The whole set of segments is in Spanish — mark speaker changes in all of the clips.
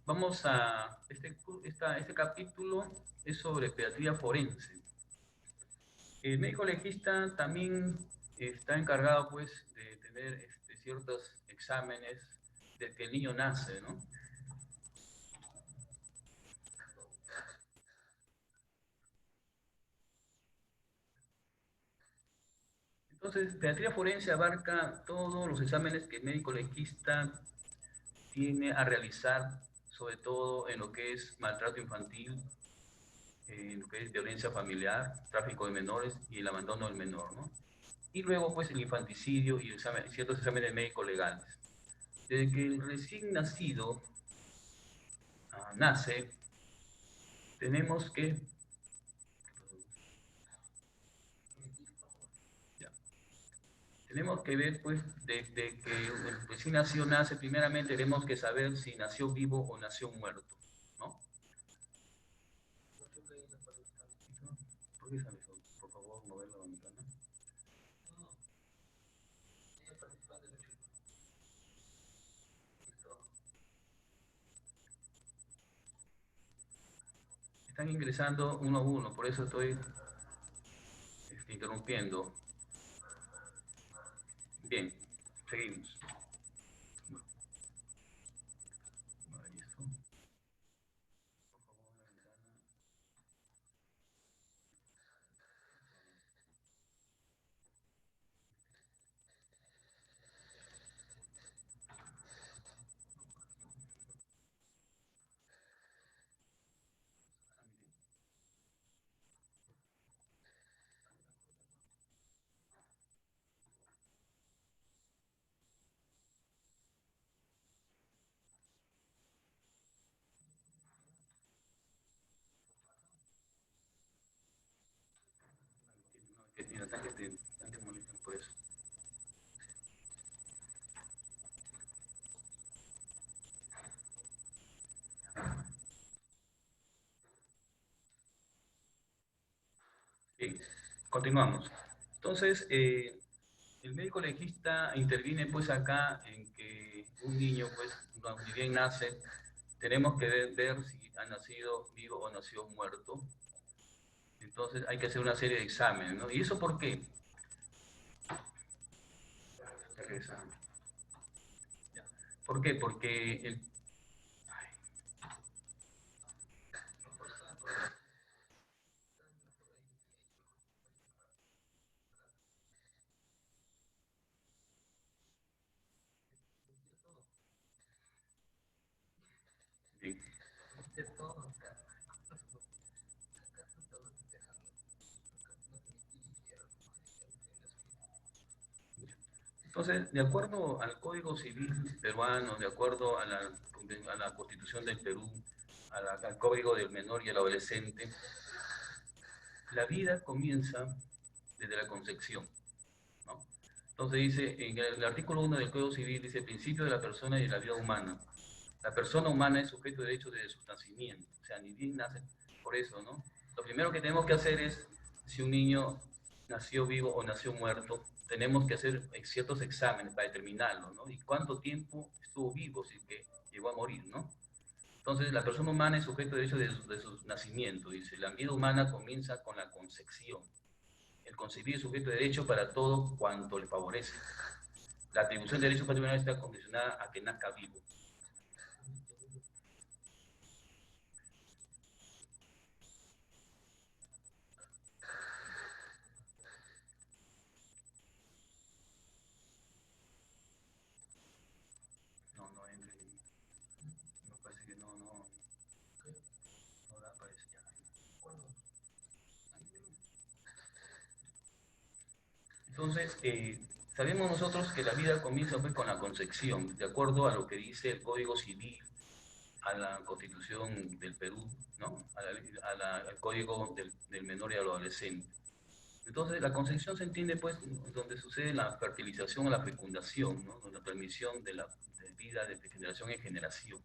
Speaker 1: Vamos a, este capítulo es sobre pediatría forense. El médico legista también está encargado, pues, de tener ciertos exámenes de que el niño nace, ¿no? Entonces, pediatría forense abarca todos los exámenes que el médico legista tiene a realizar, sobre todo en lo que es maltrato infantil, en lo que es violencia familiar, tráfico de menores y el abandono del menor, ¿no? Y luego, pues, el infanticidio y ciertos exámenes médicos legales. Desde que el recién nacido nace, tenemos que, ya, tenemos que ver, pues, desde que el recién nacido nace, primeramente tenemos que saber si nació vivo o nació muerto, ¿no? ¿Por qué sale eso? Por favor, mover la ventana. Están ingresando uno a uno, por eso estoy interrumpiendo. Bien, seguimos. Ahí está. Mira, tan que molestan por eso. Bien, continuamos. Entonces, el médico legista interviene pues acá en que un niño, pues, ni bien nace, tenemos que ver si ha nacido vivo o nacido muerto. Entonces hay que hacer una serie de exámenes, ¿no? ¿Y eso por qué? ¿Por qué? Porque el, entonces, de acuerdo al Código Civil peruano, de acuerdo a la Constitución del Perú, al Código del Menor y el Adolescente, la vida comienza desde la concepción, ¿no? Entonces dice, en el artículo 1 del Código Civil, dice, principio de la persona y de la vida humana. La persona humana es sujeto de derechos desde su nacimiento, o sea, ni bien nace, por eso, ¿no? Lo primero que tenemos que hacer es, si un niño nació vivo o nació muerto, tenemos que hacer ciertos exámenes para determinarlo, ¿no? Y cuánto tiempo estuvo vivo, si que llegó a morir, ¿no? Entonces, la persona humana es sujeto de derechos de su nacimiento, dice, la vida humana comienza con la concepción. El concebir es sujeto de derecho para todo cuanto le favorece. La atribución de derechos patrimoniales está condicionada a que nazca vivo. No, no, me parece que no da para eso ya. Entonces, sabemos nosotros que la vida comienza pues, con la concepción, de acuerdo a lo que dice el Código Civil, a la Constitución del Perú, ¿no? Al Código del Menor y Adolescente. Entonces, la concepción se entiende, pues, donde sucede la fertilización o la fecundación, ¿no? La transmisión de vida de generación en generación.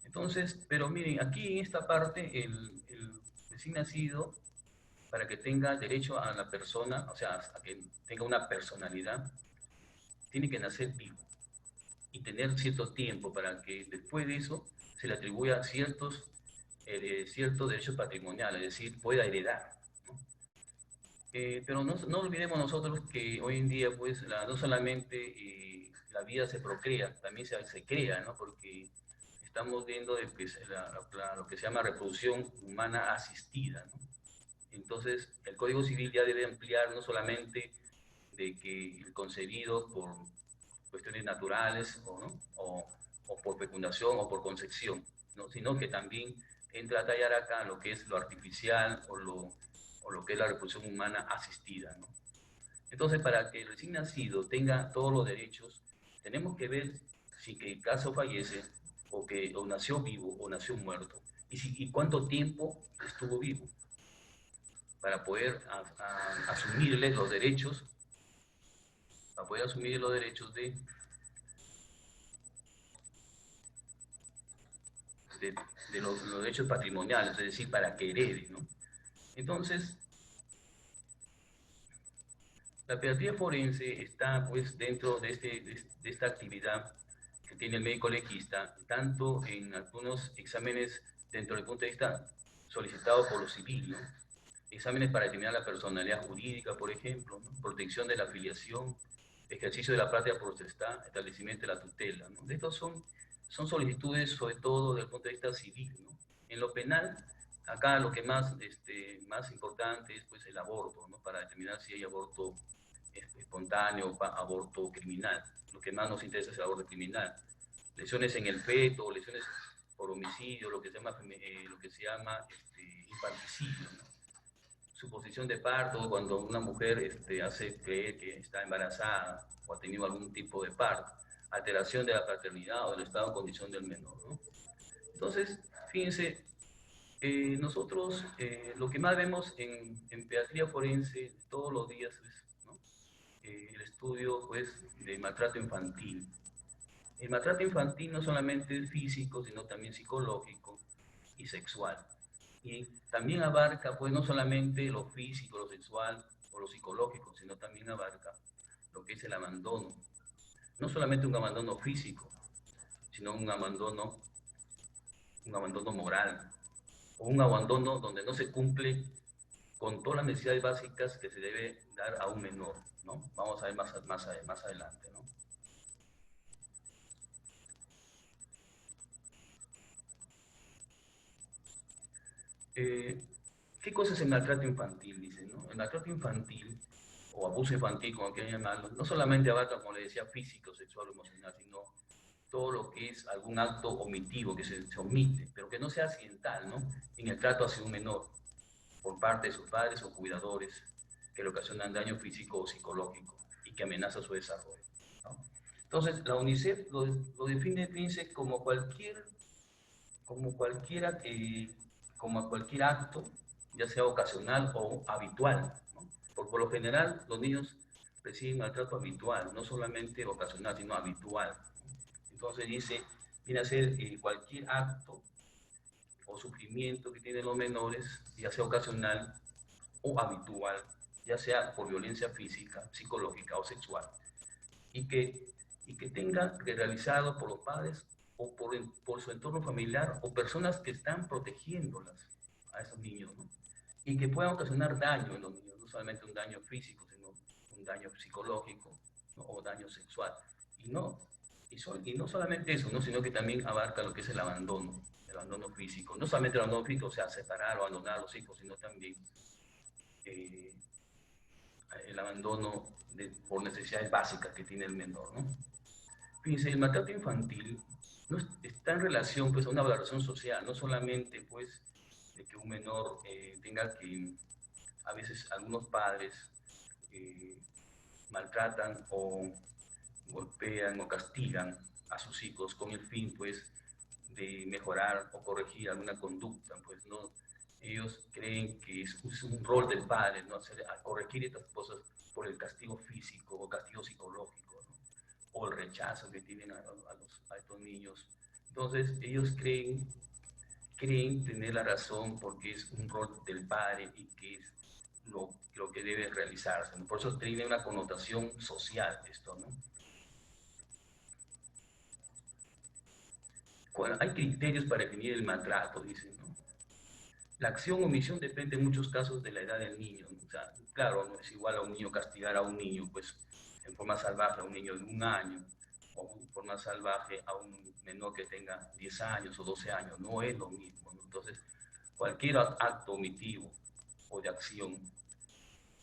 Speaker 1: Entonces, pero miren, aquí en esta parte, el recién nacido, para que tenga derecho a la persona, o sea, a que tenga una personalidad, tiene que nacer vivo. y tener cierto tiempo para que después de eso se le atribuya ciertos derechos patrimoniales, es decir, pueda heredar, ¿no? Pero no olvidemos nosotros que hoy en día, pues, no solamente la vida se procrea, también se crea, ¿no? Porque estamos viendo de, pues, lo que se llama reproducción humana asistida, ¿no? Entonces, el Código Civil ya debe ampliar no solamente de que el concebido por cuestiones naturales o por fecundación o por concepción, ¿no? Sino que también entra a tallar acá lo que es lo artificial o lo que es la reproducción humana asistida, ¿no? Entonces, para que el recién nacido tenga todos los derechos, tenemos que ver si que el caso fallece o nació vivo o nació muerto y cuánto tiempo estuvo vivo para poder asumirle los derechos, para poder asumir los derechos de, de los derechos patrimoniales, es decir, para que herede, ¿no? Entonces, la pediatría forense está pues dentro de esta actividad que tiene el médico legista, tanto en algunos exámenes dentro del punto de vista solicitado por lo civil, ¿no? Exámenes para determinar la personalidad jurídica, por ejemplo, ¿no? Protección de la afiliación, ejercicio de la patria potestad, establecimiento de la tutela, ¿no? Estos son solicitudes sobre todo desde el punto de vista civil, ¿no? En lo penal, acá lo que más importante es pues el aborto, ¿no? Para determinar si hay aborto espontáneo o aborto criminal. Lo que más nos interesa es el aborto criminal. Lesiones en el feto, lesiones por homicidio, lo que se llama infanticidio, ¿no? Suposición de parto, cuando una mujer hace creer que está embarazada o ha tenido algún tipo de parto, alteración de la paternidad o del estado de condición del menor, ¿no? Entonces, fíjense, nosotros lo que más vemos en pediatría forense todos los días es, ¿no? El estudio pues, de maltrato infantil. El maltrato infantil no solamente es físico, sino también psicológico y sexual. Y también abarca, pues, no solamente lo físico, lo sexual o lo psicológico, sino también abarca lo que es el abandono. No solamente un abandono físico, sino un abandono moral, o un abandono donde no se cumple con todas las necesidades básicas que se debe dar a un menor, ¿no? Vamos a ver más adelante, ¿no? Eh, ¿Qué cosa es el maltrato infantil? Dice, ¿no? El maltrato infantil o abuso infantil, como quieran llamarlo, no solamente abarca, como le decía, físico, sexual o emocional, sino todo lo que es algún acto omitivo que se omite, pero que no sea accidental, ¿no? En el trato hacia un menor por parte de sus padres o cuidadores que le ocasionan daño físico o psicológico y que amenaza su desarrollo, ¿no? Entonces, la UNICEF lo define, fíjense, como cualquiera, como cualquier acto, ya sea ocasional o habitual, ¿no? Por lo general, los niños reciben maltrato habitual, no solamente ocasional, sino habitual. Entonces dice, viene a ser cualquier acto o sufrimiento que tienen los menores, ya sea ocasional o habitual, ya sea por violencia física, psicológica o sexual, y que, y que tenga que realizado por los padres o por su entorno familiar o personas que están protegiéndolas a esos niños, ¿no? Y que puedan ocasionar daño en los niños, no solamente un daño físico, sino un daño psicológico, ¿no? O daño sexual. Y no, y no solamente eso, ¿no? Sino que también abarca lo que es el abandono físico. No solamente el abandono físico, o sea, separar o abandonar a los hijos, sino también eh, el abandono por necesidades básicas que tiene el menor, ¿no? Fíjense, el maltrato infantil no está en relación pues, a una valoración social, no solamente pues, de que un menor tenga que, a veces algunos padres eh, maltratan o golpean o castigan a sus hijos con el fin pues, de mejorar o corregir alguna conducta, pues no, ellos creen que es un rol del padre, ¿no? A corregir estas cosas por el castigo físico o castigo psicológico, ¿no? O el rechazo que tienen a estos niños. Entonces ellos creen tener la razón porque es un rol del padre y que es lo que debe realizarse, ¿no? Por eso tiene una connotación social esto, ¿no? Hay criterios para definir el maltrato, dicen, ¿no? La acción o omisión depende en muchos casos de la edad del niño. O sea, claro, no es igual a un niño castigar a un niño, pues, en forma salvaje a un niño de 1 año, o en forma salvaje a un menor que tenga 10 años o 12 años. No es lo mismo, ¿no? Entonces, cualquier acto omitivo o de acción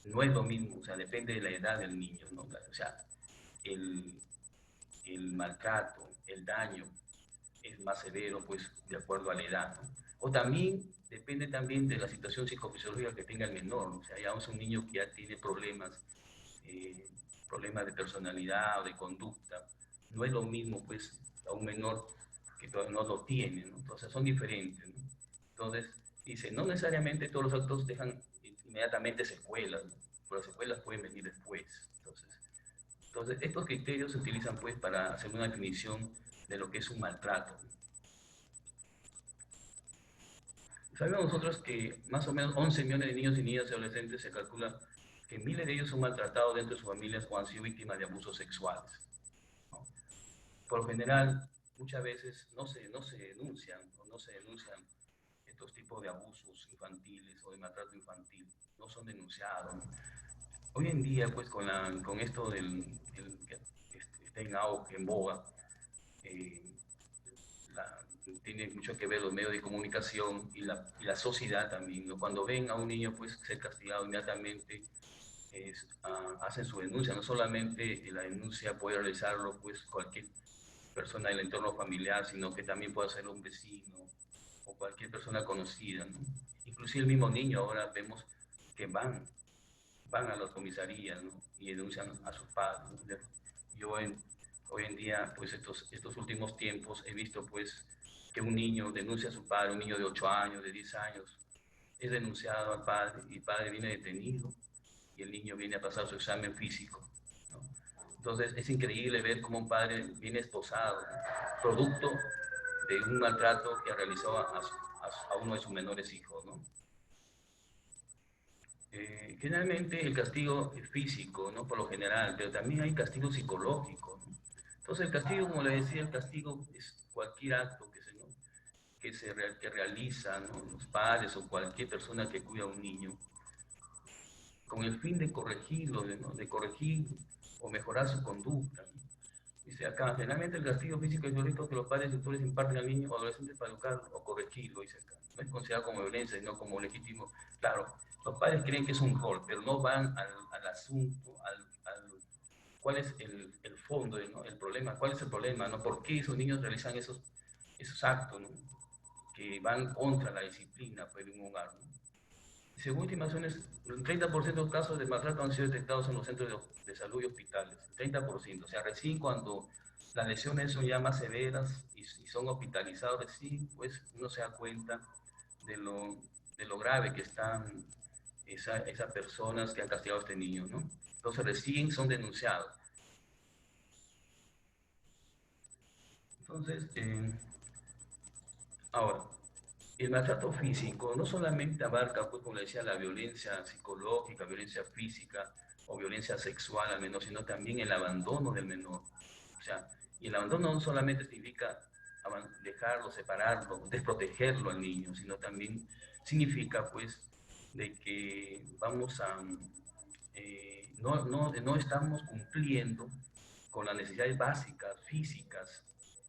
Speaker 1: no es lo mismo, o sea, depende de la edad del niño, ¿no? O sea, el, el maltrato, el daño es más severo, pues, de acuerdo a la edad, ¿no? O también depende también de la situación psicofisiológica que tenga el menor, ¿no? O sea, ya es un niño que ya tiene eh, problemas de personalidad o de conducta, no es lo mismo, pues, a un menor que todavía no lo tiene, ¿no? Entonces, son diferentes, ¿no? Entonces, dice, no necesariamente todos los actos dejan inmediatamente secuelas, ¿no? Pero las secuelas pueden venir después. Entonces, estos criterios se utilizan, pues, para hacer una definición de lo que es un maltrato. Sabemos nosotros que más o menos 11 millones de niños y niñas y adolescentes se calcula que miles de ellos son maltratados dentro de sus familias o han sido víctimas de abusos sexuales, ¿no? Por lo general, muchas veces no se denuncian o no se denuncian estos tipos de abusos infantiles o de maltrato infantil, no son denunciados, ¿no? Hoy en día, pues con esto que está en auge, en boga, eh, la, tiene mucho que ver los medios de comunicación y la sociedad también, ¿no? Cuando ven a un niño pues ser castigado inmediatamente, hacen su denuncia. No solamente la denuncia puede realizarlo pues cualquier persona del entorno familiar, sino que también puede hacerlo un vecino o cualquier persona conocida, ¿no? Inclusive el mismo niño ahora vemos que van a las comisarías, ¿no? Y denuncian a sus padres, ¿no? Yo hoy en día, pues estos últimos tiempos he visto pues que un niño denuncia a su padre, un niño de 8 años, de 10 años, es denunciado al padre y el padre viene detenido y el niño viene a pasar su examen físico, ¿no? Entonces es increíble ver cómo un padre viene esposado, ¿no? Producto de un maltrato que realizó a uno de sus menores hijos, ¿no? Generalmente el castigo es físico, ¿no? Por lo general, pero también hay castigo psicológico, ¿no? Entonces el castigo, como le decía, el castigo es cualquier acto ¿no? que realiza, ¿no? Los padres o cualquier persona que cuida a un niño con el fin de corregirlo, ¿no? De corregir o mejorar su conducta, ¿no? Dice acá, generalmente el castigo físico y psicológico que los padres y tutores imparten al niño o adolescente para educarlo o corregirlo, dice acá. No es considerado como violencia, sino como legítimo. Claro, los padres creen que es un rol, pero no van al asunto, cuál es el fondo, ¿no? El problema, cuál es el problema, ¿no? ¿Por qué esos niños realizan esos actos, ¿no? Que van contra la disciplina pues, de un hogar, ¿no? Según estimaciones, el 30% de los casos de maltrato han sido detectados en los centros de salud y hospitales. El 30%. O sea, recién cuando las lesiones son ya más severas y son hospitalizados, recién pues uno se da cuenta de lo, de lo grave que están esas personas que han castigado a este niño, ¿no? Entonces recién son denunciados. Entonces, ahora, el maltrato físico no solamente abarca, pues, como le decía, la violencia psicológica, violencia física o violencia sexual al menor, sino también el abandono del menor. O sea, y el abandono no solamente significa dejarlo, separarlo, desprotegerlo al niño, sino también significa, pues, de que no estamos cumpliendo con las necesidades básicas físicas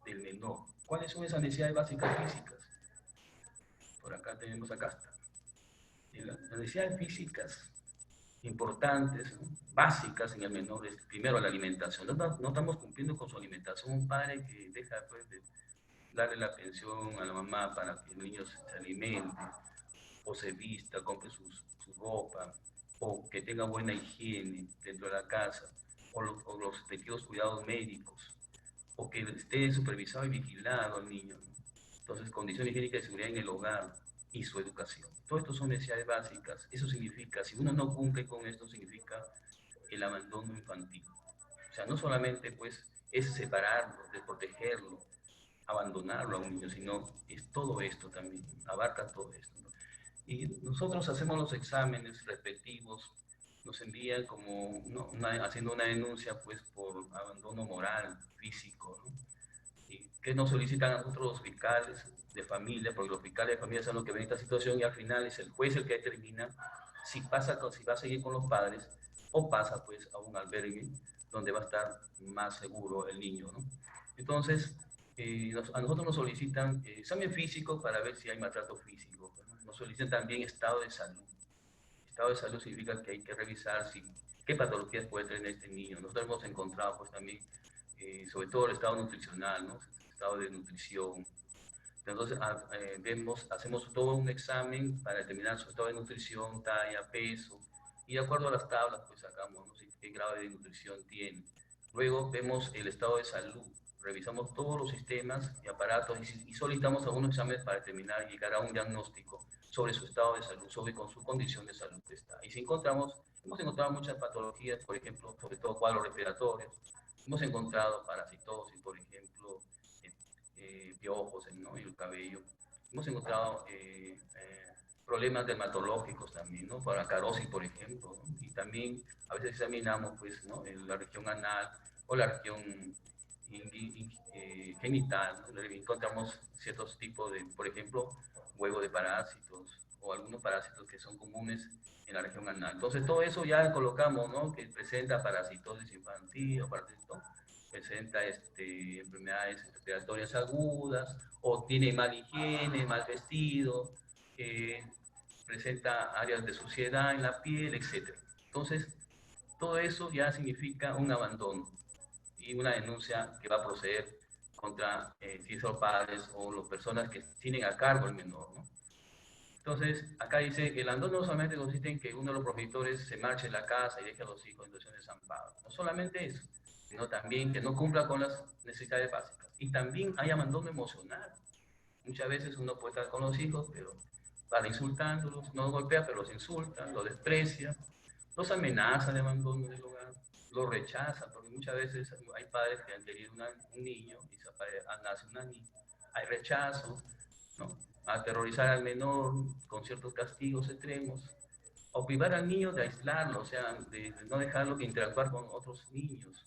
Speaker 1: del menor. ¿Cuáles son esas necesidades básicas físicas? Por acá tenemos, acá está. Las necesidades físicas importantes, ¿no? Básicas en el menor es primero la alimentación. No estamos cumpliendo con su alimentación. Un padre que deja pues, de darle la atención a la mamá para que el niño se alimente, o se vista, compre su ropa, o que tenga buena higiene dentro de la casa, o los respectivos cuidados médicos, o que esté supervisado y vigilado al niño, ¿no? Entonces, condiciones higiénicas de seguridad en el hogar y su educación. Todo esto son necesidades básicas. Eso significa, si uno no cumple con esto, significa el abandono infantil. O sea, no solamente pues es separarlo, desprotegerlo, abandonarlo a un niño, sino es todo esto también, abarca todo esto, ¿no? Y nosotros hacemos los exámenes respectivos, nos envían como haciendo una denuncia pues por abandono moral, físico, ¿no? Y que nos solicitan a nosotros los fiscales de familia, porque los fiscales de familia son los que ven esta situación y al final es el juez el que determina si si va a seguir con los padres o pasa pues a un albergue donde va a estar más seguro el niño, ¿no? Entonces, a nosotros nos solicitan examen físico para ver si hay maltrato físico, ¿no? Nos solicitan también estado de salud. Estado de salud significa que hay que revisar qué patologías puede tener este niño. Nosotros hemos encontrado pues también, sobre todo el estado nutricional, ¿no? El estado de nutrición. Entonces hacemos todo un examen para determinar su estado de nutrición, talla, peso, y de acuerdo a las tablas pues sacamos, ¿no?, qué grado de nutrición tiene. Luego vemos el estado de salud, revisamos todos los sistemas y aparatos y solicitamos algunos exámenes para determinar y llegar a un diagnóstico sobre su estado de salud, sobre con su condición de salud que está. Y si hemos encontrado muchas patologías, por ejemplo, sobre todo cuadros respiratorios, hemos encontrado parasitosis, por ejemplo, piojos, ¿no?, en el cabello. Hemos encontrado problemas dermatológicos también, ¿no?, paracarosis, por ejemplo, ¿no? Y también a veces examinamos, pues, ¿no?, en la región anal o la región genital, ¿no? Encontramos ciertos tipos de, por ejemplo, huevo de parásitos o algunos parásitos que son comunes en la región anal. Entonces, todo eso ya colocamos, ¿no?, que presenta parasitosis infantil o parasito, presenta enfermedades respiratorias agudas, o tiene mal higiene, mal vestido, presenta áreas de suciedad en la piel, etc. Entonces, todo eso ya significa un abandono y una denuncia que va a proceder contra si son padres o las personas que tienen a cargo el menor, ¿no? Entonces, acá dice que el abandono no solamente consiste en que uno de los progenitores se marche de la casa y deje a los hijos en situación de desamparo. No solamente eso, sino también que no cumpla con las necesidades básicas. Y también hay abandono emocional. Muchas veces uno puede estar con los hijos, pero para insultándolos, no los golpea, pero los insulta, los desprecia, los amenaza de abandono del hogar, los rechaza, porque muchas veces hay padres que han querido un niño y nace una niña. Hay rechazo, ¿no?, aterrorizar al menor con ciertos castigos extremos, o privar al niño de aislarlo, o sea, de no dejarlo que interactuar con otros niños,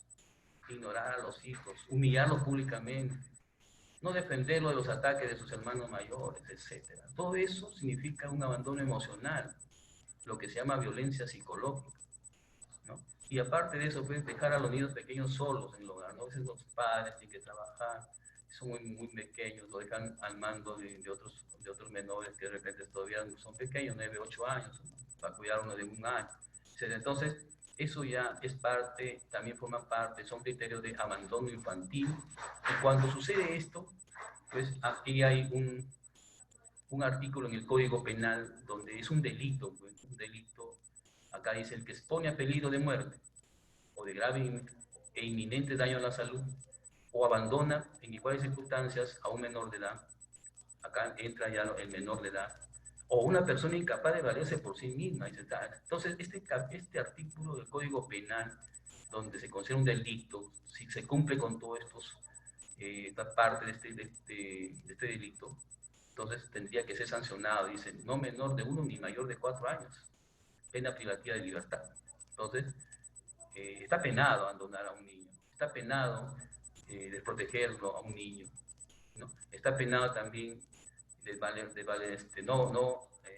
Speaker 1: ignorar a los hijos, humillarlos públicamente, no defenderlo de los ataques de sus hermanos mayores, etc. Todo eso significa un abandono emocional, lo que se llama violencia psicológica, ¿no? Y aparte de eso, pues dejar a los niños pequeños solos en el hogar, ¿no? A veces los padres tienen que trabajar, son muy pequeños, lo dejan al mando de otros menores que de repente todavía son pequeños, 9, 8 años, ¿no?, para cuidar uno de 1 año. Entonces, eso ya es parte, también forma parte, son criterios de abandono infantil. Y cuando sucede esto, pues aquí hay un artículo en el Código Penal donde es un delito, pues, un delito. Acá dice: el que expone a peligro de muerte o de grave e inminente daño a la salud, o abandona en iguales circunstancias a un menor de edad. Acá entra ya el menor de edad, o una persona incapaz de valerse por sí misma, etc. Entonces, este artículo del Código Penal, donde se considera un delito, si se cumple con todos esta parte de este delito, entonces tendría que ser sancionado. Dice: no menor de 1 ni mayor de 4 años, pena privativa de libertad. Entonces, está penado abandonar a un niño, está penado desprotegerlo a un niño, ¿no? Está penado también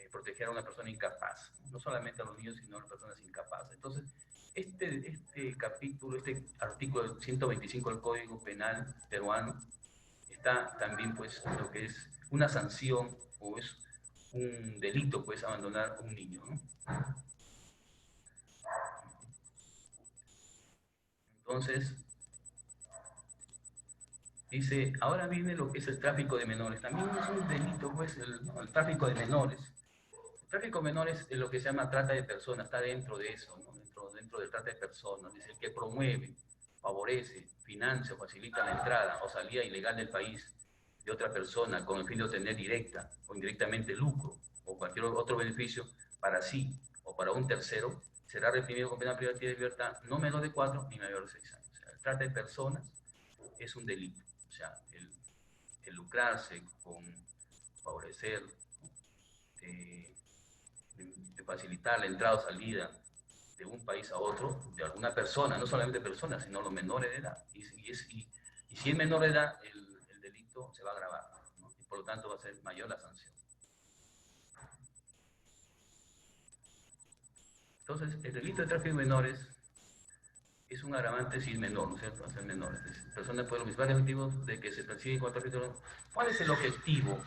Speaker 1: proteger a una persona incapaz, no solamente a los niños, sino a las personas incapaces. Entonces, este capítulo, este artículo 125 del Código Penal peruano, está también, pues, lo que es una sanción o es un delito, pues, abandonar a un niño, ¿no? Entonces, dice, ahora viene lo que es el tráfico de menores. También es un delito, pues, el tráfico de menores. El tráfico de menores es lo que se llama trata de personas, está dentro de eso, ¿no? Dentro del trata de personas. Dice: el que promueve, favorece, financia o facilita la entrada o salida ilegal del país de otra persona con el fin de obtener directa o indirectamente lucro o cualquier otro beneficio para sí o para un tercero, será reprimido con pena privativa de libertad no menor de 4 ni mayor de 6 años. O sea, el trata de personas es un delito. O sea, el lucrarse con favorecer, de, de facilitar la entrada o salida de un país a otro de alguna persona, no solamente personas, sino los menores de edad. Y si es menor de edad, el delito se va a agravar, ¿no? Y por lo tanto va a ser mayor la sanción. Entonces, el delito de tráfico de menores es un agravante si es menor, ¿no es cierto? Es menor. Personas por los principales objetivos de que se persigue con tráfico. ¿Cuál es el objetivo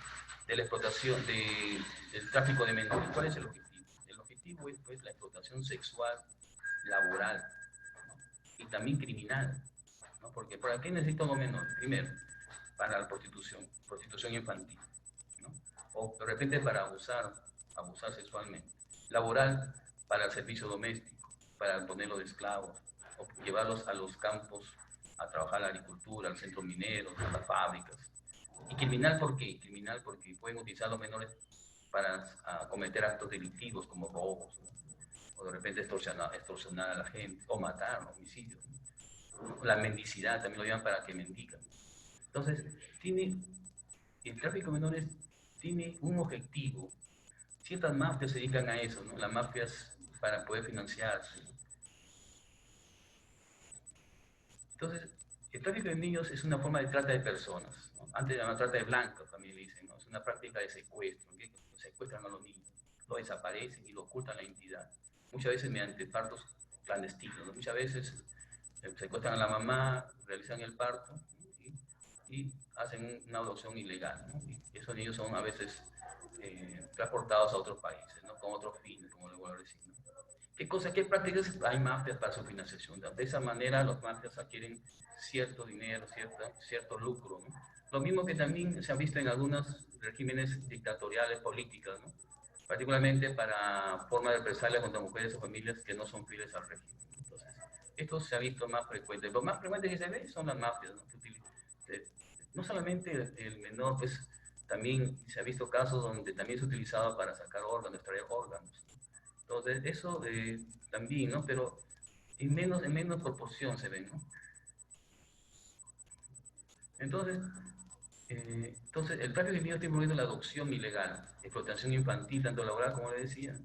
Speaker 1: de la explotación, del tráfico de menores? ¿Cuál es el objetivo? El objetivo es pues la explotación sexual, laboral, ¿no? Y también criminal, ¿no? Porque ¿para qué necesitan los menores? Primero, para la prostitución infantil, ¿no? O de repente para abusar sexualmente. Laboral, para el servicio doméstico, para ponerlos de esclavos, o llevarlos a los campos a trabajar a la agricultura, al centro minero, a las fábricas. ¿Y criminal por qué? Criminal porque pueden utilizar a los menores para cometer actos delictivos como robos, ¿no? O de repente extorsionar a la gente, o matar, ¿no? Homicidios, ¿no? La mendicidad también lo llaman para que mendigan. Entonces, el tráfico de menores tiene un objetivo. Ciertas mafias se dedican a eso, ¿no? Las mafias para poder financiarse. Entonces, el tráfico de niños es una forma de trata de personas, ¿no? Antes llamaba trata de blancos, también le dicen, ¿no? Es una práctica de secuestro, ¿no? Que secuestran a los niños, lo desaparecen y lo ocultan la identidad. Muchas veces mediante partos clandestinos, ¿no? Muchas veces secuestran a la mamá, realizan el parto, ¿no? y hacen una adopción ilegal, ¿no? Y esos niños son a veces transportados a otros países, ¿no? Con otros fines, como le vuelvo a decir, ¿no? ¿Qué prácticas hay mafias para su financiación? De esa manera los mafias adquieren cierto dinero, cierto lucro, ¿no? Lo mismo que también se ha visto en algunos regímenes dictatoriales políticas, ¿no? Particularmente para formas de represalia contra mujeres o familias que no son fieles al régimen. Entonces, esto se ha visto más frecuente. Lo más frecuente que se ve son las mafias, ¿no? No solamente el menor, pues también se ha visto casos donde también se ha utilizado para sacar órganos, extraer órganos. Entonces, eso también, ¿no? Pero en menos proporción se ve, ¿no? Entonces, el tráfico de niños está incluyendo la adopción ilegal, explotación infantil, tanto laboral como le decía,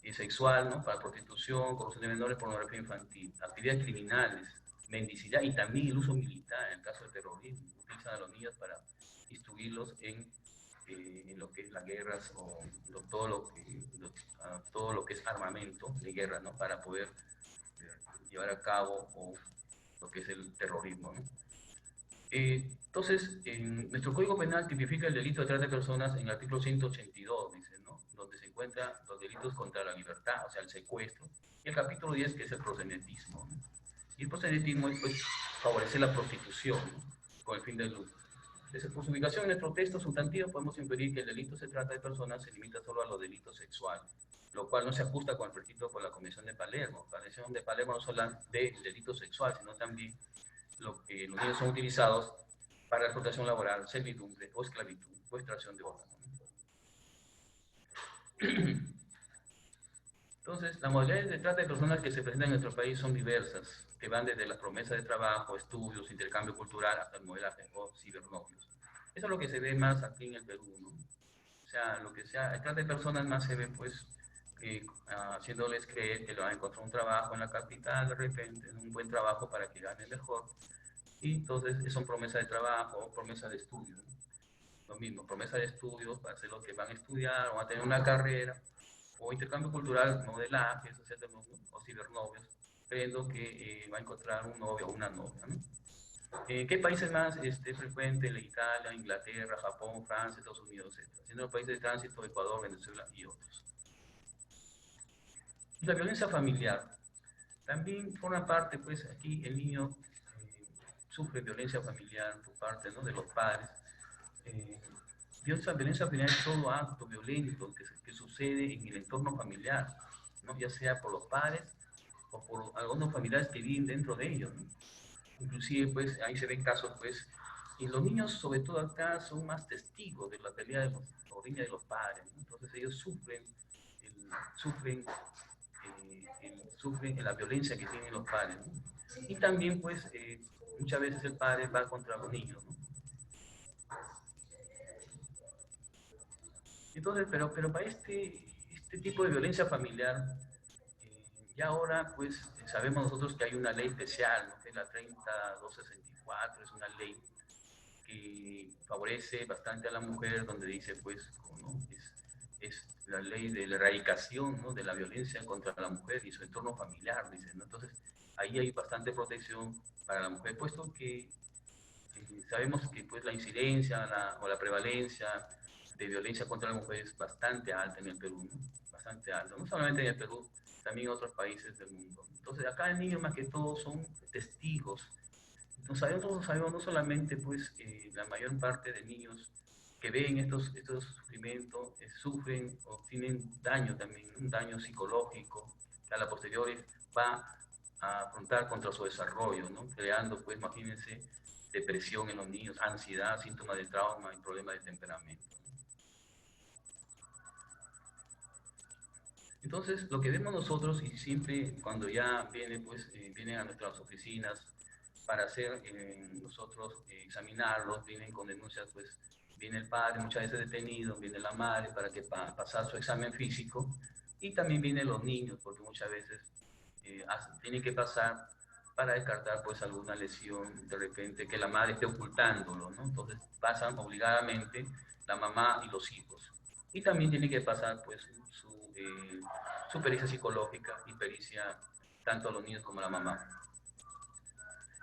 Speaker 1: y sexual, ¿no? Para prostitución, corrupción de menores, pornografía infantil, actividades criminales, mendicidad y también el uso militar, en el caso del terrorismo. Utilizan a los niños para instruirlos en lo que es las guerras o todo lo que es armamento de guerra, ¿no? Para poder llevar a cabo o lo que es el terrorismo, ¿no? Entonces, en nuestro Código Penal tipifica el delito de trata de personas en el artículo 182, dice, ¿no? Donde se encuentran los delitos contra la libertad, o sea, el secuestro, y el capítulo 10, que es el proxenetismo, ¿no? Y el proxenetismo es, pues, favorecer la prostitución, ¿no? Con el fin del lucro. Desde por su ubicación en nuestro texto sustantivo podemos inferir que el delito se trata de personas se limita solo a los delitos sexuales, lo cual no se ajusta con el prescrito por la Convención de Palermo. La Convención de Palermo no solo habla de delito sexual, sino también los niños son utilizados para la explotación laboral, servidumbre o esclavitud o extracción de órganos. Entonces, las modalidades de trata de personas que se presentan en nuestro país son diversas, que van desde las promesas de trabajo, estudios, intercambio cultural, hasta el modelaje o cibernovios. Eso es lo que se ve más aquí en el Perú, ¿no? O sea, lo que sea, el trata de personas más se ve, pues, haciéndoles creer que le van a encontrar un trabajo en la capital de repente, un buen trabajo para que ganen mejor. Y entonces son promesas de trabajo, promesas de estudio, ¿no? Lo mismo, promesa de estudios para hacer lo que van a estudiar o van a tener una carrera, o intercambio cultural, modelaje, etcétera, o cibernovios, creyendo que va a encontrar un novio o una novia, ¿no? ¿Qué países más frecuente? Italia, Inglaterra, Japón, Francia, Estados Unidos, etcétera. Siendo los países de tránsito, Ecuador, Venezuela y otros. Y la violencia familiar también forma parte, pues aquí el niño sufre violencia familiar por parte, ¿no? De los padres. Eh, violencia familiar es todo acto violento que sucede en el entorno familiar, ¿no? Ya sea por los padres o por algunos familiares que viven dentro de ellos, ¿no? Inclusive, pues, ahí se ven casos, pues, y los niños, sobre todo acá, son más testigos de la pelea de los riñas de los padres, ¿no? Entonces ellos sufren, sufren la violencia que tienen los padres, ¿no? Y también, pues, muchas veces el padre va contra los niños, ¿no? Entonces, pero para este tipo de violencia familiar, ya ahora pues sabemos nosotros que hay una ley especial, ¿no? Que es la 30264, es una ley que favorece bastante a la mujer, donde dice, pues, ¿no? Es la ley de la erradicación, ¿no? De la violencia contra la mujer y su entorno familiar, dice, ¿no? Entonces, ahí hay bastante protección para la mujer, puesto que sabemos que pues, la incidencia o la prevalencia de violencia contra la mujer es bastante alta en el Perú, ¿no? Bastante alta, no solamente en el Perú, también en otros países del mundo. Entonces, acá el niño más que todo son testigos. No sabemos no solamente pues la mayor parte de niños que ven estos sufrimientos sufren o tienen daño también, un daño psicológico que a la posteriori va a afrontar contra su desarrollo, ¿no? Creando pues, imagínense, depresión en los niños, ansiedad, síntomas de trauma y problemas de temperamento. Entonces, lo que vemos nosotros, y siempre cuando ya vienen a nuestras oficinas para hacer nosotros examinarlos, vienen con denuncias, pues viene el padre, muchas veces detenido, viene la madre para que pasar su examen físico, y también vienen los niños, porque muchas veces tienen que pasar para descartar pues alguna lesión de repente que la madre esté ocultándolo, ¿no? Entonces pasan obligadamente la mamá y los hijos. Y también tiene que pasar pues su pericia psicológica y pericia tanto a los niños como a la mamá.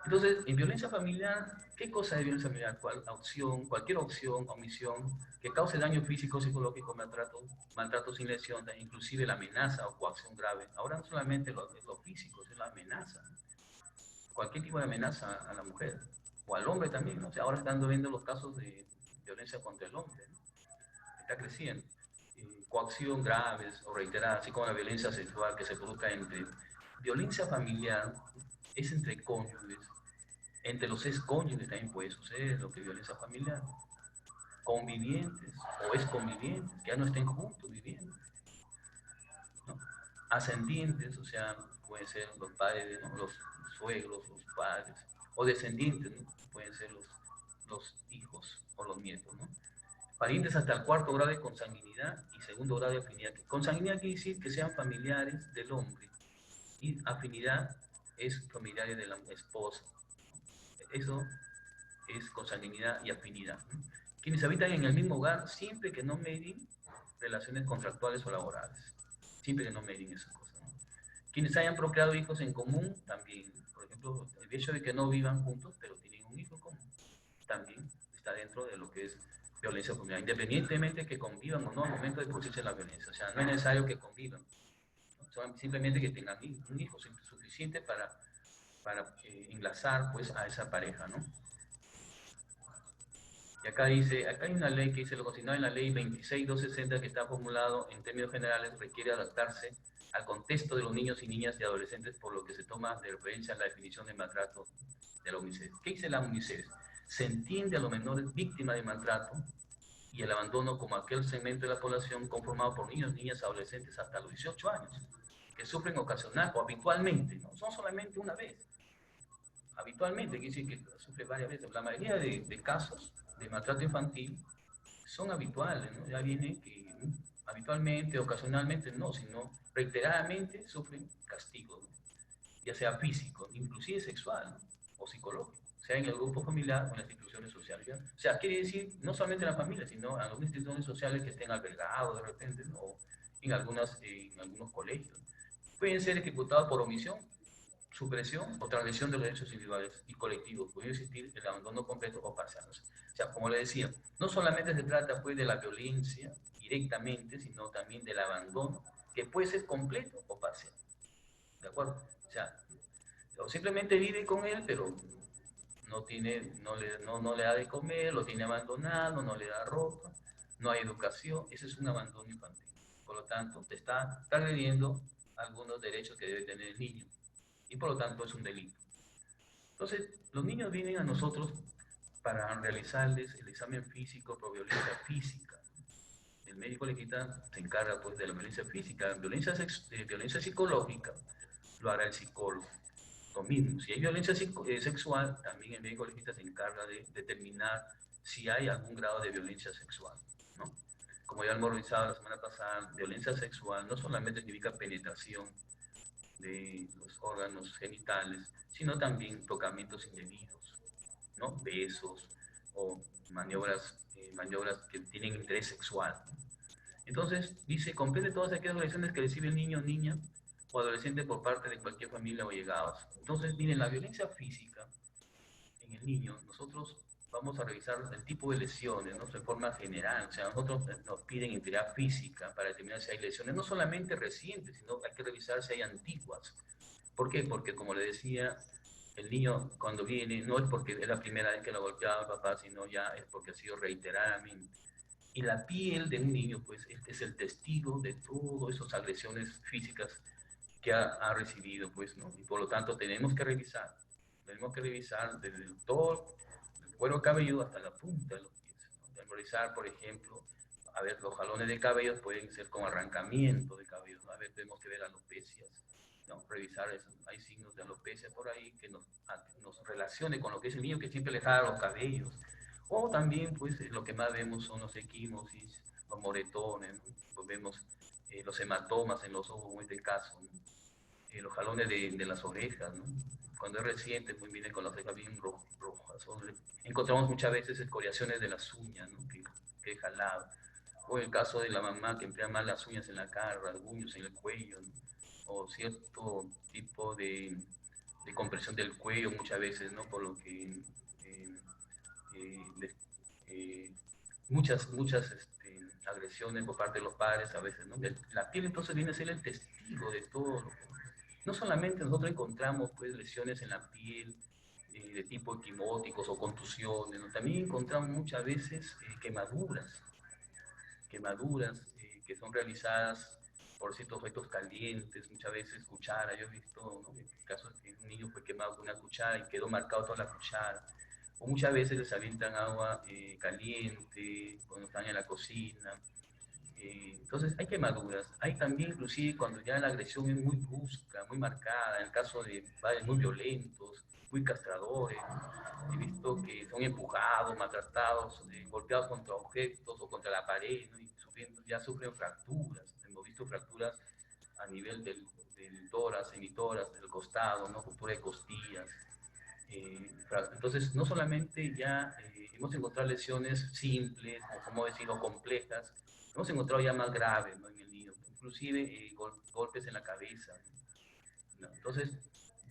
Speaker 1: Entonces, en violencia familiar, ¿qué cosa es violencia familiar? Cualquier opción, omisión que cause daño físico, psicológico, maltrato sin lesión, inclusive la amenaza o coacción grave. Ahora no solamente lo físico, es la amenaza. Cualquier tipo de amenaza a la mujer o al hombre también, ¿no? O sea, ahora están viendo los casos de violencia contra el hombre, ¿no? Está creciendo. Coacción graves o reiterada, así como la violencia sexual que se produzca entre violencia familiar, es entre cónyuges, entre los ex-cónyuges también puede suceder lo que es violencia familiar, convivientes o exconvivientes, que ya no estén juntos viviendo, ¿no? Ascendientes, o sea, pueden ser los padres, ¿no? Los suegros, los padres, o descendientes, ¿no? Pueden ser los hijos o los nietos, ¿no? Parientes hasta el cuarto grado de consanguinidad y segundo grado de afinidad. Consanguinidad quiere decir que sean familiares del hombre y afinidad es familiares de la esposa. Eso es consanguinidad y afinidad, ¿no? Quienes habitan en el mismo hogar siempre que no medien relaciones contractuales o laborales, siempre que no medien esas cosas, ¿no? Quienes hayan procreado hijos en común también, por ejemplo, el hecho de que no vivan juntos pero tienen un hijo en común, también está dentro de lo que es violencia familiar, independientemente que convivan o no al momento de producirse la violencia. O sea, no es necesario que convivan, ¿no? Simplemente que tengan un hijo suficiente para enlazar pues, a esa pareja, ¿no? Y acá dice, acá hay una ley que dice lo consignado en la ley 26260 que está formulado en términos generales, requiere adaptarse al contexto de los niños y niñas y adolescentes, por lo que se toma de referencia a la definición de maltrato de la UNICEF. ¿Qué dice la UNICEF? Se entiende a los menores víctimas de maltrato y el abandono como aquel segmento de la población conformado por niños, niñas, adolescentes hasta los 18 años, que sufren ocasional o habitualmente, no son solamente una vez, habitualmente, quiere decir que sufre varias veces. La mayoría de casos de maltrato infantil son habituales, ¿no? Ya viene que habitualmente, ocasionalmente no, sino reiteradamente sufren castigo, ¿no? Ya sea físico, inclusive sexual, ¿no? O psicológico, sea en el grupo familiar o en las instituciones sociales, ¿ya? O sea, quiere decir no solamente en la familia, sino en algunas instituciones sociales que estén albergados de repente, ¿no? O en algunos colegios. Pueden ser ejecutados por omisión, supresión o transgresión de los derechos individuales y colectivos. Puede existir el abandono completo o parcial. O sea, como le decía, no solamente se trata pues de la violencia directamente, sino también del abandono, que puede ser completo o parcial. ¿De acuerdo? O sea, o simplemente vive con él, pero no le da de comer, lo tiene abandonado, no le da ropa, no hay educación. Ese es un abandono infantil. Por lo tanto, te está agrediendo algunos derechos que debe tener el niño y por lo tanto es un delito. Entonces, los niños vienen a nosotros para realizarles el examen físico por violencia física. El médico legista se encarga pues de la violencia física, violencia psicológica lo hará el psicólogo. Lo mismo, si hay violencia sexual, también el médico legista se encarga de determinar si hay algún grado de violencia sexual, ¿no? Como ya hemos revisado la semana pasada, violencia sexual no solamente significa penetración de los órganos genitales, sino también tocamientos indebidos, ¿no? Besos, o maniobras que tienen interés sexual. Entonces, dice, comprende todas aquellas agresiones que recibe el niño o niña o adolescente por parte de cualquier familia o llegados. Entonces, miren, la violencia física en el niño, nosotros vamos a revisar el tipo de lesiones, ¿no? De forma general. O sea, nosotros nos piden integridad física para determinar si hay lesiones, no solamente recientes, sino hay que revisar si hay antiguas. ¿Por qué? Porque, como le decía, el niño cuando viene no es porque es la primera vez que lo golpeaba el papá, sino ya es porque ha sido reiteradamente. Y la piel de un niño, pues, es el testigo de todas esas agresiones físicas que ha recibido, pues, ¿no? Y por lo tanto tenemos que revisar desde todo el cuero cabelludo hasta la punta de los pies, ¿no? Revisar, por ejemplo, a ver, los jalones de cabello pueden ser con arrancamiento de cabello, ¿no? A ver, tenemos que ver alopecias, ¿no? Revisar eso. Hay signos de alopecia por ahí que nos relacione con lo que es el niño que siempre le jala los cabellos. O también, pues, lo que más vemos son los equimosis, los moretones, ¿no? Pues vemos los hematomas en los ojos, como en este caso, ¿no? Los jalones de las orejas, ¿no? Cuando es reciente, pues viene con las orejas bien rojas. Encontramos muchas veces escoriaciones de las uñas, ¿no? Que he jalado. O el caso de la mamá que emplea mal las uñas en la cara, rasguños en el cuello, ¿no? O cierto tipo de compresión del cuello muchas veces, ¿no? Por lo que eh, eh, eh, muchas agresiones por parte de los padres a veces, ¿no? La piel entonces viene a ser el testigo de todo. No solamente nosotros encontramos pues lesiones en la piel de tipo equimóticos o contusiones, ¿no? También encontramos muchas veces quemaduras que son realizadas por ciertos objetos calientes, muchas veces cuchara, yo he visto, ¿no? En casos que un niño fue quemado con una cuchara y quedó marcado toda la cuchara, o muchas veces les avientan agua caliente cuando están en la cocina. Entonces hay quemaduras, hay también inclusive cuando ya la agresión es muy brusca, muy marcada, en el caso de padres muy violentos, muy castradores, he visto que son empujados, maltratados, golpeados contra objetos o contra la pared, ¿no? Y ya sufren fracturas, hemos visto fracturas a nivel del tórax, semitórax, del costado, ¿no? Ruptura de costillas. Entonces, no solamente ya hemos encontrado lesiones simples, o como decirlo, complejas, hemos encontrado ya más graves, ¿no? En el niño, inclusive golpes en la cabeza, ¿no? Entonces,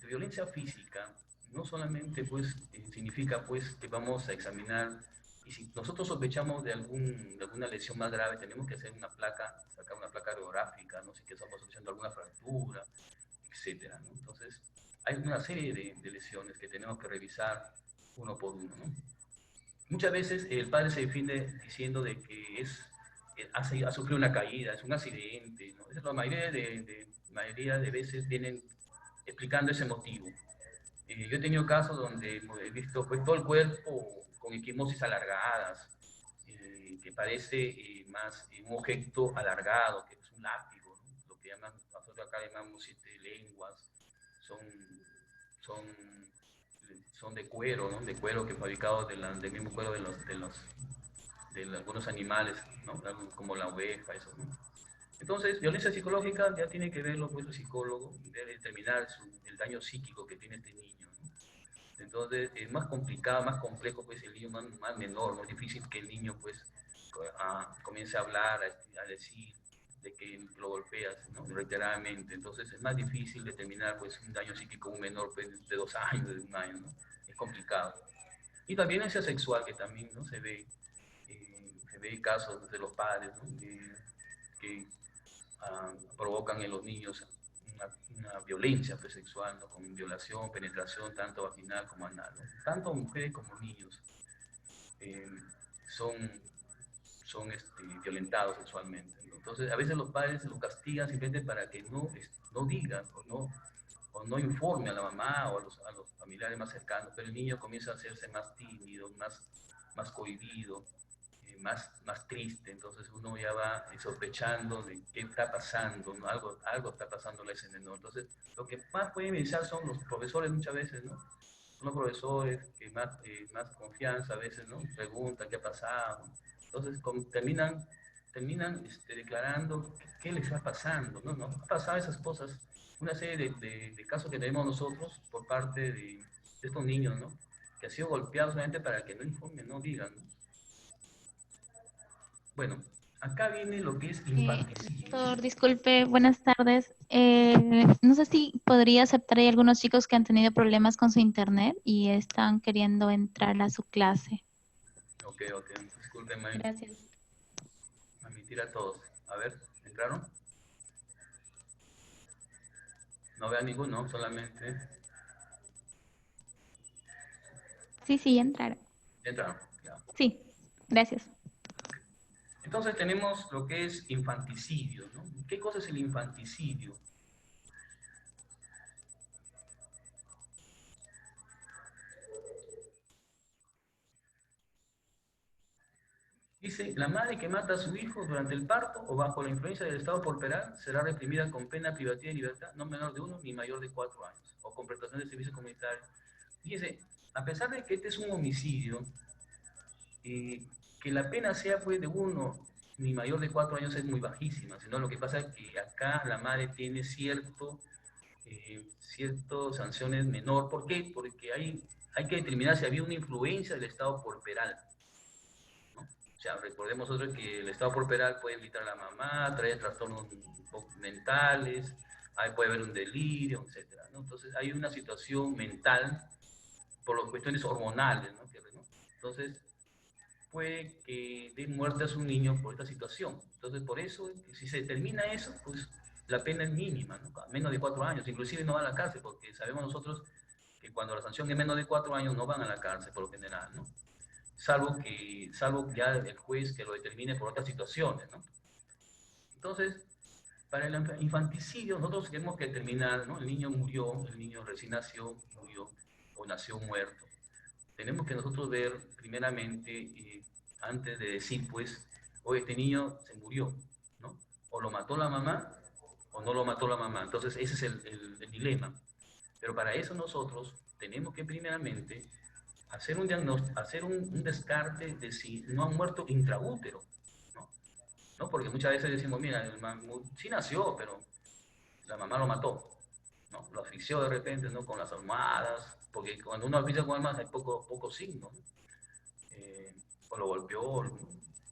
Speaker 1: de violencia física no solamente pues significa pues que vamos a examinar y si nosotros sospechamos de alguna lesión más grave tenemos que hacer una placa, sacar una placa radiográfica, no sé que estamos sospechando alguna fractura, etcétera, ¿no? Entonces, hay una serie de lesiones que tenemos que revisar uno por uno, ¿no? Muchas veces el padre se defiende diciendo de que ha sufrido una caída, es un accidente, ¿no? Esa es la mayoría de veces vienen explicando ese motivo. Yo he tenido casos donde he visto pues, todo el cuerpo con equimosis alargadas, que parece más un objeto alargado, que es un látigo, ¿no? Lo que nosotros acá llamamos siete lenguas, son, son, son de cuero, ¿no? De cuero que fabricado del mismo cuero de algunos animales, ¿no? Como la oveja, eso, ¿no? Entonces, violencia psicológica ya tiene que verlo pues el psicólogo, debe determinar el daño psíquico que tiene este niño, ¿no? Entonces, es más complicado, más complejo, pues el niño más menor, más difícil que el niño, pues, comience a hablar, a decir de que lo golpeas, ¿no? Reiteradamente. Entonces, es más difícil determinar, pues, un daño psíquico un menor pues, de 2 años, de 1 año, ¿no? Es complicado. Y la violencia sexual, que también, ¿no? Se ve casos de los padres, ¿no? Que provocan en los niños una violencia pues, sexual, ¿no? Con violación, penetración, tanto vaginal como anal, ¿no? Tanto mujeres como niños eh, son, violentados sexualmente, ¿no? Entonces, a veces los padres los castigan simplemente para que no digan o no informe a la mamá o a los familiares más cercanos, pero el niño comienza a hacerse más tímido, más cohibido, más triste, entonces uno ya va sospechando de qué está pasando, ¿no? Algo está pasando en ese menor. Entonces, lo que más pueden pensar son los profesores muchas veces, ¿no? Son los profesores que más confianza a veces, ¿no? Preguntan qué ha pasado. Entonces, terminan declarando qué les está pasando, ¿no? ¿No? Ha pasado esas cosas, una serie de casos que tenemos nosotros por parte de estos niños, ¿no? que ha sido golpeado solamente para que no informe, no digan, ¿no? Bueno, acá viene lo que es infanticidio.
Speaker 2: Doctor, disculpe, buenas tardes. No sé si podría aceptar, hay algunos chicos que han tenido problemas con su internet y están queriendo entrar a su clase.
Speaker 1: Ok, ok, disculpen,
Speaker 2: Gracias.
Speaker 1: admitir a todos. A ver, ¿entraron? No vean ninguno, solamente
Speaker 2: Sí, sí, entraron.
Speaker 1: entraron. Ya.
Speaker 2: Sí, gracias.
Speaker 1: Entonces tenemos lo que es infanticidio, ¿no? ¿Qué cosa es el infanticidio? Dice, la madre que mata a su hijo durante el parto o bajo la influencia del estado porperal será reprimida con pena privativa de libertad no menor de 1 ni mayor de 4 años, o con prestación de servicio comunitario. Fíjese, a pesar de que este es un homicidio, que la pena sea pues de 1 ni mayor de 4 años es muy bajísima, sino lo que pasa es que acá la madre tiene ciertas sanciones menor. ¿Por qué? Porque hay que determinar si había una influencia del estado porperal, ¿no? O sea, recordemos nosotros que el estado corporal puede invitar a la mamá, traer trastornos mentales, ahí puede haber un delirio, etcétera, ¿no? Entonces hay una situación mental por las cuestiones hormonales, ¿no? Entonces puede que dé muerte a su niño por esta situación. Entonces por eso, si se determina eso, pues la pena es mínima, ¿no? Menos de 4 años, inclusive no va a la cárcel, porque sabemos nosotros que cuando la sanción es menos de 4 años no van a la cárcel por lo general, ¿no? Salvo ya el juez que lo determine por otras situaciones, ¿no? Entonces, para el infanticidio nosotros tenemos que determinar, ¿no? El niño murió, el niño recién nació, murió o nació muerto. Tenemos que nosotros ver primeramente, antes de decir, pues, oye, este niño se murió, ¿no? O lo mató la mamá o no lo mató la mamá. Entonces, ese es el dilema. Pero para eso nosotros tenemos que primeramente hacer un diagnóstico, hacer un descarte de si no han muerto intraútero, ¿no? ¿No? Porque muchas veces decimos, mira, sí nació, pero la mamá lo mató, ¿no? Lo asfixió de repente, ¿no? Con las almohadas, porque cuando uno asfixia con almohadas hay poco signo, ¿no? O lo golpeó,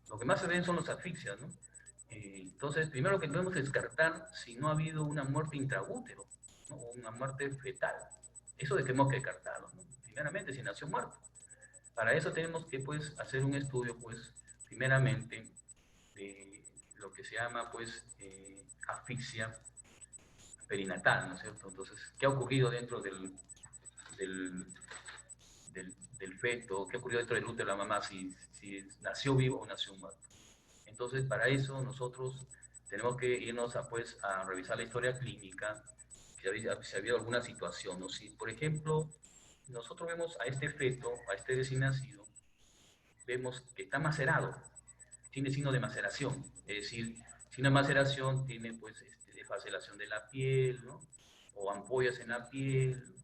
Speaker 1: lo que más se ven son los asfixias, ¿no? Entonces, primero lo que tenemos que descartar si no ha habido una muerte intraútero, ¿no? O una muerte fetal. Eso tenemos que descartarlo, ¿no? Primeramente, si nació muerto. Para eso tenemos que pues hacer un estudio pues primeramente de lo que se llama pues asfixia perinatal, ¿no es cierto? Entonces, ¿qué ha ocurrido dentro del, del feto? ¿Qué ha ocurrido dentro del útero de la mamá? Si nació vivo o nació muerto. Entonces, para eso nosotros tenemos que irnos pues, a revisar la historia clínica, si ha habido alguna situación, ¿no? Si, por ejemplo, nosotros vemos a este feto, a este recién nacido, vemos que está macerado, tiene signo de maceración, es decir, signo de maceración tiene pues desfacelación de la piel, ¿no? O ampollas en la piel,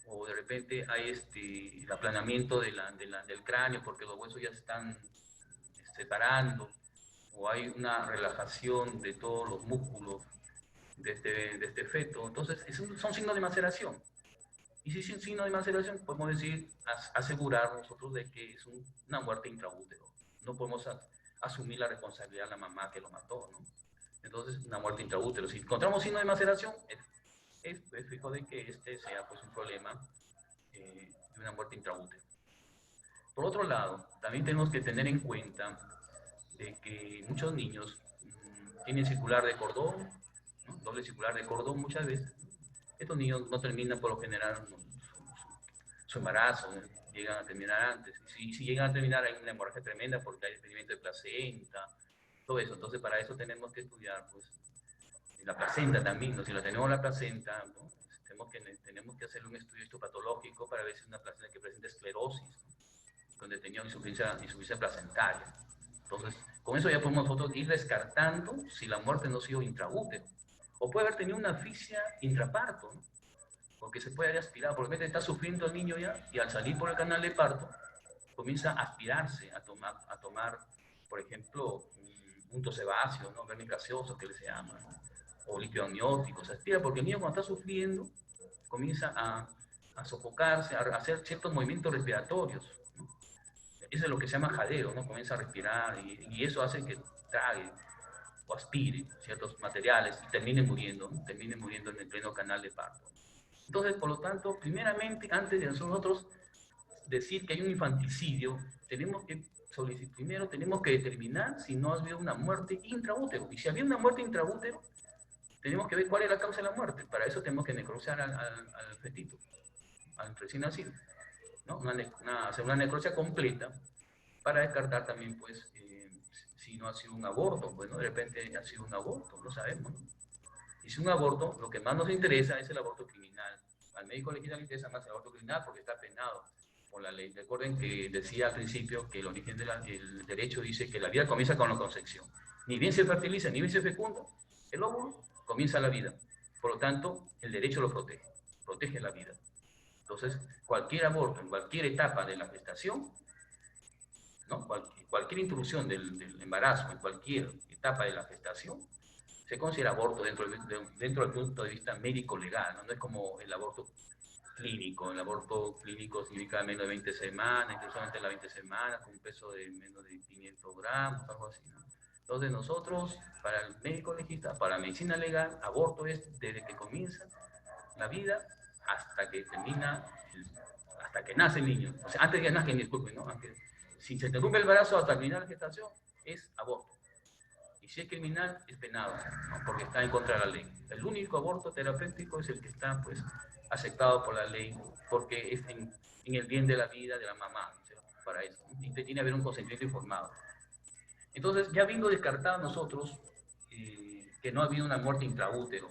Speaker 1: o de repente hay el aplanamiento del cráneo porque los huesos ya se están separando, o hay una relajación de todos los músculos de este feto. Entonces, son signos de maceración. Y si es un signo de maceración, podemos decir, asegurar nosotros de que es una muerte intraútero. No podemos asumir la responsabilidad de la mamá que lo mató, ¿no? Entonces, una muerte intraútero. Si encontramos signo de maceración, es fijo de que este sea pues un problema de una muerte intraútero. Por otro lado, también tenemos que tener en cuenta de que muchos niños tienen circular de cordón, ¿no? Doble circular de cordón muchas veces. Estos niños no terminan por lo general su embarazo, ¿no? Llegan a terminar antes. Si llegan a terminar hay una hemorragia tremenda porque hay desprendimiento de placenta, todo eso. Entonces para eso tenemos que estudiar pues, la placenta también, ¿no? Si la tenemos la placenta, ¿no? tenemos que hacer un estudio histopatológico para ver si es una placenta que presenta esclerosis, ¿no? Donde tenía insuficiencia placentaria. Entonces, con eso ya podemos nosotros ir descartando si la muerte no ha sido intraútero. O puede haber tenido una asfixia intraparto, ¿no? Porque se puede haber aspirado, porque está sufriendo el niño ya, y al salir por el canal de parto, comienza a aspirarse, a tomar por ejemplo, unto sebáceo, ¿no? Vermis gaseoso, que se llama, ¿no? O líquido amniótico, se aspira porque el niño cuando está sufriendo comienza a sofocarse, a hacer ciertos movimientos respiratorios, ¿no? Eso es lo que se llama jadeo, ¿no? Comienza a respirar y eso hace que trague o aspire ciertos materiales y termine muriendo en el pleno canal de parto. Entonces, por lo tanto, primeramente, antes de nosotros decir que hay un infanticidio, tenemos que solicitar, primero tenemos que determinar si no ha habido una muerte intraútero. Y si había una muerte intraútero, tenemos que ver cuál es la causa de la muerte. Para eso tenemos que necrosar al fetito, al recién nacido, ¿no? Hacer una necropsia completa para descartar también, pues, si no ha sido un aborto. Bueno, de repente ha sido un aborto, no sabemos, ¿no? Y si un aborto, lo que más nos interesa es el aborto criminal. Al médico legista le interesa más el aborto criminal porque está penado por la ley. Recuerden que decía al principio que el origen del derecho dice que la vida comienza con la concepción. Ni bien se fertiliza, ni bien se fecunda, el óvulo comienza la vida. Por lo tanto, el derecho lo protege, protege la vida. Entonces, cualquier aborto en cualquier etapa de la gestación, ¿no? Cualquier intrusión del embarazo en cualquier etapa de la gestación, se considera aborto dentro del punto de vista médico-legal, ¿no? No es como el aborto clínico. El aborto clínico significa menos de 20 semanas, incluso antes de las 20 semanas, con un peso de menos de 500 gramos, algo así, ¿no? Entonces nosotros, para el médico legista, para la medicina legal, aborto es desde que comienza la vida hasta que termina, hasta que nace el niño. O sea, antes de que nazca, disculpen, ¿no? Si se interrumpe el embarazo hasta terminar la gestación, es aborto. Y si es criminal, es penado, ¿no? Porque está en contra de la ley. El único aborto terapéutico es el que está, pues, aceptado por la ley, porque es en el bien de la vida de la mamá, ¿no? Para eso. Y tiene que haber un consentimiento informado. Entonces, ya habiendo descartado nosotros que no ha habido una muerte intraútero,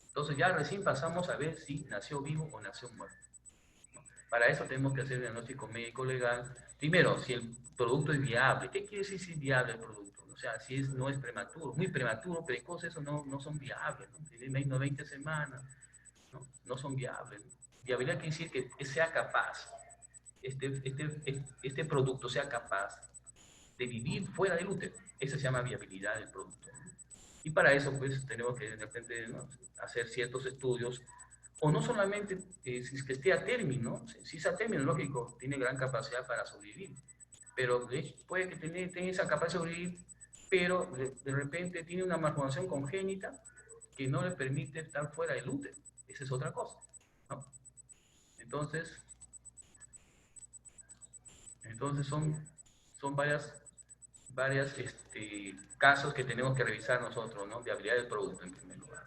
Speaker 1: entonces ya recién pasamos a ver si nació vivo o nació muerto. Para eso tenemos que hacer el diagnóstico médico legal. Primero, si el producto es viable. ¿Qué quiere decir si es viable el producto? O sea, si no es prematuro, muy prematuro, precoz, eso no son viables, ¿no? Tienen menos de 20 semanas, no son viables, ¿no? Viabilidad quiere decir que sea capaz, este producto sea capaz de vivir fuera del útero. Eso se llama viabilidad del producto. Y para eso, pues, tenemos que de repente, ¿no?, hacer ciertos estudios, o no solamente si es que esté a término, si es a término, lógico, tiene gran capacidad para sobrevivir, pero puede que tenga esa capacidad de sobrevivir, pero de repente tiene una malformación congénita que no le permite estar fuera del útero. Esa es otra cosa, ¿no? Entonces son varias casos que tenemos que revisar nosotros, ¿no? De habilidad del producto en primer lugar.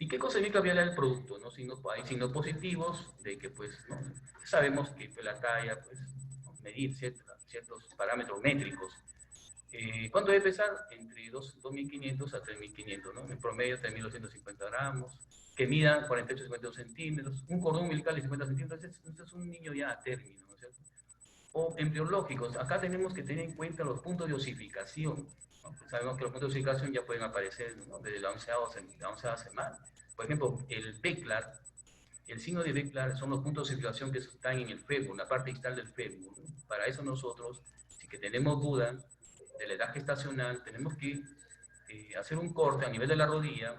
Speaker 1: ¿Y qué cosa significa viabilidad del producto? ¿No? Hay signos positivos de que, pues, ¿no?, sabemos que pues, la talla, pues, ¿no?, medir ciertos parámetros métricos. ¿Cuánto debe pesar? Entre 2.500 a 3.500, ¿no? En promedio 3.250 gramos, que mida 48-52 centímetros, un cordón umbilical de 50 centímetros. Este es un niño ya a término, ¿no es cierto? O embriológicos, acá tenemos que tener en cuenta los puntos de osificación, ¿no? Pues sabemos que los puntos de osificación ya pueden aparecer, ¿no?, desde la 11ª semana. Por ejemplo, el Becklar, el signo de Becklar son los puntos de osificación que están en el fémur, la parte distal del fémur, ¿no? Para eso nosotros, si que tenemos duda de la edad gestacional, tenemos que hacer un corte a nivel de la rodilla,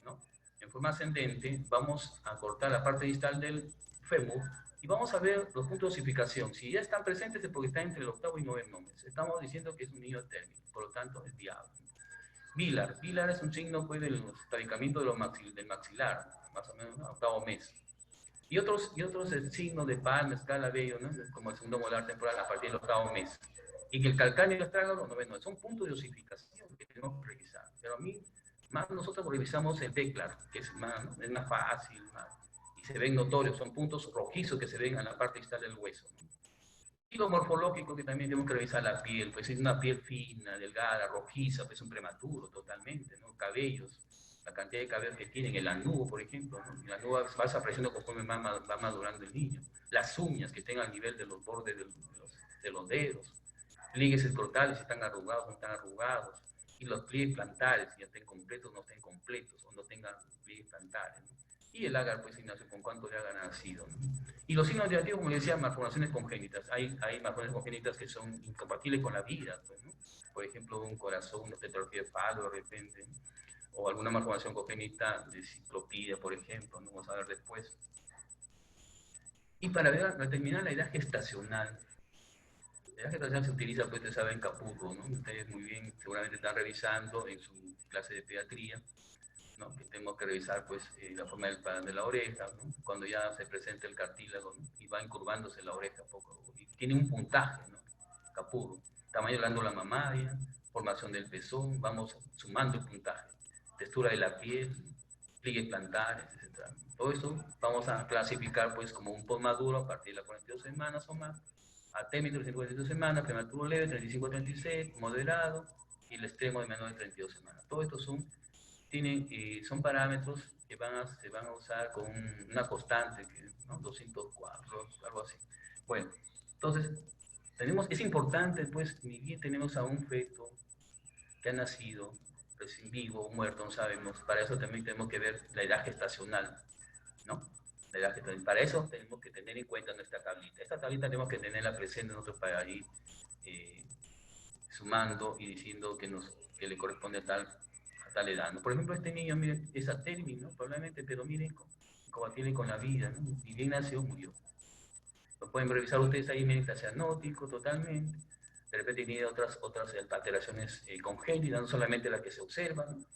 Speaker 1: ¿no?, en forma ascendente. Vamos a cortar la parte distal del fémur y vamos a ver los puntos de osificación. Si ya están presentes es porque está entre el 8º y 9º mes. Estamos diciendo que es un niño de término, por lo tanto es viable. Bilar es un signo, pues, del tabiquamiento del maxilar, más o menos, ¿no?, 8º mes. Y otros signos de Palm, Escala, Bello, ¿no?, como el segundo molar temporal a partir del 8º mes. Y que el calcáneo y el estrágalo, no, son puntos de osificación que tenemos que revisar. Pero a mí, más nosotros revisamos el Becklar, que es más fácil, y se ven notorios, son puntos rojizos que se ven en la parte distal del hueso, ¿no? Y lo morfológico, que también tenemos que revisar la piel, pues es una piel fina, delgada, rojiza, pues es un prematuro totalmente, ¿no? Cabellos, la cantidad de cabellos que tienen, el lanugo, por ejemplo, ¿no? El lanugo va desapareciendo conforme va madurando el niño. Las uñas que estén al nivel de los bordes de los dedos, pliegues escrotales, si están arrugados o no están arrugados, y los pliegues plantares, si ya estén completos o no estén completos, o no tengan pliegues plantares, ¿no? Y el agar, pues, Ignacio, con cuánto de agar ha nacido, ¿no? Y los signos negativos, como decía, malformaciones congénitas. Hay malformaciones congénitas que son incompatibles con la vida, pues, ¿no? Por ejemplo, un corazón, una tetralogía de Fallot de repente, ¿no? O alguna malformación congénita de ciclopidia, por ejemplo, ¿no? Vamos a ver después. Y para determinar la edad gestacional, la edad gestacional se utiliza, pues, ustedes saben, Capurro, ¿no? Ustedes muy bien, seguramente están revisando en su clase de pediatría, ¿no? Que tenemos que revisar, pues, la forma del plan de la oreja, ¿no? Cuando ya se presenta el cartílago, ¿no? Y va encurvándose la oreja poco, y tiene un puntaje, ¿no? Capurro, tamaño de glándula mamaria, formación del pezón, vamos sumando el puntaje, textura de la piel, pliegues plantares, etc. Todo eso vamos a clasificar, pues, como un post maduro a partir de las 42 semanas o más, a término de 52 semanas, prematuro leve, 35 a 36, moderado, y el extremo de menor de 32 semanas. Todo esto son parámetros que se van a usar con una constante, que, ¿no? 204, algo así. Bueno, entonces, es importante, pues, ni bien tenemos a un feto que ha nacido, recién vivo o muerto, no sabemos. Para eso también tenemos que ver la edad gestacional, ¿no? La edad gestacional. Para eso tenemos que tener en cuenta nuestra tablita. Esta tablita tenemos que tenerla presente nosotros para ir eh, sumando y diciendo que le corresponde a tal edad, ¿no? Por ejemplo, este niño, miren, es atérmico, ¿no? Probablemente, pero miren, compatible con la vida, ¿no? Y bien nació, murió. Lo pueden revisar ustedes ahí, miren, está cianótico totalmente. De repente tiene otras alteraciones congénitas, no solamente las que se observan, ¿no?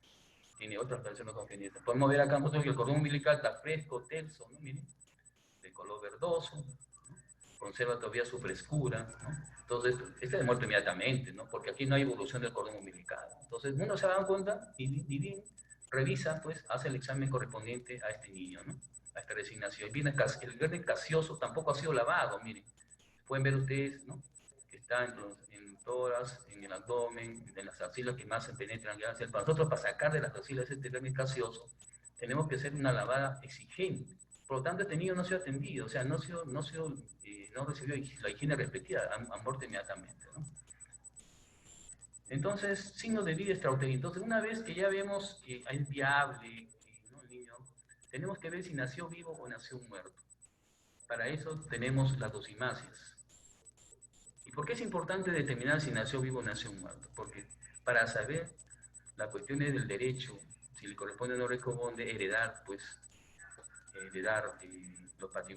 Speaker 1: Tiene otras alteraciones congénitas. Podemos ver acá nosotros que el cordón umbilical está fresco, terso, ¿no? Miren, de color verdoso, ¿no? Conserva todavía su frescura, ¿no? Entonces, este es muerto inmediatamente, ¿no? Porque aquí no hay evolución del cordón umbilical. Entonces, uno se da cuenta y bien, revisa, pues, hace el examen correspondiente a este niño, ¿no? A esta resignación. El verde casioso tampoco ha sido lavado, miren. Pueden ver ustedes, ¿no? Que está en toras, en el abdomen, en las axilas que más se penetran. Para nosotros, para sacar de las axilas este verde casioso, tenemos que hacer una lavada exigente. Por lo tanto, este niño no se ha atendido, o sea, no recibió la higiene respectiva, ha muerto inmediatamente, ¿no? Entonces, signos de vida extraordinaria. Entonces, una vez que ya vemos que es viable, ¿no? El niño, tenemos que ver si nació vivo o nació muerto. Para eso tenemos las dosimacias. ¿Y por qué es importante determinar si nació vivo o nació muerto? Porque para saber las cuestiones del derecho, si le corresponde o no le corresponde heredar, pues, heredar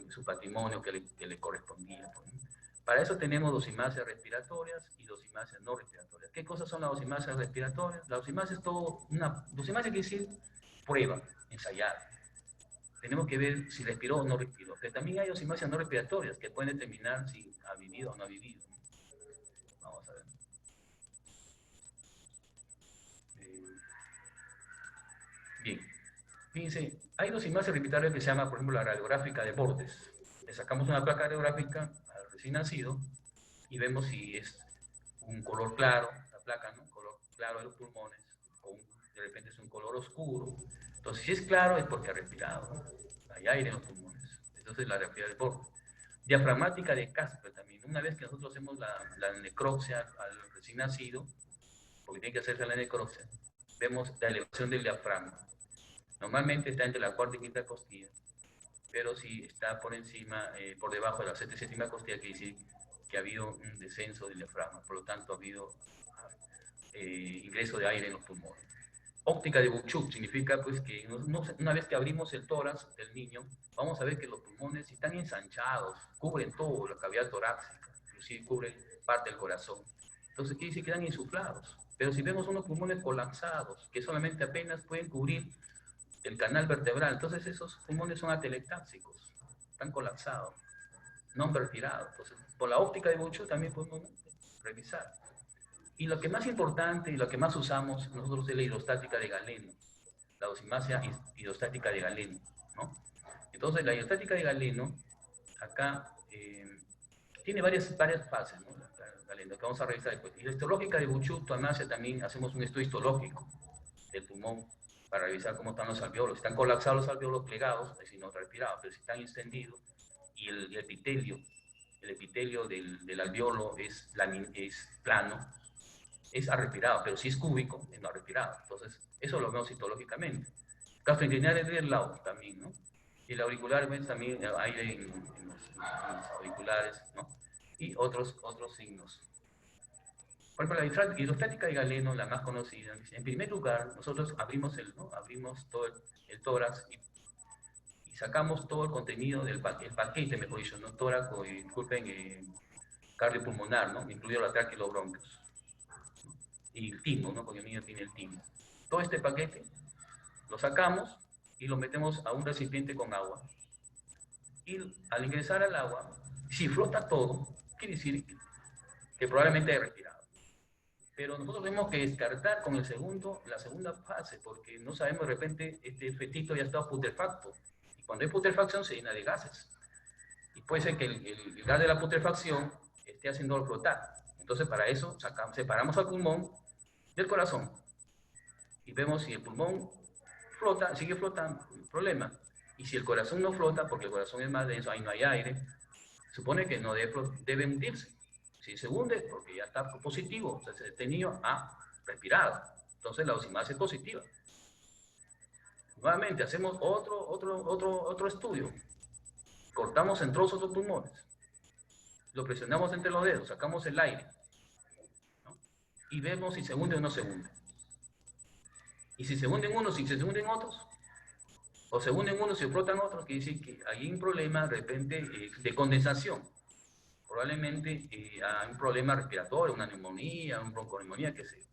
Speaker 1: su patrimonio que le correspondía, pues, ¿no? Para eso tenemos dosimacias respiratorias y dosimacias no respiratorias. ¿Qué cosas son las dosimacias respiratorias? La dosimacia es todo dosimacia quiere decir prueba, ensayar. Tenemos que ver si respiró o no respiró. Pero también hay dosimacias no respiratorias que pueden determinar si ha vivido o no ha vivido. Vamos a ver. Bien. Fíjense, hay dosimacias respiratorias que se llama, por ejemplo, la radiográfica de bordes. Le sacamos una placa radiográfica al recién nacido y vemos si es un color claro, la placa, ¿no? Color claro de los pulmones, o de repente es un color oscuro. Entonces, si es claro es porque ha respirado, ¿no? Hay aire en los pulmones. Entonces, la respiración de borde. Diafragmática de Casper también. Una vez que nosotros hacemos la necropsia al recién nacido, porque tiene que hacerse la necropsia, vemos la elevación del diafragma. Normalmente está entre la cuarta y quinta costilla, pero si está por encima, por debajo de la sexta y séptima costilla, quiere decir que ha habido un descenso del diafragma, por lo tanto ha habido ingreso de aire en los pulmones. Óptica de Buchuk significa, pues, que una vez que abrimos el tórax del niño, vamos a ver que los pulmones están ensanchados, cubren todo, la cavidad torácica, inclusive cubren parte del corazón. Entonces, ¿qué dice? Quedan insuflados. Pero si vemos unos pulmones colapsados, que solamente apenas pueden cubrir el canal vertebral, entonces esos pulmones son atelectáxicos, están colapsados, no han respirado. Entonces, por la óptica de Buchuk también podemos revisar. Y lo que más importante y lo que más usamos nosotros es la hidrostática de Galeno, la dosimacia hidrostática de Galeno, ¿no? Entonces, la hidrostática de Galeno, acá, tiene varias fases, ¿no? Galeno, que vamos a revisar después. Y la histológica de Buchuk, también hacemos un estudio histológico del pulmón para revisar cómo están los alveolos. Si están colapsados los alveolos plegados, es decir, no respirados, pero si están extendidos, y el epitelio del alveolo es plano, es respirado, pero si es cúbico, no ha respirado. Entonces, eso lo vemos histológicamente. gastrointestinal del lado también, ¿no? Y el auricular, pues, también aire en los auriculares, ¿no? Y otros signos. Por ejemplo, la hidrostática de Galeno, la más conocida, en primer lugar, nosotros abrimos, ¿no? Abrimos todo el tórax y sacamos todo el contenido del el paquete, mejor dicho, ¿no? Tórax, disculpen, cardiopulmonar, ¿no? Incluido la tráquea y los bronquios. Y el timo, ¿no? Porque el niño tiene el timo. Todo este paquete lo sacamos y lo metemos a un recipiente con agua. Y al ingresar al agua, si flota todo, quiere decir que probablemente haya respirado. Pero nosotros tenemos que descartar con la segunda fase, porque no sabemos, de repente este fetito ya está putrefacto. Y cuando hay putrefacción se llena de gases. Y puede ser que el gas de la putrefacción esté haciéndolo flotar. Entonces, para eso separamos al pulmón del corazón y vemos si el pulmón flota, sigue flotando, problema. Y si el corazón no flota, porque el corazón es más denso, ahí no hay aire, supone que no debe hundirse. Si se hunde, porque ya está positivo, o sea, este niño ha respirado. Entonces la oximasis es positiva. Nuevamente, hacemos otro estudio. Cortamos en trozos los pulmones, lo presionamos entre los dedos, sacamos el aire, ¿no? Y vemos si se hunde o no se hunde. Y si se hunden unos y si se hunden otros, o se hunden unos y flotan otros, quiere decir que hay un problema de repente de condensación. Probablemente hay un problema respiratorio, una neumonía, una bronconeumonía, qué sé yo.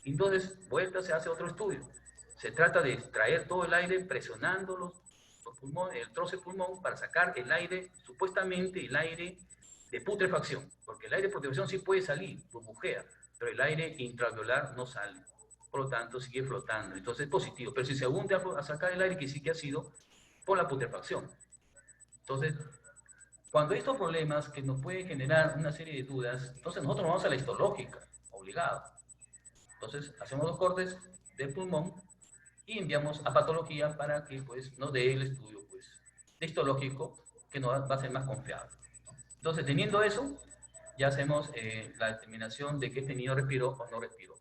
Speaker 1: Entonces, vuelta se hace otro estudio. Se trata de extraer todo el aire presionando los pulmones, el trozo de pulmón para sacar el aire, supuestamente el aire de putrefacción, porque el aire de putrefacción sí puede salir, burbujea, pero el aire intraalveolar no sale. Por lo tanto, sigue flotando. Entonces es positivo. Pero si se hunde a sacar el aire, que sí que ha sido por la putrefacción. Entonces, cuando hay estos problemas que nos pueden generar una serie de dudas, entonces nosotros vamos a la histológica, obligado. Entonces, hacemos los cortes del pulmón y enviamos a patología para que pues, nos dé el estudio pues, histológico que nos va a ser más confiable. Entonces, teniendo eso, ya hacemos la determinación de que este niño respiró o no respiró.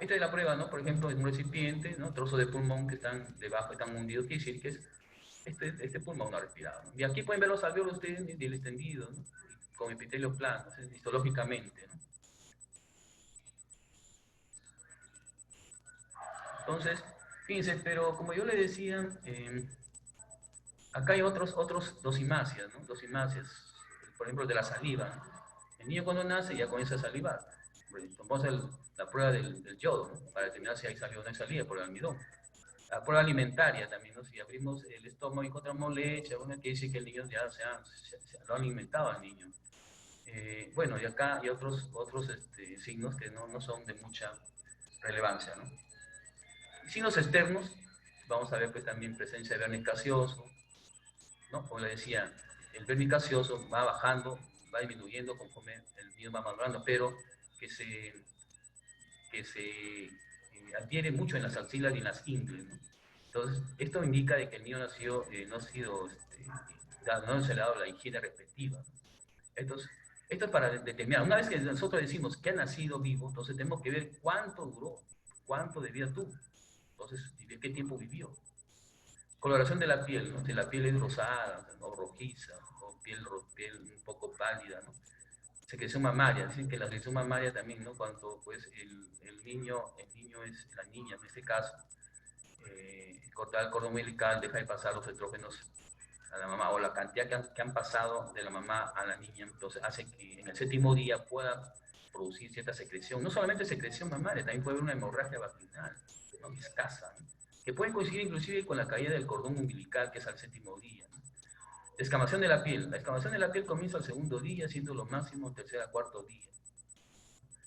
Speaker 1: Esta es la prueba, ¿no? Por ejemplo, en un recipiente, ¿no? Trozos de pulmón que están debajo, están hundidos, quiere decir que es este pulmón no ha respirado, ¿no? Y aquí pueden ver los alveolos del extendido, ¿no? Con epitelio plano, histológicamente, ¿no? Entonces, fíjense, pero como yo le decía, acá hay otros dosimasias, ¿no? Dosimasias, por ejemplo, de la saliva, ¿no? El niño cuando nace ya comienza a salivar. Tomamos la prueba del yodo, ¿no? Para determinar si hay saliva o no hay saliva por el almidón. La prueba alimentaria también, ¿no? Si abrimos el estómago y encontramos leche, bueno, que dice que el niño ya se lo ha alimentado al niño. Bueno, y acá hay otros signos que no son de mucha relevancia, ¿no? Signos externos, vamos a ver pues también presencia de verniz gaseoso, ¿no? Como le decía, el verniz gaseoso va bajando, va disminuyendo conforme el niño va madurando, pero que se adhiere mucho en las axilas y en las ingles, ¿no? Entonces, esto indica de que el niño nació, no se le ha dado la higiene respectiva, ¿no? Esto es para determinar. Una vez que nosotros decimos que ha nacido vivo, entonces tenemos que ver cuánto duró, cuánto de vida tuvo. Entonces, ¿de qué tiempo vivió? Coloración de la piel, ¿no? Si la piel es rosada, o rojiza, o piel un poco pálida, ¿no? Secreción mamaria, dicen que la secreción mamaria también, ¿no? Cuando pues el niño es la niña en este caso, cortar el cordón umbilical, deja de pasar los estrógenos a la mamá, o la cantidad que han pasado de la mamá a la niña, entonces hace que en el séptimo día pueda producir cierta secreción, no solamente secreción mamaria, también puede haber una hemorragia vaginal, ¿no? Escasa, ¿no? Que pueden coincidir inclusive con la caída del cordón umbilical, que es al séptimo día, ¿no? Descamación de la piel. La descamación de la piel comienza al segundo día, siendo lo máximo tercer a cuarto día.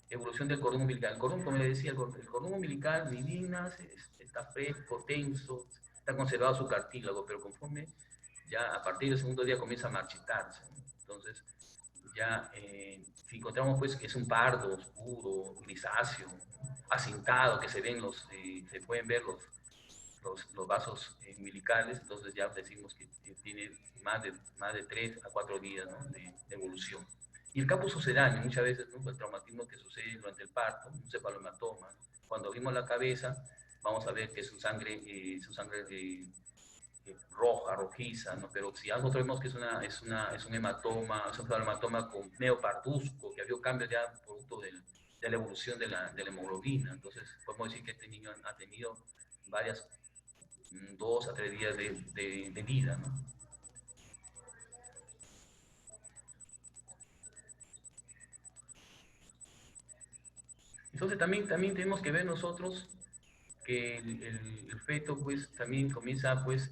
Speaker 1: Evolución del cordón umbilical. El cordón, como le decía, el cordón umbilical, ni bien nace, está fresco, tenso, está conservado su cartílago, pero conforme ya a partir del segundo día comienza a marchitarse, ¿no? Entonces, ya si encontramos pues que es un pardo oscuro, grisáceo, acintado, que se pueden ver los vasos umbilicales, entonces ya decimos que tiene más de 3 a 4 días, ¿no? de evolución. Y el campo sucedáneo, muchas veces, ¿no? El traumatismo que sucede durante el parto, un cefalohematoma, ¿no? Cuando abrimos la cabeza, vamos a ver que su sangre roja, rojiza, ¿no? Pero si nosotros vemos que es un hematoma, es un hematoma con neoparduzco, que ha habido cambios ya producto de la evolución de la hemoglobina, entonces podemos decir que este niño ha tenido varias, 2 a 3 días de vida, ¿no? Entonces también tenemos que ver nosotros que el feto pues también comienza pues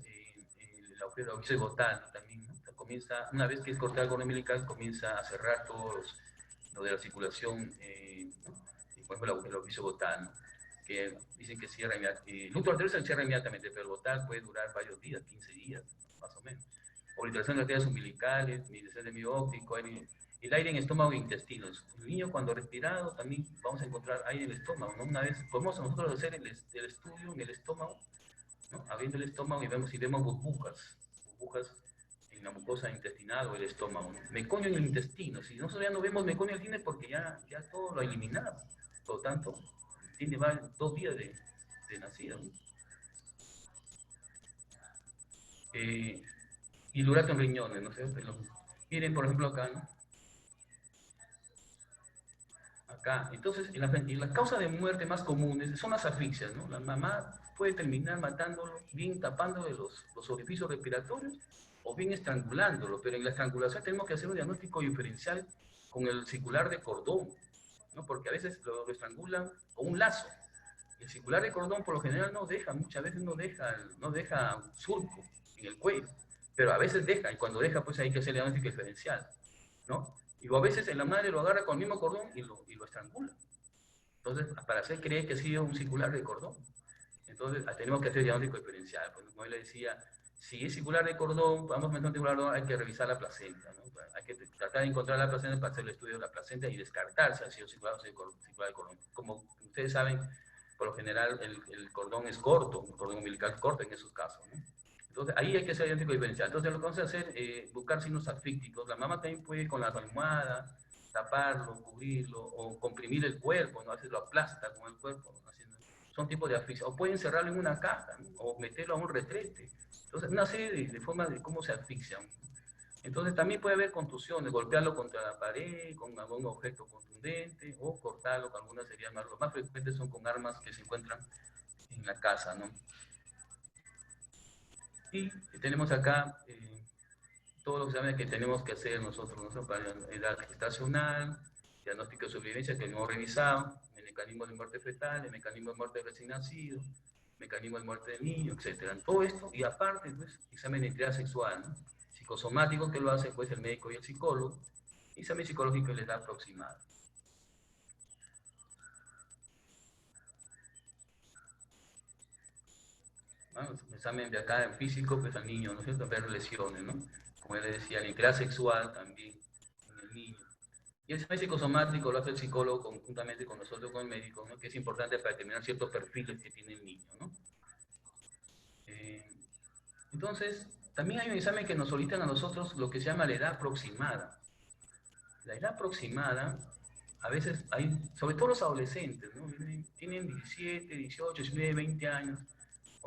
Speaker 1: el agujero cigotal, ¿no? También, ¿no? Comienza, una vez que es cortado el cordón umbilical, comienza a cerrar todos lo de la circulación, ¿no? Y, por ejemplo, el agujero cigotal, ¿no? Que dicen que cierra inmediatamente, el útero arterial se cierra inmediatamente, pero el gotal puede durar varios días, 15 días, más o menos. Obliteración de arterias umbilicales, mediación de medio óptico, el aire en estómago e intestinos. El niño cuando respirado también vamos a encontrar aire en el estómago, ¿no? Una vez podemos nosotros hacer el estudio en el estómago, ¿no? Abriendo el estómago y vemos si vemos burbujas en la mucosa intestinal o el estómago, ¿no? Meconio en el intestino. Si nosotros ya no vemos meconio en el intestino es porque ya todo lo ha eliminado. Por lo tanto, tiene 2 días de nacido, ¿no? Eh, y durato en riñones, ¿no sé? Miren, por ejemplo, acá, ¿no? Acá. Entonces, y las causas de muerte más comunes son las asfixias, ¿no? La mamá puede terminar matándolo, bien tapándole los orificios respiratorios o bien estrangulándolo, pero en la estrangulación tenemos que hacer un diagnóstico diferencial con el circular de cordón, ¿no? Porque a veces lo estrangulan con un lazo. El circular de cordón por lo general no deja, muchas veces no deja surco en el cuello, pero a veces deja, y cuando deja, pues hay que hacer el diagnóstico diferencial, ¿no? Y a veces la madre lo agarra con el mismo cordón y lo estrangula. Entonces, para hacer creer que ha sido un circular de cordón. Entonces, tenemos que hacer diagnóstico diferencial. Pues, como él le decía, si es circular de cordón, vamos a meter un circular de cordón, hay que revisar la placenta, ¿no? Hay que tratar de encontrar la placenta para hacer el estudio de la placenta y descartar si ha sido circular de cordón. Como ustedes saben, por lo general el cordón es corto, el cordón umbilical corto en esos casos, ¿no? Entonces, ahí hay que hacer diagnóstico diferencial. Entonces, lo que vamos a hacer es buscar signos asfícticos. La mamá también puede con la almohada taparlo, cubrirlo, o comprimir el cuerpo, ¿no? Hacerlo aplasta con el cuerpo, ¿no? Haciendo, son tipos de asfixia. O pueden encerrarlo en una caja, ¿no? O meterlo a un retrete. Entonces, una serie de formas de cómo se asfixian. Entonces, también puede haber contusiones, golpearlo contra la pared, con algún objeto contundente, o cortarlo con algunas heridas más. Los más frecuentes son con armas que se encuentran en la casa, ¿no? Y tenemos acá todos los exámenes que tenemos que hacer nosotros, ¿no? Para edad gestacional, diagnóstico de sobrevivencia que no hemos revisado, el mecanismo de muerte fetal, el mecanismo de muerte del recién nacido, mecanismo de muerte del niño, etc. Todo esto, y aparte, pues, examen de identidad sexual, ¿no? Psicosomático que lo hace pues el médico y el psicólogo, y examen psicológico de la edad aproximada. Bueno, examen de acá en físico, pues al niño, ¿no es cierto? Ver lesiones, ¿no? Como él le decía, la identidad sexual también en el niño. Y el examen psicosomático lo hace el psicólogo conjuntamente con nosotros, con el médico, ¿no? Que es importante para determinar ciertos perfiles que tiene el niño, ¿no? Eh, entonces, también hay un examen que nos solicitan a nosotros lo que se llama la edad aproximada. La edad aproximada, a veces hay, sobre todo los adolescentes, ¿no? Tienen 17, 18, 19, 20 años,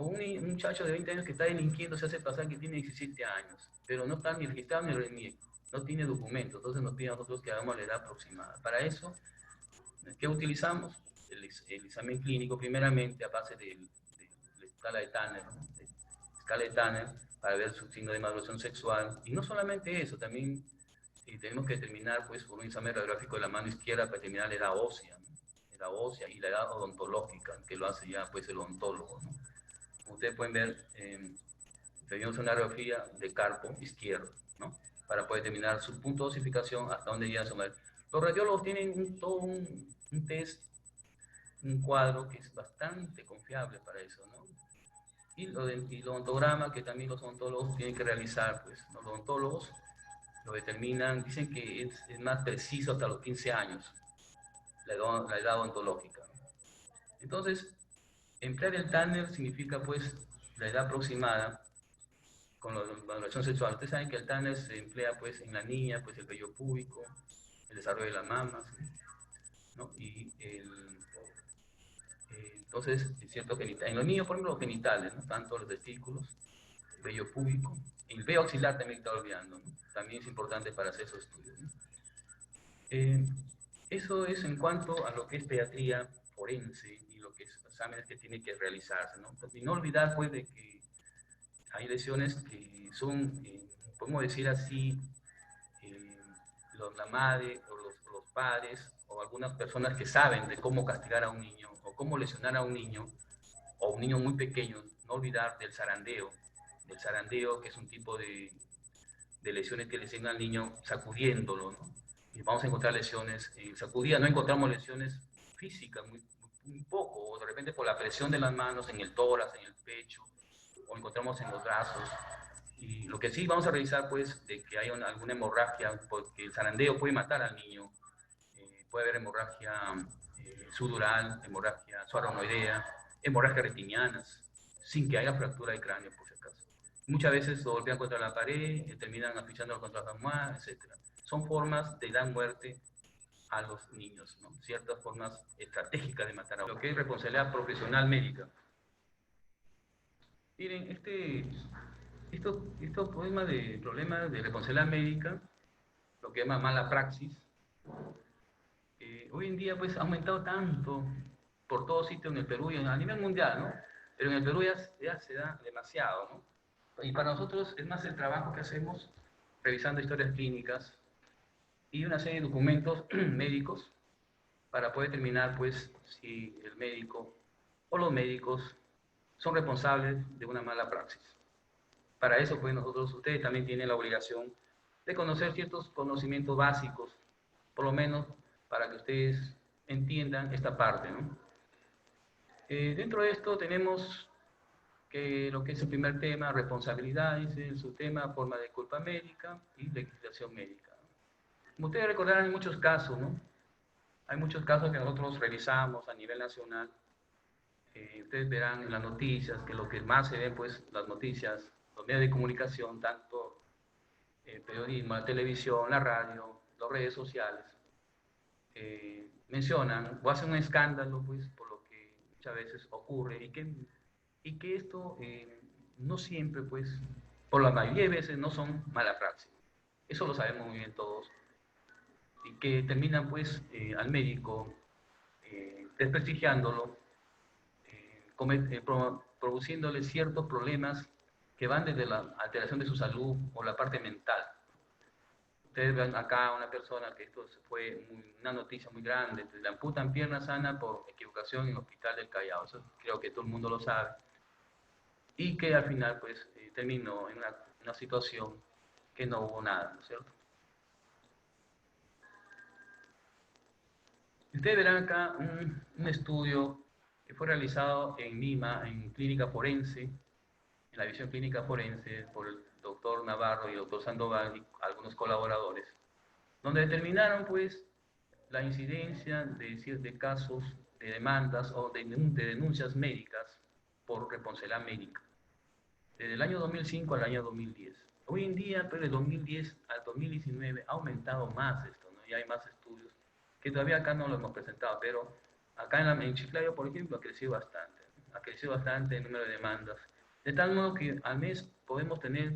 Speaker 1: o un muchacho de 20 años que está delinquiendo se hace pasar que tiene 17 años, pero no está ni registrado ni no tiene documentos, entonces nos piden a nosotros que hagamos la edad aproximada. Para eso, ¿qué utilizamos? El examen clínico, primeramente, a base de la escala de Tanner, ¿no? Escala de Tanner, para ver su signo de maduración sexual. Y no solamente eso, también tenemos que determinar, pues, por un examen radiográfico de la mano izquierda para determinar la edad ósea, ¿no? La edad ósea y la edad odontológica, que lo hace ya, pues, el odontólogo, ¿no? Como ustedes pueden ver, tenemos una radiografía de carpo izquierdo, ¿no? Para poder determinar su punto de osificación, hasta dónde llega su madre. Los radiólogos tienen todo un test, un cuadro que es bastante confiable para eso, ¿no? Y el odontograma que también los odontólogos tienen que realizar, pues, ¿no? Los odontólogos lo determinan, dicen que es más preciso hasta los 15 años, la edad odontológica, ¿no? Entonces, emplear el Tanner significa, pues, la edad aproximada con la valoración sexual. Ustedes saben que el Tanner se emplea, pues, en la niña, pues, el vello púbico, el desarrollo de las mamas, ¿no? Y Entonces, es cierto, en los niños, por ejemplo, los genitales, ¿no? Tanto los testículos, el vello púbico, el vello axilar también está olvidando, ¿no? También es importante para hacer esos estudios, ¿no? Eh, Eso es en cuanto a lo que es pediatría forense y lo que es exámenes que tiene que realizarse, ¿no? Y no olvidar, pues, de que hay lesiones que son, podemos decir así, eh, la madre o los padres o algunas personas que saben de cómo castigar a un niño o cómo lesionar a un niño o un niño muy pequeño, no olvidar del zarandeo que es un tipo de lesiones que le hacen al niño sacudiéndolo, ¿no? Y vamos a encontrar lesiones, sacudidas, no encontramos lesiones físicas, muy poco, o de repente por la presión de las manos en el tórax, en el pecho, o encontramos en los brazos. Y lo que sí vamos a revisar, pues, de que hay alguna hemorragia, porque el zarandeo puede matar al niño, puede haber hemorragia sudural, hemorragia subarachnoidea, hemorragias retinianas, sin que haya fractura de cráneo, por si acaso. Muchas veces lo golpean contra la pared, terminan afichándolo contra la almohada, etc. Son formas de dar muerte a los niños, ¿no? Ciertas formas estratégicas de matar a lo que es responsabilidad profesional médica. Miren, estos problemas de responsabilidad médica, lo que llama mala praxis, hoy en día pues ha aumentado tanto por todo sitio en el Perú y a nivel mundial, ¿no? Pero en el Perú ya se da demasiado, ¿no? Y para nosotros es más el trabajo que hacemos revisando historias clínicas y una serie de documentos médicos para poder determinar pues si el médico o los médicos son responsables de una mala praxis. Para eso pues ustedes también tienen la obligación de conocer ciertos conocimientos básicos, por lo menos para que ustedes entiendan esta parte, ¿no? Dentro de esto tenemos que lo que es el primer tema, responsabilidades, el subtema, forma de culpa médica y legislación médica. Como ustedes recordarán, hay muchos casos, ¿no? Hay muchos casos que nosotros revisamos a nivel nacional. Ustedes verán en las noticias que lo que más se ven, pues, las noticias, los medios de comunicación, tanto el periodismo, la televisión, la radio, las redes sociales, mencionan o hacen un escándalo, pues, por lo que muchas veces ocurre y que esto no siempre, pues, por la mayoría de veces no son mala praxis. Eso lo sabemos muy bien todos. Y que terminan, pues, al médico desprestigiándolo, produciéndole ciertos problemas que van desde la alteración de su salud o la parte mental. Ustedes ven acá una persona que esto fue una noticia muy grande, le amputan pierna sana por equivocación en el hospital del Callao, eso creo que todo el mundo lo sabe, y que al final pues terminó en una situación que no hubo nada, ¿no es cierto? Ustedes verán acá un estudio que fue realizado en Lima, en clínica forense, en la visión clínica forense, por el doctor Navarro y el doctor Sandoval y algunos colaboradores, donde determinaron pues la incidencia de casos de demandas o de denuncias médicas por responsabilidad médica, desde el año 2005 al año 2010. Hoy en día, pues, de 2010 al 2019 ha aumentado más esto, ¿no? Y hay más estudios que todavía acá no lo hemos presentado, pero acá en Chiclayo, por ejemplo, ha crecido bastante. Ha crecido bastante el número de demandas. De tal modo que al mes podemos tener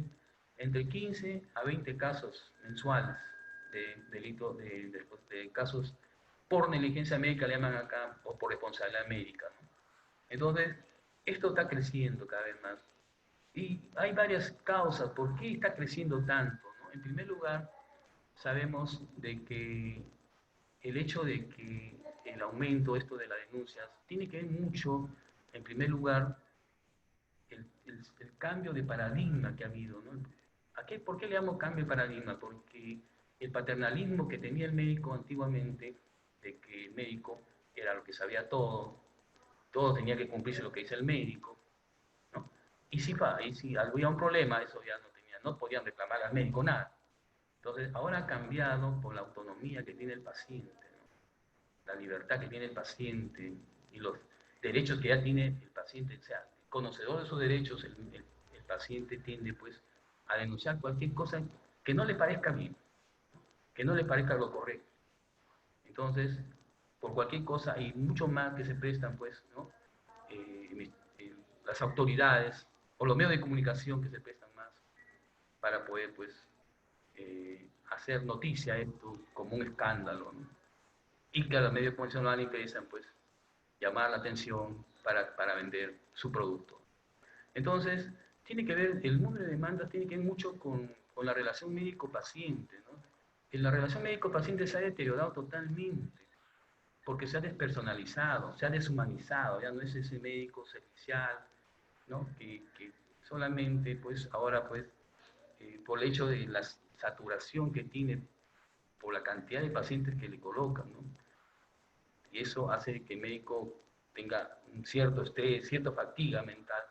Speaker 1: entre 15 a 20 casos mensuales de delito, de casos por negligencia médica, le llaman acá, o por responsabilidad médica, ¿no? Entonces, esto está creciendo cada vez más. Y hay varias causas por qué está creciendo tanto, ¿no? En primer lugar, sabemos de que el hecho de que el aumento esto de las denuncias tiene que ver mucho, en primer lugar, el cambio de paradigma que ha habido, ¿no? ¿Por qué le llamo cambio de paradigma? Porque el paternalismo que tenía el médico antiguamente, de que el médico era lo que sabía todo, todo tenía que cumplirse lo que dice el médico, ¿no? Y si había un problema, eso ya no podían reclamar al médico nada. Entonces, ahora ha cambiado por la autonomía que tiene el paciente, ¿no? La libertad que tiene el paciente y los derechos que ya tiene el paciente. O sea, conocedor de sus derechos, el paciente tiende pues a denunciar cualquier cosa que no le parezca bien, que no le parezca lo correcto. Entonces, por cualquier cosa y mucho más que se prestan, pues, ¿no? las autoridades o los medios de comunicación que se prestan más para poder pues hacer noticia esto como un escándalo, ¿no? Y que a los medios de comunicación no le interesan pues llamar la atención para vender su producto. Entonces, tiene que ver, el mundo de demandas tiene que ver mucho con la relación médico-paciente, ¿no? La relación médico-paciente se ha deteriorado totalmente, porque se ha despersonalizado, se ha deshumanizado, ya no es ese médico servicial, ¿no? Que solamente, pues, ahora, pues, por el hecho de la saturación que tiene, por la cantidad de pacientes que le colocan, ¿no? Y eso hace que el médico tenga un cierto estrés, cierta fatiga mental,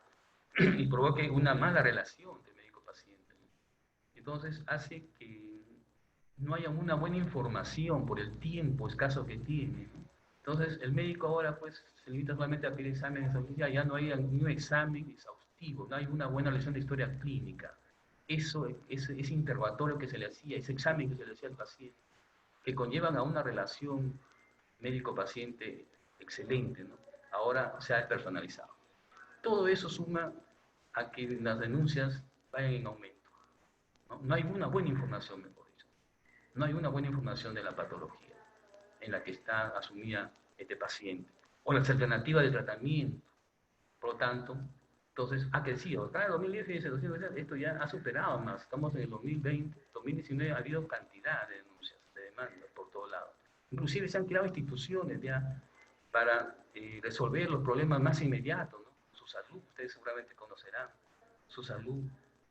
Speaker 1: y provoque una mala relación de médico-paciente, ¿no? Entonces hace que no haya una buena información por el tiempo escaso que tiene, ¿no? Entonces el médico ahora pues se limita solamente a pedir exámenes, ya no hay un examen exhaustivo, no hay una buena lección de historia clínica. Eso, ese interrogatorio que se le hacía, ese examen que se le hacía al paciente, que conllevan a una relación médico-paciente excelente, ¿no? Ahora se ha despersonalizado. Todo eso suma a que las denuncias vayan en aumento, ¿no? No hay una buena información, mejor dicho. No hay una buena información de la patología en la que está asumida este paciente o las alternativas de tratamiento. Por lo tanto, entonces ha crecido. Acá en 2010 y 2010, esto ya ha superado más. Estamos en el 2020, 2019 ha habido cantidad de denuncias, de demandas por todos lados. Inclusive se han creado instituciones ya para resolver los problemas más inmediatos, ¿no? Su salud, ustedes seguramente conocerán, su salud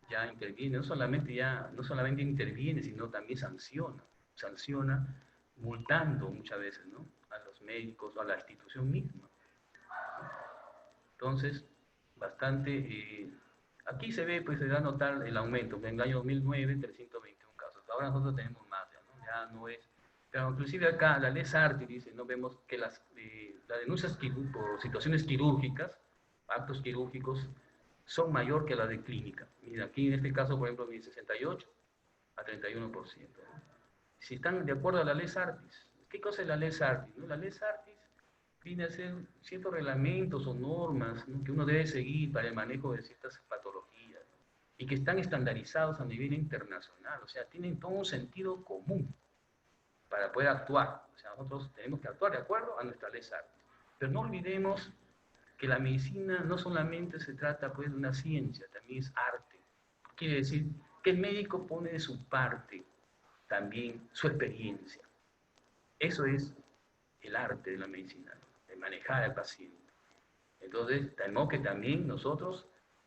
Speaker 1: ya interviene, no solamente interviene, sino también sanciona multando muchas veces, ¿no? A los médicos o a la institución misma. Entonces, bastante, aquí se ve, pues se da a notar el aumento, en el año 2009, 321 casos, ahora nosotros tenemos más, ya no es, pero inclusive acá la ley Sarti dice, no vemos que las denuncias por situaciones quirúrgicas, actos quirúrgicos, son mayor que las de clínica. Mira, aquí en este caso, por ejemplo, de 68 a 31%, ¿no? Si están de acuerdo a la ley Sartis, ¿qué cosa es la ley Sartis? ¿No? La ley Sartis viene a ser ciertos reglamentos o normas, ¿no? Que uno debe seguir para el manejo de ciertas patologías, ¿no? Y que están estandarizados a nivel internacional, o sea, tienen todo un sentido común para poder actuar. O sea, nosotros tenemos que actuar de acuerdo a nuestra ley SART. Pero no olvidemos que la medicina no solamente se trata pues de una ciencia, también es arte. Quiere decir que el médico pone de su parte también su experiencia. Eso es el arte de la medicina, de manejar al paciente. Entonces, tenemos que también nosotros,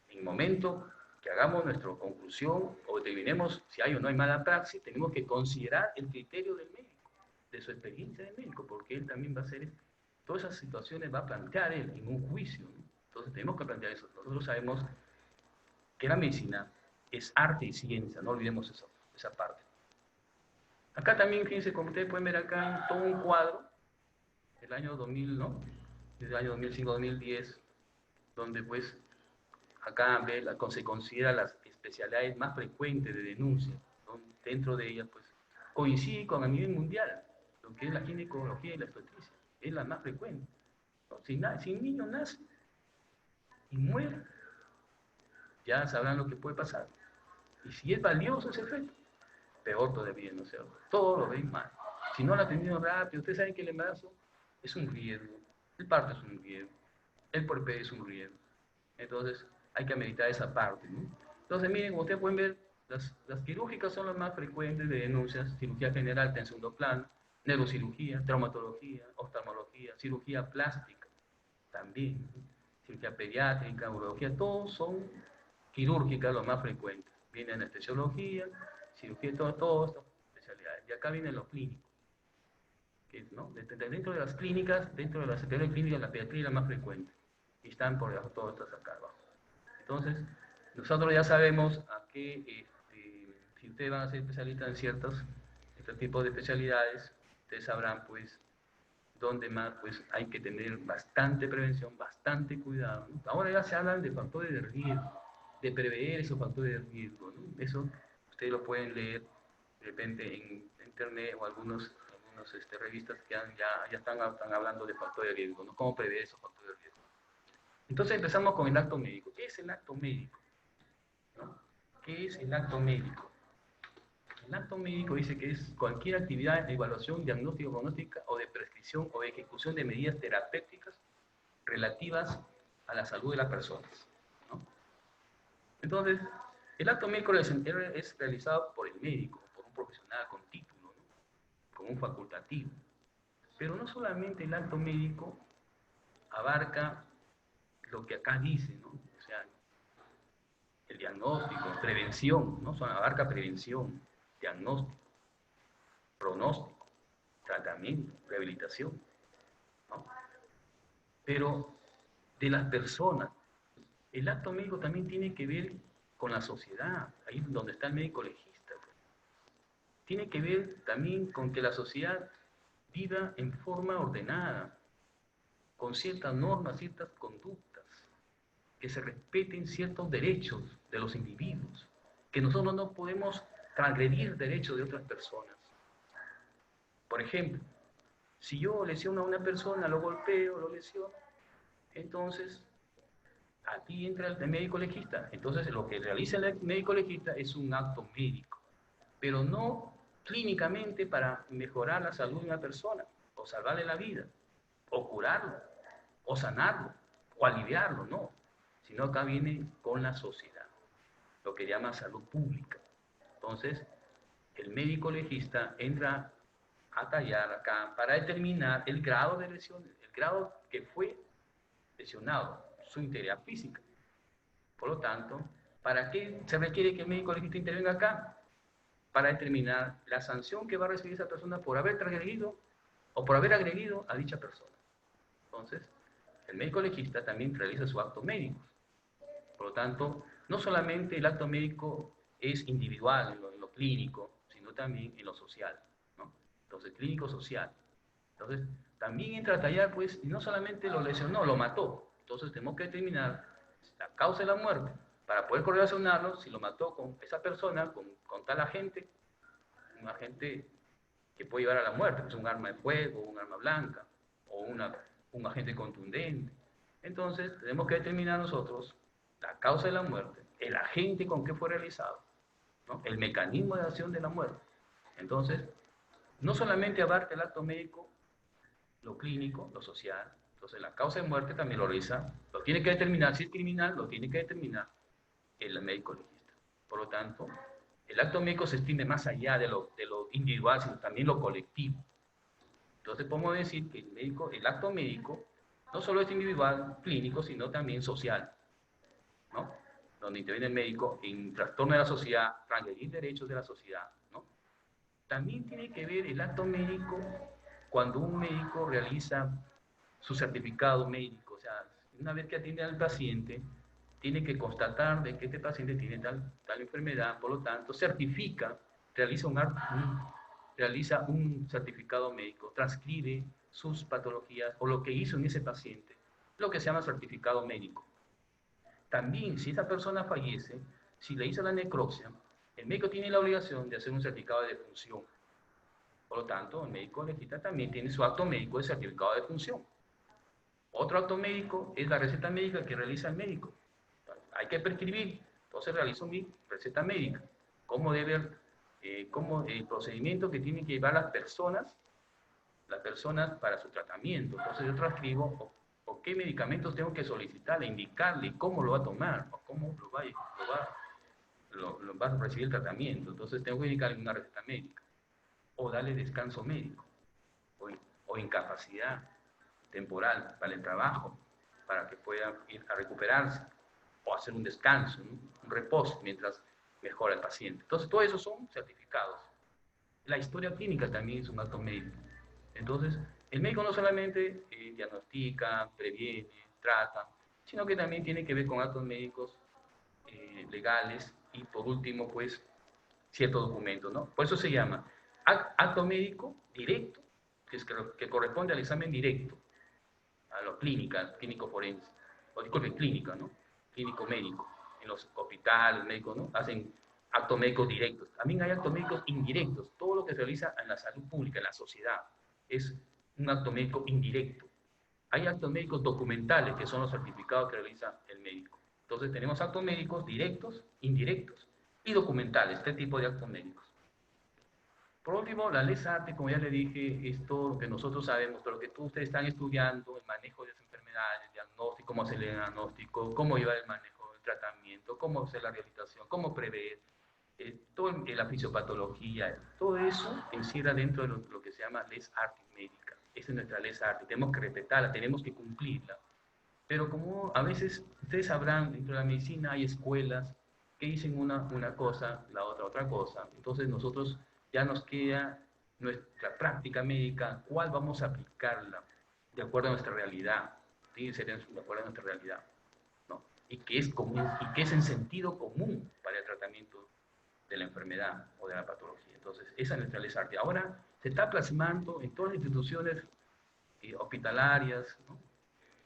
Speaker 1: en el momento que hagamos nuestra conclusión o determinemos si hay o no hay mala praxis, tenemos que considerar el criterio del médico, de su experiencia de médico, porque él también va a hacer todas esas situaciones, va a plantear él en un juicio, ¿no? Entonces, tenemos que plantear eso. Nosotros sabemos que la medicina es arte y ciencia, no olvidemos esa parte. Acá también, fíjense, como ustedes pueden ver acá, todo un cuadro del año 2000, ¿no? Desde el año 2005-2010, donde pues acá se considera las especialidades más frecuentes de denuncia, ¿no? Dentro de ellas pues coincide con a nivel mundial, lo que es la ginecología y la obstetricia, es la más frecuente, ¿no? Si un niño nace y muere, ya sabrán lo que puede pasar. Y si es valioso ese feto, peor todavía, ¿no? O sea, todo lo ven mal. Si no lo atendieron rápido, ustedes saben que el embarazo es un riesgo, el parto es un riesgo, el puerperio es un riesgo. Entonces, hay que meditar esa parte, ¿no? Entonces, miren, como ustedes pueden ver, las quirúrgicas son las más frecuentes de denuncias: cirugía general está en segundo plano, neurocirugía, traumatología, oftalmología, cirugía plástica también, ¿no? Cirugía pediátrica, urología, todos son quirúrgicas los más frecuentes. Viene anestesiología, cirugía, todas estas especialidades. Y acá vienen los clínicos, que, ¿no? Dentro de las clínicas, dentro de las especialidades clínicas, la pediatría es la más frecuente. Y están por debajo, todas estas acá abajo. Entonces, nosotros ya sabemos a qué, si ustedes van a ser especialistas en estos tipos de especialidades, ustedes sabrán pues dónde más pues hay que tener bastante prevención, bastante cuidado, ¿no? Ahora ya se hablan de factores de riesgo, de prever esos factores de riesgo, ¿no? Eso ustedes lo pueden leer de repente en internet o algunas revistas que ya están hablando de factores de riesgo, ¿no? ¿Cómo prever esos factores de riesgo? Entonces empezamos con el acto médico. ¿Qué es el acto médico? ¿No? ¿Qué es el acto médico? El acto médico dice que es cualquier actividad de evaluación, diagnóstico, pronóstica o de prescripción o de ejecución de medidas terapéuticas relativas a la salud de las personas, ¿no? Entonces, el acto médico es realizado por el médico, por un profesional con título, ¿no? Con un facultativo. Pero no solamente el acto médico abarca lo que acá dice, ¿no? O sea, el diagnóstico, prevención, ¿no? Abarca prevención, diagnóstico, pronóstico, tratamiento, rehabilitación, ¿no? Pero de las personas, el acto médico también tiene que ver con la sociedad, ahí es donde está el médico legista. Tiene que ver también con que la sociedad viva en forma ordenada, con ciertas normas, ciertas conductas, que se respeten ciertos derechos de los individuos, que nosotros no podemos transgredir derechos de otras personas. Por ejemplo, si yo lesiono a una persona, lo golpeo, lo lesiono, entonces aquí entra el médico legista. Entonces lo que realiza el médico legista es un acto médico, pero no clínicamente para mejorar la salud de una persona, o salvarle la vida, o curarlo, o sanarlo, o aliviarlo, no. Sino acá viene con la sociedad, lo que llama salud pública. Entonces, el médico legista entra a tallar acá para determinar el grado de lesión, el grado que fue lesionado, su integridad física. Por lo tanto, ¿para qué se requiere que el médico legista intervenga acá? Para determinar la sanción que va a recibir esa persona por haber transgredido o por haber agredido a dicha persona. Entonces, el médico legista también realiza sus actos médicos. Por lo tanto, no solamente el acto médico es individual en lo clínico, sino también en lo social, ¿no? Entonces, clínico-social. Entonces, también entra a tallar, pues, y no solamente lo lesionó, lo mató. Entonces, tenemos que determinar la causa de la muerte para poder correlacionarlo si lo mató con esa persona, con tal agente, un agente que puede llevar a la muerte, pues un arma de fuego, un arma blanca, o un agente contundente. Entonces, tenemos que determinar nosotros la causa de la muerte, el agente con que fue realizado, ¿no? El mecanismo de acción de la muerte. Entonces, no solamente abarca el acto médico, lo clínico, lo social. Entonces, la causa de muerte también lo realiza, lo tiene que determinar, si es criminal, lo tiene que determinar el médico legista. Por lo tanto, el acto médico se extiende más allá de lo individual, sino también lo colectivo. Entonces, podemos decir que el acto médico no solo es individual, clínico, sino también social, ¿no? Donde interviene el médico en trastorno de la sociedad, transgredir derechos de la sociedad, ¿no? También tiene que ver el acto médico cuando un médico realiza su certificado médico, o sea, una vez que atiende al paciente, tiene que constatar de que este paciente tiene tal enfermedad, por lo tanto, certifica, realiza un certificado médico, transcribe sus patologías o lo que hizo en ese paciente, lo que se llama certificado médico. También, si esa persona fallece, si le hizo la necropsia, el médico tiene la obligación de hacer un certificado de defunción. Por lo tanto, el médico legista también tiene su acto médico de certificado de defunción. Otro acto médico es la receta médica que realiza el médico. Hay que prescribir, entonces realizo mi receta médica. ¿Cómo debe, cómo el procedimiento que tienen que llevar las personas para su tratamiento? Entonces yo transcribo o qué medicamentos tengo que solicitarle, indicarle, cómo lo va a tomar, o cómo lo va a recibir el tratamiento. Entonces tengo que indicarle una receta médica, o darle descanso médico, o incapacidad temporal para el trabajo, para que pueda ir a recuperarse, o hacer un descanso, ¿no? Un reposo mientras mejora el paciente. Entonces, todo eso son certificados. La historia clínica también es un acto médico. Entonces, el médico no solamente diagnostica, previene, trata, sino que también tiene que ver con actos médicos legales y, por último, pues, ciertos documentos, ¿no? Por eso se llama acto médico directo, que corresponde al examen directo, a la clínica, clínico forense, o disculpen, clínica, ¿no? Clínico médico. En los hospitales, médicos, ¿no? Hacen actos médicos directos. También hay actos médicos indirectos. Todo lo que se realiza en la salud pública, en la sociedad, es un acto médico indirecto. hay actos médicos documentales, que son los certificados que realiza el médico. Entonces tenemos actos médicos directos, indirectos y documentales, este tipo de actos médicos. Por último, la ley SARTE, como ya le dije, es todo lo que nosotros sabemos, pero lo que ustedes están estudiando, el manejo de las enfermedades, el diagnóstico, cómo hacer el diagnóstico, cómo llevar el manejo del tratamiento, cómo hacer la rehabilitación, cómo prever, la fisiopatología, todo eso encierra dentro de lo que se llama ley SARTE médica. Esa es nuestra ley SARTE, tenemos que respetarla, tenemos que cumplirla. Pero como a veces, ustedes sabrán, dentro de la medicina hay escuelas que dicen una cosa, la otra cosa. Entonces nosotros ya nos queda nuestra práctica médica, cuál vamos a aplicarla de acuerdo a nuestra realidad. Tiene que ser de acuerdo a nuestra realidad, ¿no? Y que es común, y que es en sentido común para el tratamiento de la enfermedad o de la patología. Entonces, esa es nuestra ley SARTE. Ahora se está plasmando en todas las instituciones hospitalarias, ¿no?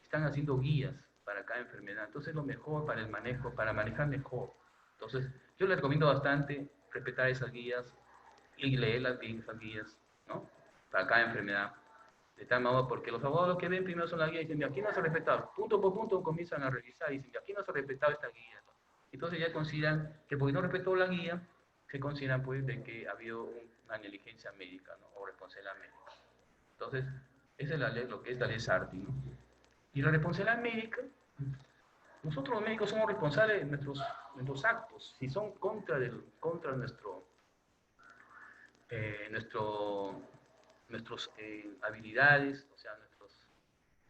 Speaker 1: Están haciendo guías para cada enfermedad. Entonces, lo mejor para el manejo, para manejar mejor. Entonces, yo les recomiendo bastante respetar esas guías y leerlas bien, esas guías, ¿no? Para cada enfermedad. De tal modo, porque los abogados que ven primero son las guías y dicen, aquí no se ha respetado. Punto por punto comienzan a revisar y dicen, aquí no se ha respetado esta guía, ¿no? Entonces ya consideran que porque no respetó la guía, se consideran pues de que ha habido una negligencia médica, ¿no? O responsabilidad médica. Entonces, esa es la ley, lo que es la ley SARTI, ¿no? Y la responsabilidad médica, nosotros los médicos somos responsables de nuestros actos. Si son contra nuestro, nuestras habilidades, o sea,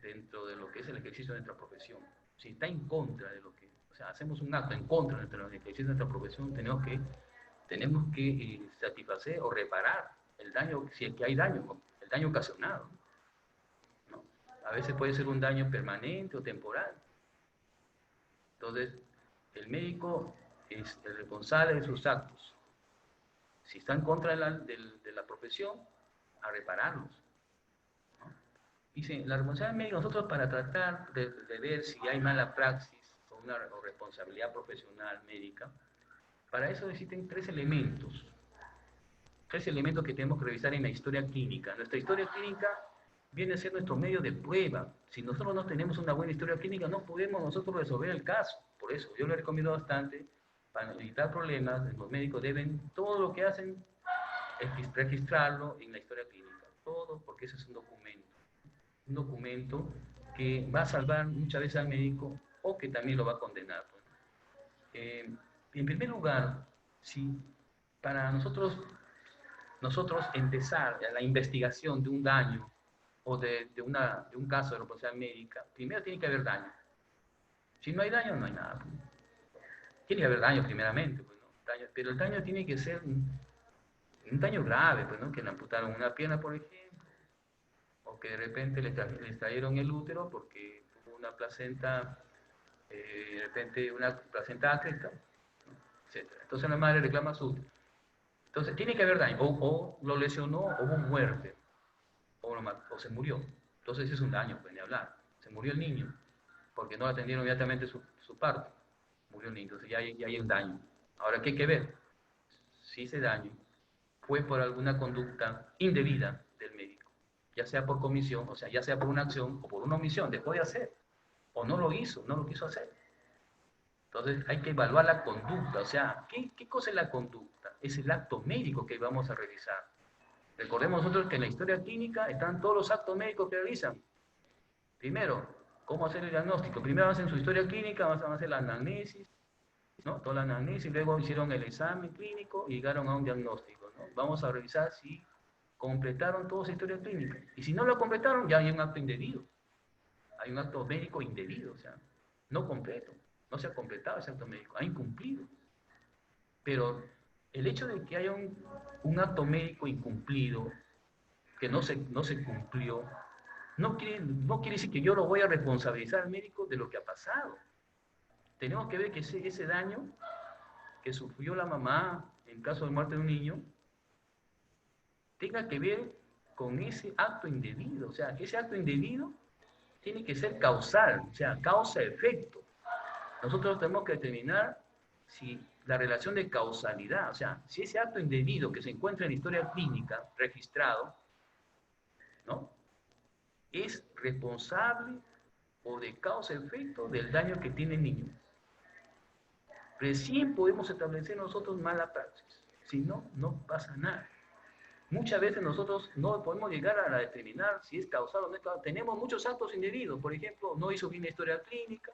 Speaker 1: dentro de lo que es el ejercicio de nuestra profesión. Si está en contra de lo que, o sea, hacemos un acto en contra del ejercicio de nuestra profesión, tenemos que satisfacer o reparar el daño, si es que hay daño, el daño ocasionado, ¿no? A veces puede ser un daño permanente o temporal. Entonces, el médico es el responsable de sus actos. Si está en contra de la profesión, a repararlos, ¿no? Dice, la responsabilidad médica, nosotros para tratar de ver si hay mala praxis o responsabilidad profesional médica, para eso existen tres elementos que tenemos que revisar en la historia clínica. Nuestra historia clínica viene a ser nuestro medio de prueba. Si nosotros no tenemos una buena historia clínica, no podemos nosotros resolver el caso. Por eso yo le recomiendo bastante, para evitar problemas, los médicos deben, todo lo que hacen, es registrarlo en la historia clínica. Todo, porque ese es un documento que va a salvar muchas veces al médico o que también lo va a condenar. En primer lugar, si para nosotros empezar la investigación de un daño o de un caso de responsabilidad médica, primero tiene que haber daño. Si no hay daño, no hay nada. Tiene que haber daño primeramente, pues, ¿no? Pero el daño tiene que ser un daño grave, pues, ¿no? Que le amputaron una pierna, por ejemplo, o que de repente le extrajeron el útero porque tuvo una placenta, de repente una placenta ácrica, ¿no? Etc. Entonces la madre reclama su útero. Entonces tiene que haber daño, o lo lesionó, o hubo muerte, o se murió. Entonces ese es un daño, pues ni hablar. Se murió el niño, porque no atendieron inmediatamente su parto. Murió el niño, entonces ya hay un daño. Ahora, ¿qué hay que ver? Si ese daño fue por alguna conducta indebida del médico, ya sea por comisión, o sea, ya sea por una acción o por una omisión, dejó de hacer, o no lo hizo, no lo quiso hacer. Entonces hay que evaluar la conducta, o sea, ¿qué cosa es la conducta? Es el acto médico que vamos a revisar. Recordemos nosotros que en la historia clínica están todos los actos médicos que realizan. Primero, ¿cómo hacer el diagnóstico? Primero hacen su historia clínica, van a hacer la anamnesis, ¿no? Toda la anamnesis, luego hicieron el examen clínico y llegaron a un diagnóstico, ¿no? Vamos a revisar si completaron toda su historia clínica. Y si no lo completaron, ya hay un acto indebido. Hay un acto médico indebido, o sea, no completo. No se ha completado ese acto médico, ha incumplido. Pero el hecho de que haya un acto médico incumplido, que no se cumplió, no quiere decir que yo lo voy a responsabilizar al médico de lo que ha pasado. Tenemos que ver que ese daño que sufrió la mamá en caso de muerte de un niño tenga que ver con ese acto indebido. O sea, que ese acto indebido tiene que ser causal, o sea, causa-efecto. Nosotros tenemos que determinar si la relación de causalidad, o sea, si ese acto indebido que se encuentra en la historia clínica registrado, ¿no? es responsable o de causa-efecto del daño que tiene el niño. Recién podemos establecer nosotros mala praxis, si no, no pasa nada. Muchas veces nosotros no podemos llegar a determinar si es causal o no es causal. Tenemos muchos actos indebidos, por ejemplo, no hizo bien la historia clínica,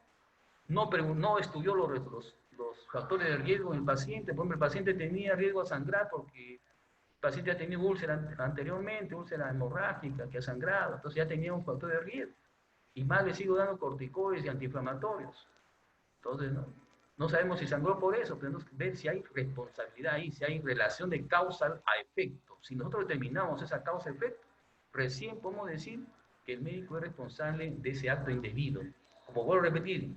Speaker 1: no estudió los factores de riesgo en el paciente. Por ejemplo, el paciente tenía riesgo a sangrar porque el paciente ya tenía úlcera anteriormente, úlcera hemorrágica que ha sangrado, entonces ya tenía un factor de riesgo. Y más le sigo dando corticoides y antiinflamatorios. Entonces, no sabemos si sangró por eso, tenemos que ver si hay responsabilidad ahí, si hay relación de causa a efecto. Si nosotros determinamos esa causa-efecto, recién podemos decir que el médico es responsable de ese acto indebido. Como vuelvo a repetir,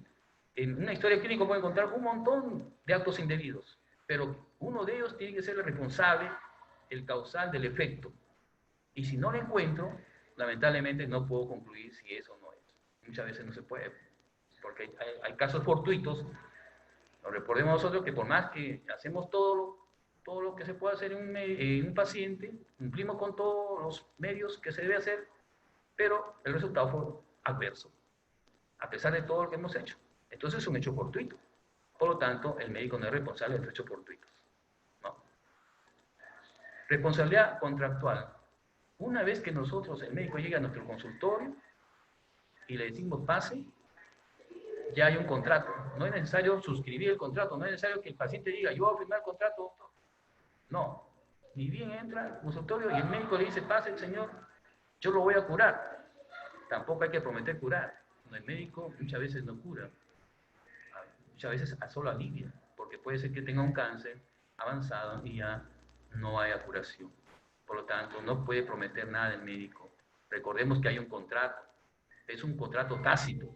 Speaker 1: en una historia clínica puede encontrar un montón de actos indebidos, pero uno de ellos tiene que ser el responsable, el causal del efecto. Y si no lo encuentro, lamentablemente no puedo concluir si es o no es. Muchas veces no se puede, porque hay casos fortuitos. Nos recordemos nosotros que por más que hacemos todo lo que se puede hacer en un paciente, cumplimos con todos los medios que se debe hacer, pero el resultado fue adverso, a pesar de todo lo que hemos hecho. Entonces es un hecho fortuito. Por lo tanto, el médico no es responsable de los hechos fortuitos. No. Responsabilidad contractual. Una vez que nosotros, el médico llega a nuestro consultorio y le decimos pase, ya hay un contrato. No es necesario suscribir el contrato, no es necesario que el paciente diga, yo voy a firmar el contrato, doctor. No. Ni bien entra al consultorio y el médico le dice, pase, señor, yo lo voy a curar. Tampoco hay que prometer curar. El médico muchas veces no cura. Muchas veces solo alivia, porque puede ser que tenga un cáncer avanzado y ya no haya curación. Por lo tanto, no puede prometer nada el médico. Recordemos que hay un contrato. Es un contrato tácito.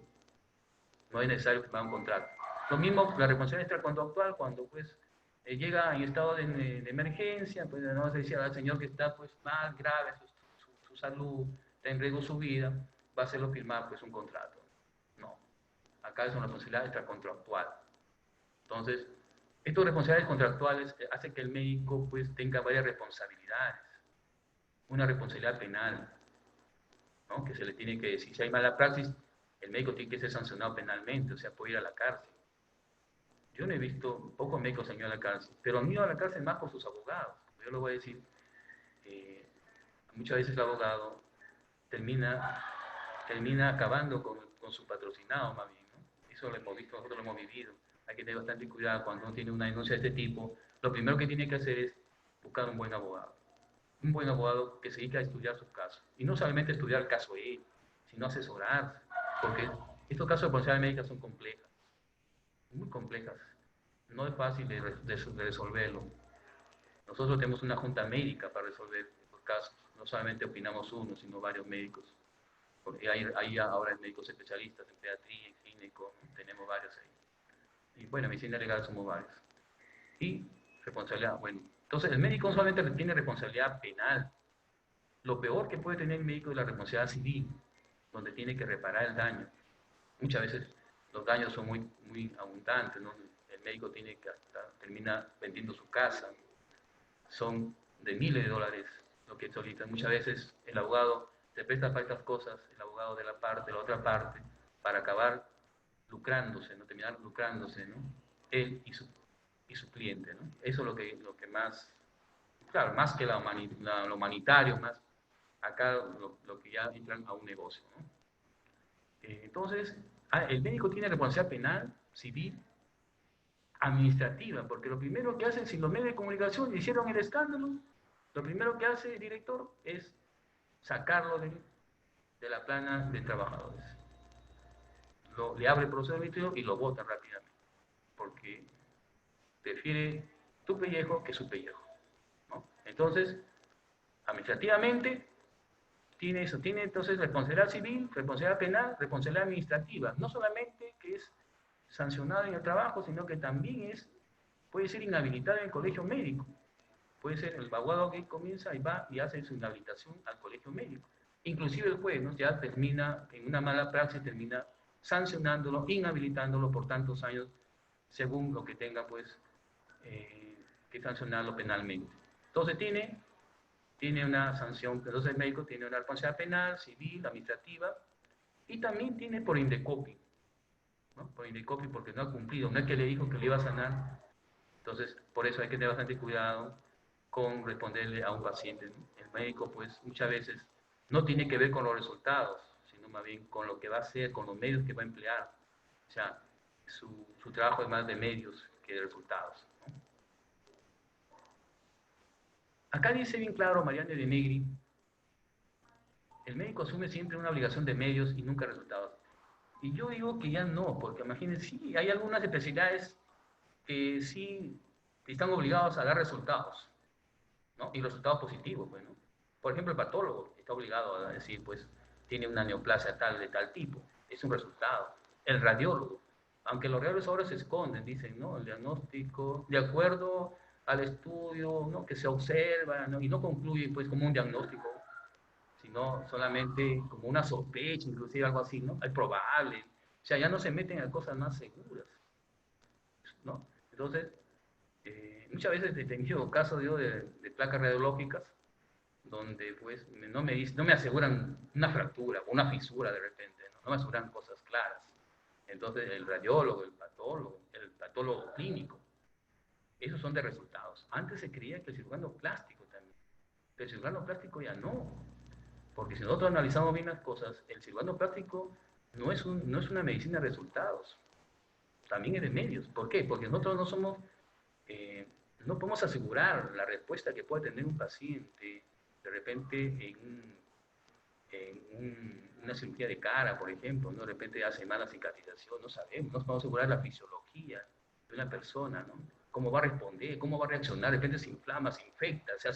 Speaker 1: No es necesario firmar un contrato. Lo mismo la responsabilidad extracontractual cuando pues llega en estado de emergencia, pues no se decía al señor que está pues más grave su salud, está en riesgo su vida, va a hacerlo firmar pues un contrato. No, acá es una responsabilidad extracontractual. Entonces, estas responsabilidades contractuales hacen que el médico pues tenga varias responsabilidades. Una responsabilidad penal, ¿no? Que se le tiene que decir, si hay mala praxis, el médico tiene que ser sancionado penalmente, o sea, puede ir a la cárcel. Yo no he visto, pocos médicos han ido a la cárcel, pero han ido a la cárcel más por sus abogados. Yo lo voy a decir, muchas veces el abogado termina acabando con su patrocinado, más bien, ¿no? Eso lo hemos visto, nosotros lo hemos vivido. Hay que tener bastante cuidado cuando uno tiene una denuncia de este tipo. Lo primero que tiene que hacer es buscar un buen abogado. Un buen abogado que se dedique a estudiar sus casos. Y no solamente estudiar el caso de él, sino asesorarse. Porque estos casos de responsabilidad médica son complejas, muy complejas. No es fácil de resolverlo. Nosotros tenemos una junta médica para resolver estos casos. No solamente opinamos uno, sino varios médicos. Porque hay ahora médicos especialistas en pediatría, en gineco, tenemos varios ahí. Y bueno, en medicina legal somos varios. Y responsabilidad, bueno. Entonces, el médico no solamente tiene responsabilidad penal. Lo peor que puede tener el médico es la responsabilidad civil, donde tiene que reparar el daño. Muchas veces los daños son muy, muy abundantes, ¿no? El médico tiene que termina vendiendo su casa. Son de miles de dólares lo que solicita. Muchas veces el abogado se presta para estas cosas, el abogado de la otra parte, para acabar lucrándose, ¿no? Terminar lucrándose, ¿no? Él y su cliente, ¿no? Eso es lo que más, claro, más que lo humanitario, más acá lo que ya entran a un negocio, ¿no? Entonces, el médico tiene responsabilidad penal, civil, administrativa, porque lo primero que hacen, si los medios de comunicación hicieron el escándalo, lo primero que hace el director es sacarlo de la plana de trabajadores. Le abre el proceso administrativo y lo bota rápidamente, porque prefiere tu pellejo que su pellejo, ¿no? Entonces, administrativamente, tiene eso, tiene entonces responsabilidad civil, responsabilidad penal, responsabilidad administrativa, no solamente que es sancionado en el trabajo, sino que también puede ser inhabilitado en el colegio médico. Puede ser el abogado que comienza y va y hace su inhabilitación al colegio médico. Inclusive el juez, ¿no? Ya termina, en una mala praxis, termina sancionándolo, inhabilitándolo por tantos años, según lo que tenga pues que sancionarlo penalmente. Entonces tiene tiene una sanción, entonces el médico tiene una responsabilidad penal, civil, administrativa, y también tiene por Indecopi, ¿no? Por Indecopi porque no ha cumplido, no es que le dijo que le iba a sanar. Entonces, por eso hay que tener bastante cuidado con responderle a un paciente, ¿no? El médico, pues, muchas veces no tiene que ver con los resultados, sino más bien con lo que va a hacer, con los medios que va a emplear. O sea, su trabajo es más de medios que de resultados, ¿no? Acá dice bien claro Mariano de Negri, el médico asume siempre una obligación de medios y nunca resultados. Y yo digo que ya no, porque imagínense, sí, hay algunas especialidades que sí están obligados a dar resultados, ¿no? Y resultados positivos, pues, ¿no? Por ejemplo, el patólogo está obligado a decir, pues, tiene una neoplasia tal de tal tipo, es un resultado. El radiólogo, aunque los radiólogos ahora se esconden, dicen, ¿no? El diagnóstico, de acuerdo al estudio, ¿no? Que se observa, ¿no? Y no concluye, pues, como un diagnóstico, sino solamente como una sospecha, inclusive algo así, ¿no? Es probable. O sea, ya no se meten a cosas más seguras, ¿no? Entonces, muchas veces he tenido casos yo de placas radiológicas donde pues no me aseguran una fractura o una fisura de repente, ¿no? No me aseguran cosas claras. Entonces el radiólogo, el patólogo clínico, esos son de resultados. Antes se creía que el cirujano plástico también, pero el cirujano plástico ya no, porque si nosotros analizamos bien las cosas, el cirujano plástico no es una medicina de resultados, también es de medios. ¿Por qué? Porque nosotros no somos eh, no podemos asegurar la respuesta que puede tener un paciente de repente una cirugía de cara, por ejemplo, ¿no? De repente hace mala cicatrización, no sabemos, no podemos asegurar la fisiología de una persona, ¿no? Cómo va a responder, cómo va a reaccionar, de repente se inflama, se infecta, se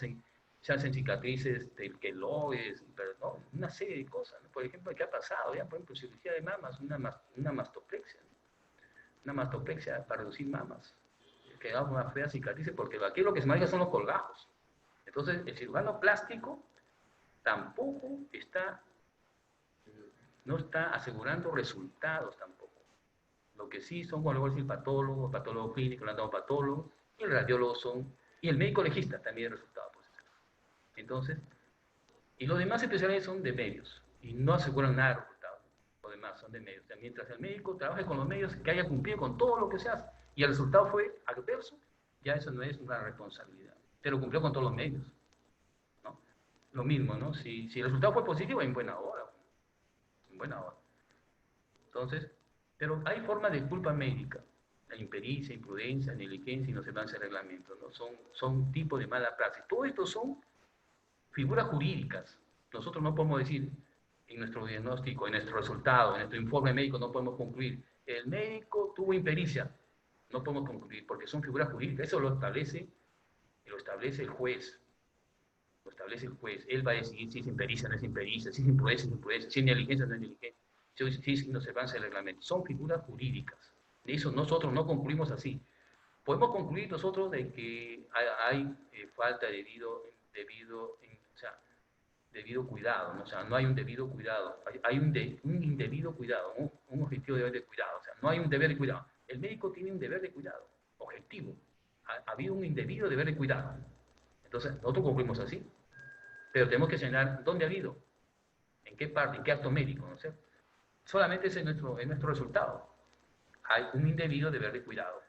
Speaker 1: hacen cicatrices de queloides, pero no, una serie de cosas, ¿no? Por ejemplo, ¿qué ha pasado? Ya, por ejemplo, cirugía de mamas, una mastopexia, ¿no? Una mastopexia para reducir mamas, quedaba una fea cicatriz, porque aquí lo que se maneja son los colgajos. Entonces, el cirujano plástico tampoco está, no está asegurando resultados tampoco. Lo que sí son, como le voy a decir, patólogo clínico, el anatomopatólogo, y el radiólogo son, y el médico legista también el resultado. Pues. Entonces, y los demás especialidades son de medios, y no aseguran nada de resultados. Los demás son de medios. O sea, mientras el médico trabaje con los medios, que haya cumplido con todo lo que se hace, y el resultado fue adverso, ya eso no es una responsabilidad. Pero cumplió con todos los medios, ¿no? Lo mismo, ¿no? Si el resultado fue positivo, en buena hora. En buena hora. Entonces, pero hay formas de culpa médica. La impericia, imprudencia, negligencia y no se avance el reglamento, ¿no? Son tipos de mala praxis. Todo esto son figuras jurídicas. Nosotros no podemos decir en nuestro diagnóstico, en nuestro resultado, en nuestro informe médico, no podemos concluir. El médico tuvo impericia. No podemos concluir porque son figuras jurídicas. Eso lo establece el juez. Lo establece el juez. Él va a decidir si es impericia, no es impericia, si es imprudencia, no es imprudencia, si es negligencia, no es negligencia, si es inobservancia del reglamento. Son figuras jurídicas. De eso nosotros no concluimos así. Podemos concluir nosotros de que hay falta de o sea, debido cuidado, ¿no? O sea, no hay un debido cuidado, hay un indebido cuidado, un objetivo deber de cuidado, o sea, no hay un deber de cuidado. El médico tiene un deber de cuidado, objetivo. Ha habido un indebido deber de cuidado. Entonces, nosotros concluimos así, pero tenemos que señalar dónde ha habido, en qué parte, en qué acto médico, ¿no es cierto? Solamente ese es nuestro resultado. Hay un indebido deber de cuidado,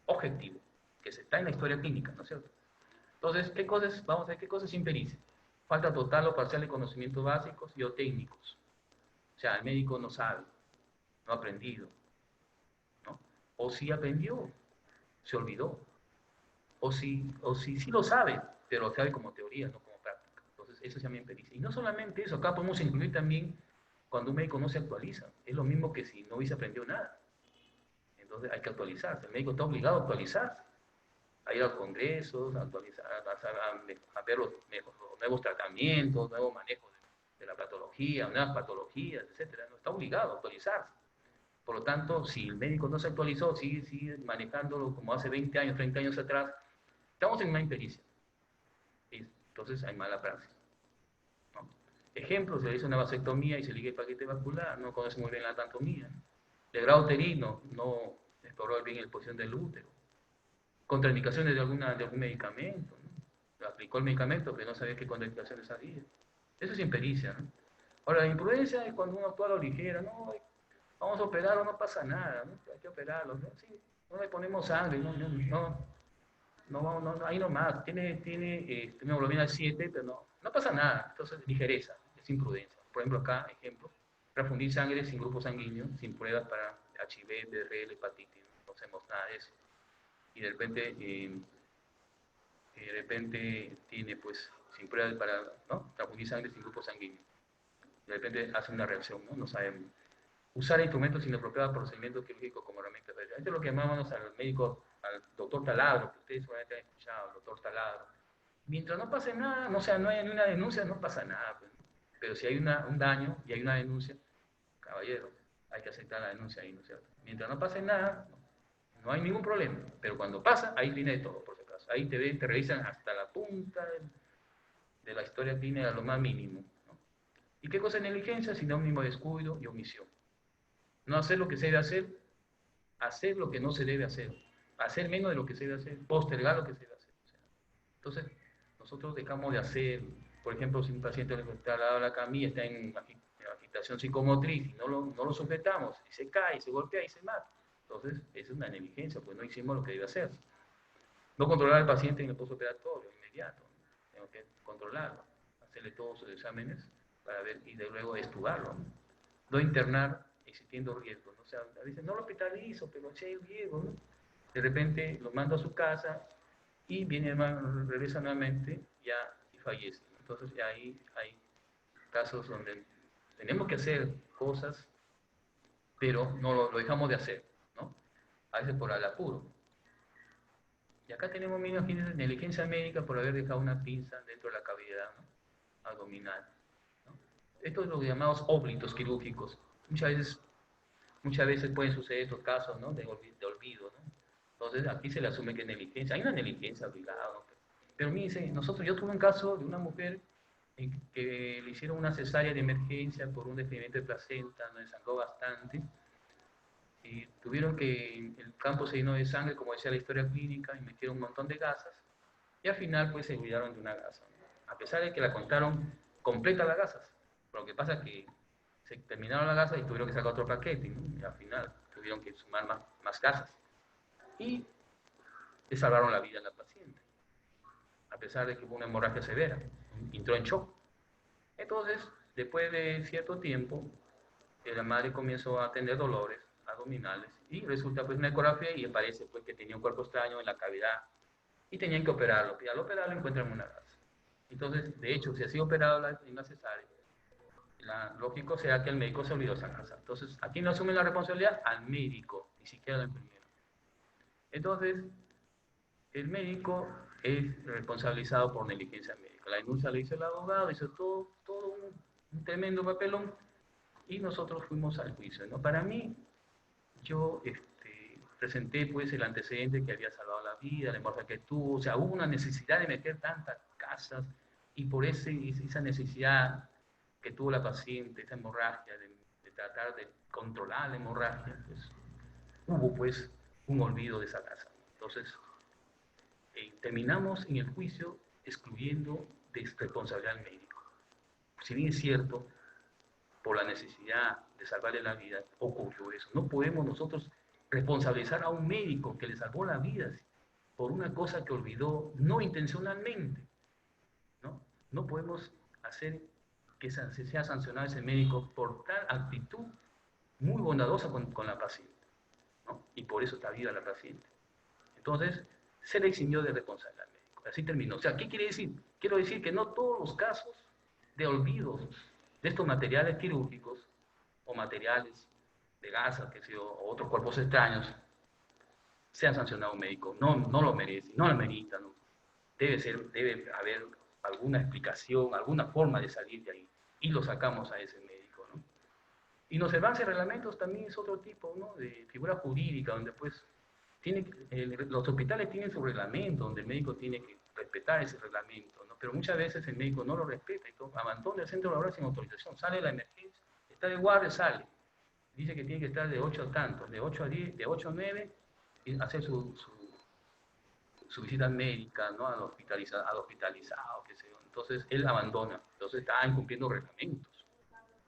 Speaker 1: objetivo, que se está en la historia clínica, ¿no es cierto? Entonces, vamos a ver qué cosas es impericia. Falta total o parcial de conocimientos básicos y o técnicos. O sea, el médico no sabe, no ha aprendido, ¿no? O si aprendió, se olvidó. O si sí lo sabe, pero lo sabe como teoría, no como práctica. Entonces, eso se llama impericia. Y no solamente eso, acá podemos incluir también cuando un médico no se actualiza. Es lo mismo que si no hubiese aprendido nada. Entonces, hay que actualizarse. El médico está obligado a actualizarse, a ir a congresos, a actualizar, a ver los nuevos tratamientos, nuevos manejos de la patología, nuevas patologías, etcétera. No está obligado a actualizarse. Por lo tanto, si el médico no se actualizó, sigue manejándolo como hace 20 años, 30 años atrás, estamos en una impericia. Entonces hay mala praxis, ¿no? Ejemplo, se le hizo una vasectomía y se liga el paquete vascular, no conoce muy bien la anatomía. De grado uterino, no exploró bien la posición del útero. Contraindicaciones de algún medicamento, ¿no? Lo aplicó aplicó el medicamento, pero no sabía qué contraindicaciones había. Eso es impericia, ¿no? Ahora, la imprudencia es cuando uno actúa a la ligera, no, vamos a operarlo, no pasa nada, ¿no? Hay que operarlo, ¿no? Sí, no le ponemos sangre, no, ahí nomás, tiene hemoglobina 7, pero no pasa nada, entonces ligereza, es imprudencia. Por ejemplo, acá, ejemplo, transfundir sangre sin grupo sanguíneo, sin pruebas para HIV, DRL, hepatitis, no hacemos nada de eso. Y de repente tiene, pues, sin pruebas para, ¿no? Transfundir sangre sin grupo sanguíneo. De repente hace una reacción, ¿no? No sabemos. Usar instrumentos inapropiados para procedimientos quirúrgicos como herramienta de esto es lo que llamamos al médico, al doctor taladro, que ustedes seguramente han escuchado, el doctor taladro. Mientras no pase nada, no, sea, no hay una denuncia, no pasa nada. Pues. Pero si hay un daño y hay una denuncia, caballero, hay que aceptar la denuncia ahí, ¿no es cierto? Mientras no pase nada, no hay ningún problema. Pero cuando pasa, ahí viene de todo, por si acaso. Ahí te revisan hasta la punta de la historia clínica, lo más mínimo. ¿No? ¿Y qué cosa es negligencia? Sinónimo de descuido y omisión. No hacer lo que se debe hacer lo que no se debe hacer menos de lo que se debe hacer, postergar lo que se debe hacer. O sea, entonces, nosotros dejamos de hacer, por ejemplo, si un paciente está al lado de la camilla, está en agitación psicomotriz y no lo sujetamos, y se cae, se golpea y se mata. Entonces, es una negligencia, pues no hicimos lo que debe hacer. No controlar al paciente en el postoperatorio, inmediato. Tengo que controlarlo, hacerle todos sus exámenes para ver y de luego estudiarlo. No internar existiendo riesgo. ¿No? O sea, a veces no lo hospitalizo, pero si hay riesgo, ¿no? De repente lo mando a su casa y viene, regresa nuevamente ya y fallece. Entonces ahí hay casos donde tenemos que hacer cosas, pero no lo dejamos de hacer, ¿no? A veces por el apuro. Y acá tenemos, imagínense, negligencia médica por haber dejado una pinza dentro de la cavidad, ¿no? Abdominal. ¿No? Esto es lo que llamamos óblitos quirúrgicos. Muchas veces pueden suceder estos casos, ¿no? de olvido, ¿no? Entonces aquí se le asume que es negligencia. Hay una negligencia obligada, ¿no? Pero miren, yo tuve un caso de una mujer en que le hicieron una cesárea de emergencia por un desprendimiento de placenta, nos desangró bastante, y tuvieron que, el campo se llenó de sangre, como decía la historia clínica, y metieron un montón de gasas, y al final pues se olvidaron de una gasa, ¿no? A pesar de que la contaron completa las gasas. Pero lo que pasa es que se terminaron las gasas y tuvieron que sacar otro paquete, ¿no? Y al final tuvieron que sumar más gasas. Y le salvaron la vida a la paciente, a pesar de que hubo una hemorragia severa, entró en shock. Entonces, después de cierto tiempo, la madre comenzó a tener dolores abdominales y resulta pues una ecografía y aparece pues que tenía un cuerpo extraño en la cavidad y tenían que operarlo. Y al operarlo encuentran una gasa. Entonces, de hecho, si ha sido operado en la cesárea, lógico será que el médico se olvidó esa gasa. Entonces, ¿a quién le asume la responsabilidad? Al médico, ni siquiera al enfermero. Entonces, el médico es responsabilizado por negligencia médica. La denuncia la hizo el abogado, hizo todo un tremendo papelón y nosotros fuimos al juicio, ¿no? Para mí, yo presenté pues el antecedente que había salvado la vida, la hemorragia que tuvo, o sea, hubo una necesidad de meter tantas casas y por esa necesidad que tuvo la paciente, esa hemorragia, de tratar de controlar la hemorragia, pues hubo pues un olvido de esa casa. Entonces, terminamos en el juicio excluyendo de responsabilidad al médico. Si bien es cierto, por la necesidad de salvarle la vida, ocurrió eso. No podemos nosotros responsabilizar a un médico que le salvó la vida por una cosa que olvidó no intencionalmente. No podemos hacer que se sea sancionado ese médico por tal actitud muy bondadosa con la paciente, ¿no? Y por eso está viva la paciente. Entonces, se le eximió de responsabilidad al médico. Así terminó. O sea, ¿qué quiere decir? Quiero decir que no todos los casos de olvidos de estos materiales quirúrgicos o materiales de gasas, o otros cuerpos extraños, sean sancionados un médico. No lo merece, no lo merita. ¿No? Debe haber alguna explicación, alguna forma de salir de ahí. Y lo sacamos a ese médico, ¿no? Y los avances reglamentos también es otro tipo, ¿no? De figura jurídica, donde pues los hospitales tienen su reglamento, donde el médico tiene que respetar ese reglamento, ¿no? Pero muchas veces el médico no lo respeta, y abandona el centro laboral sin autorización, sale de la emergencia, está de guardia, sale, dice que tiene que estar de 8 a tanto, de 8 a 10, de 8 a 9, y hacer su su visita médica, ¿no? Al hospitalizado, qué sé yo. Entonces él abandona, entonces está incumpliendo reglamentos.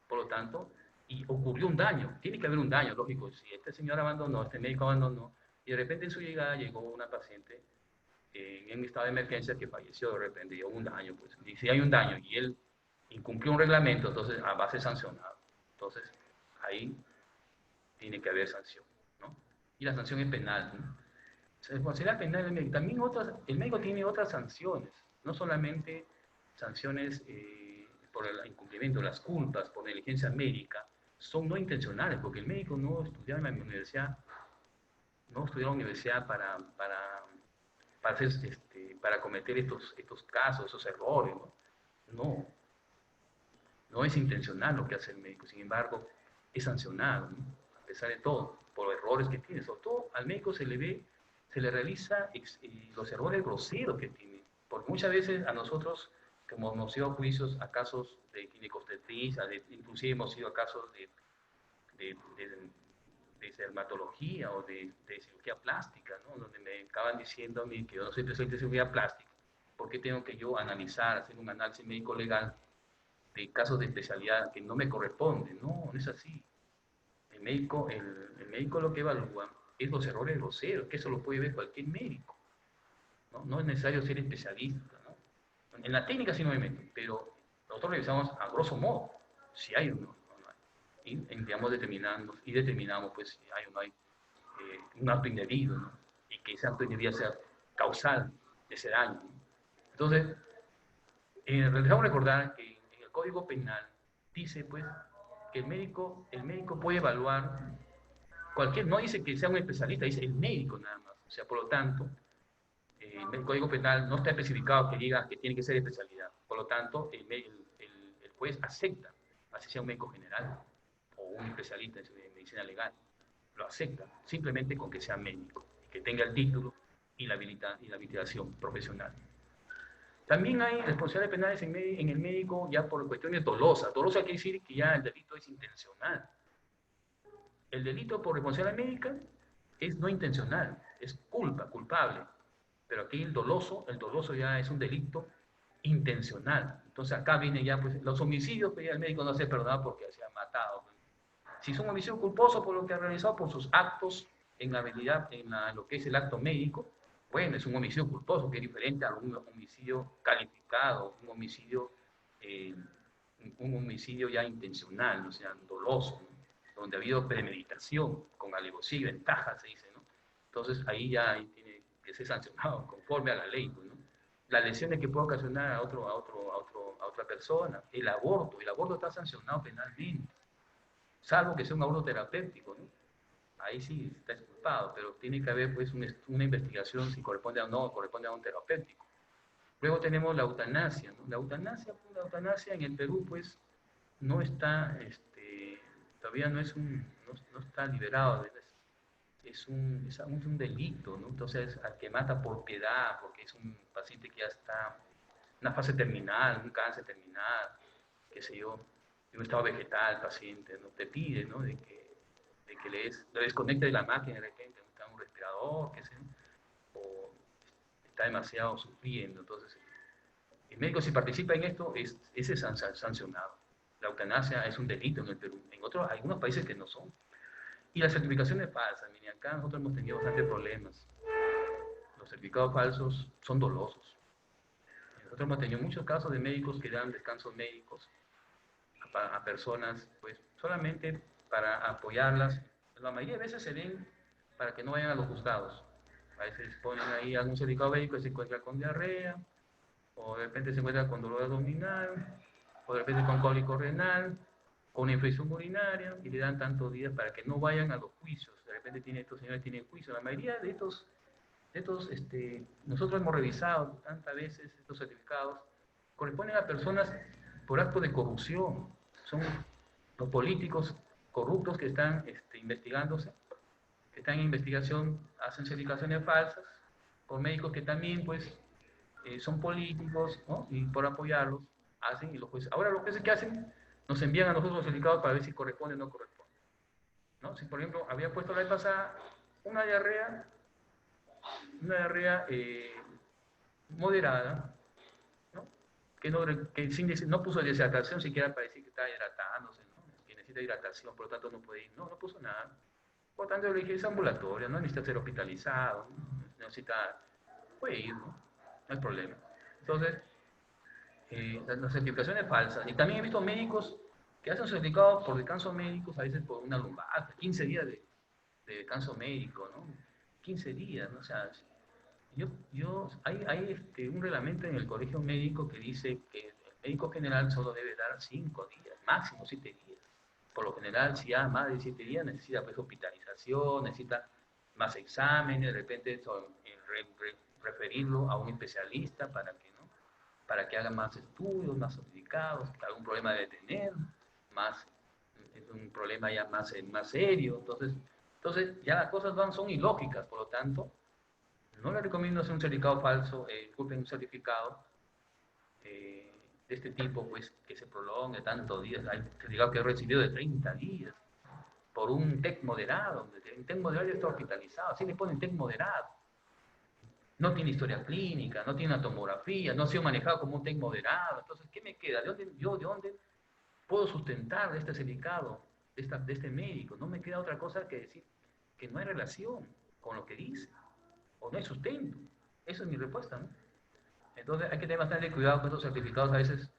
Speaker 1: Por lo tanto, y ocurrió un daño, tiene que haber un daño, lógico. Si este señor abandonó, este médico abandonó, y de repente en su llegada llegó una paciente en estado de emergencia que falleció de repente, y hubo un daño, pues. Y si hay un daño y él incumplió un reglamento, entonces va a ser sancionado. Entonces, ahí tiene que haber sanción, ¿no? Y la sanción es penal, ¿no? Se considera penal el médico. También el médico tiene otras sanciones, no solamente sanciones por el incumplimiento, las culpas por negligencia médica, son no intencionales, porque el médico no estudió en la universidad, no estudió en la universidad para cometer estos casos, esos errores, ¿no? No, no es intencional lo que hace el médico, sin embargo, es sancionado, ¿no? A pesar de todo, por errores que tiene. Sobre todo al médico se le realiza los errores groseros que tiene. Porque muchas veces a nosotros, como hemos ido a juicios, a casos de ginecobstetricia, inclusive hemos ido a casos de, de, de dermatología o de cirugía plástica, ¿no? Donde me acaban diciendo a mí que yo no soy especialista de cirugía plástica, ¿por qué tengo que yo analizar, hacer un análisis médico legal de casos de especialidad que no me corresponden? No, no es así. El médico lo que evalúa es los errores groseros, que eso lo puede ver cualquier médico, ¿no? No es necesario ser especialista, ¿no? En la técnica sí no me meto, pero nosotros revisamos a grosso modo si hay o no, no hay. Digamos, determinamos pues si hay o no hay un acto indebido, ¿no? Y que ese acto indebido sea causal de ese daño, ¿no? Entonces, debemos recordar que en el Código Penal dice pues que el médico puede evaluar no dice que sea un especialista, dice el médico nada más. O sea, por lo tanto, el Código Penal no está especificado que diga que tiene que ser especialidad. Por lo tanto, el juez acepta, así sea un médico general o un especialista en medicina legal, lo acepta, simplemente con que sea médico, que tenga el título y la habilitación profesional. También hay responsabilidades penales en el médico ya por cuestiones dolosas. Dolosa quiere decir que ya el delito es intencional. El delito por responsabilidad médica es no intencional, es culpable. Pero aquí el doloso ya es un delito intencional. Entonces acá viene ya pues, los homicidios, que ya el médico no se perdona porque se ha matado. Si es un homicidio culposo por lo que ha realizado, por sus actos en la habilidad, lo que es el acto médico, bueno, es un homicidio culposo, que es diferente a un homicidio calificado, eh, un homicidio ya intencional, o sea, doloso, ¿no? Donde ha habido premeditación, con alevosía y ventaja, se dice, ¿no? Entonces ahí ya tiene que ser sancionado conforme a la ley, ¿no? Las lesiones que puede ocasionar a otra persona, el aborto está sancionado penalmente, salvo que sea un aborto terapéutico, ¿no? Ahí sí está exculpado, pero tiene que haber pues una investigación si corresponde o no corresponde a un terapéutico. Luego tenemos la eutanasia, ¿no? La eutanasia en el Perú pues no está, todavía no está liberado, es un delito, ¿no? Entonces, al que mata por piedad, porque es un paciente que ya está en una fase terminal, un cáncer terminal, qué sé yo, en un estado vegetal, el paciente, ¿no? Te pide, ¿no? De que lo desconecte de la máquina de repente, está un respirador, qué sé yo, o está demasiado sufriendo. Entonces, el médico si participa en esto es sancionado. La eutanasia es un delito en el Perú. En algunos países que no son. Y las certificaciones falsas, mire, acá nosotros hemos tenido bastantes problemas. Los certificados falsos son dolosos. Nosotros hemos tenido muchos casos de médicos que dan descansos médicos a personas, pues solamente para apoyarlas. La mayoría de veces se ven para que no vayan a los juzgados. A veces ponen ahí algún certificado médico y se encuentra con diarrea, o de repente se encuentra con dolor abdominal, o de repente con cólico renal, con una infección urinaria, y le dan tantos días para que no vayan a los juicios. De repente estos señores tienen juicio. La mayoría de nosotros hemos revisado tantas veces estos certificados, corresponden a personas por acto de corrupción. Son los políticos corruptos que están investigándose, que están en investigación, hacen certificaciones falsas, por médicos que también pues son políticos, ¿no? Y por apoyarlos, hacen y los jueces. Ahora los jueces que hacen, nos envían a nosotros los certificados para ver si corresponde o no corresponde, ¿no? Si por ejemplo había puesto la vez pasada una diarrea una diarrea moderada, ¿no? No puso deshidratación siquiera para decir que está hidratándose, ¿no? Que necesita hidratación, por lo tanto no puede ir. No, no puso nada. Por lo tanto, le dije, es ambulatorio, no necesita ser hospitalizado, ¿no? Necesita, puede ir, ¿no? No hay problema. Entonces, las certificaciones falsas. Y también he visto médicos que hacen certificados por descanso médicos, a veces por una lumbar, 15 días de descanso médico, ¿no? 15 días, ¿no? O sea, hay un reglamento en el colegio médico que dice que el médico general solo debe dar 5 días, máximo 7 días. Por lo general, si ya más de 7 días, necesita pues, hospitalización, necesita más exámenes, de repente referirlo a un especialista para que, ¿no? Para que haga más estudios, más sofisticados, que algún problema debe tener, más, es un problema ya más serio. Entonces, ya las cosas son ilógicas, por lo tanto, no le recomiendo hacer un certificado falso, disculpen, un certificado de este tipo, pues, que se prolongue tantos días. Hay certificado que he recibido de 30 días por un TEC moderado. Un TEC moderado ya está hospitalizado, así le ponen TEC moderado. No tiene historia clínica, no tiene una tomografía, no ha sido manejado como un TEC moderado. Entonces, ¿qué me queda? ¿De dónde puedo sustentar este certificado de este médico? No me queda otra cosa que decir que no hay relación con lo que dice, o no hay sustento. Esa es mi respuesta, ¿no? Entonces hay que tener bastante cuidado con estos certificados a veces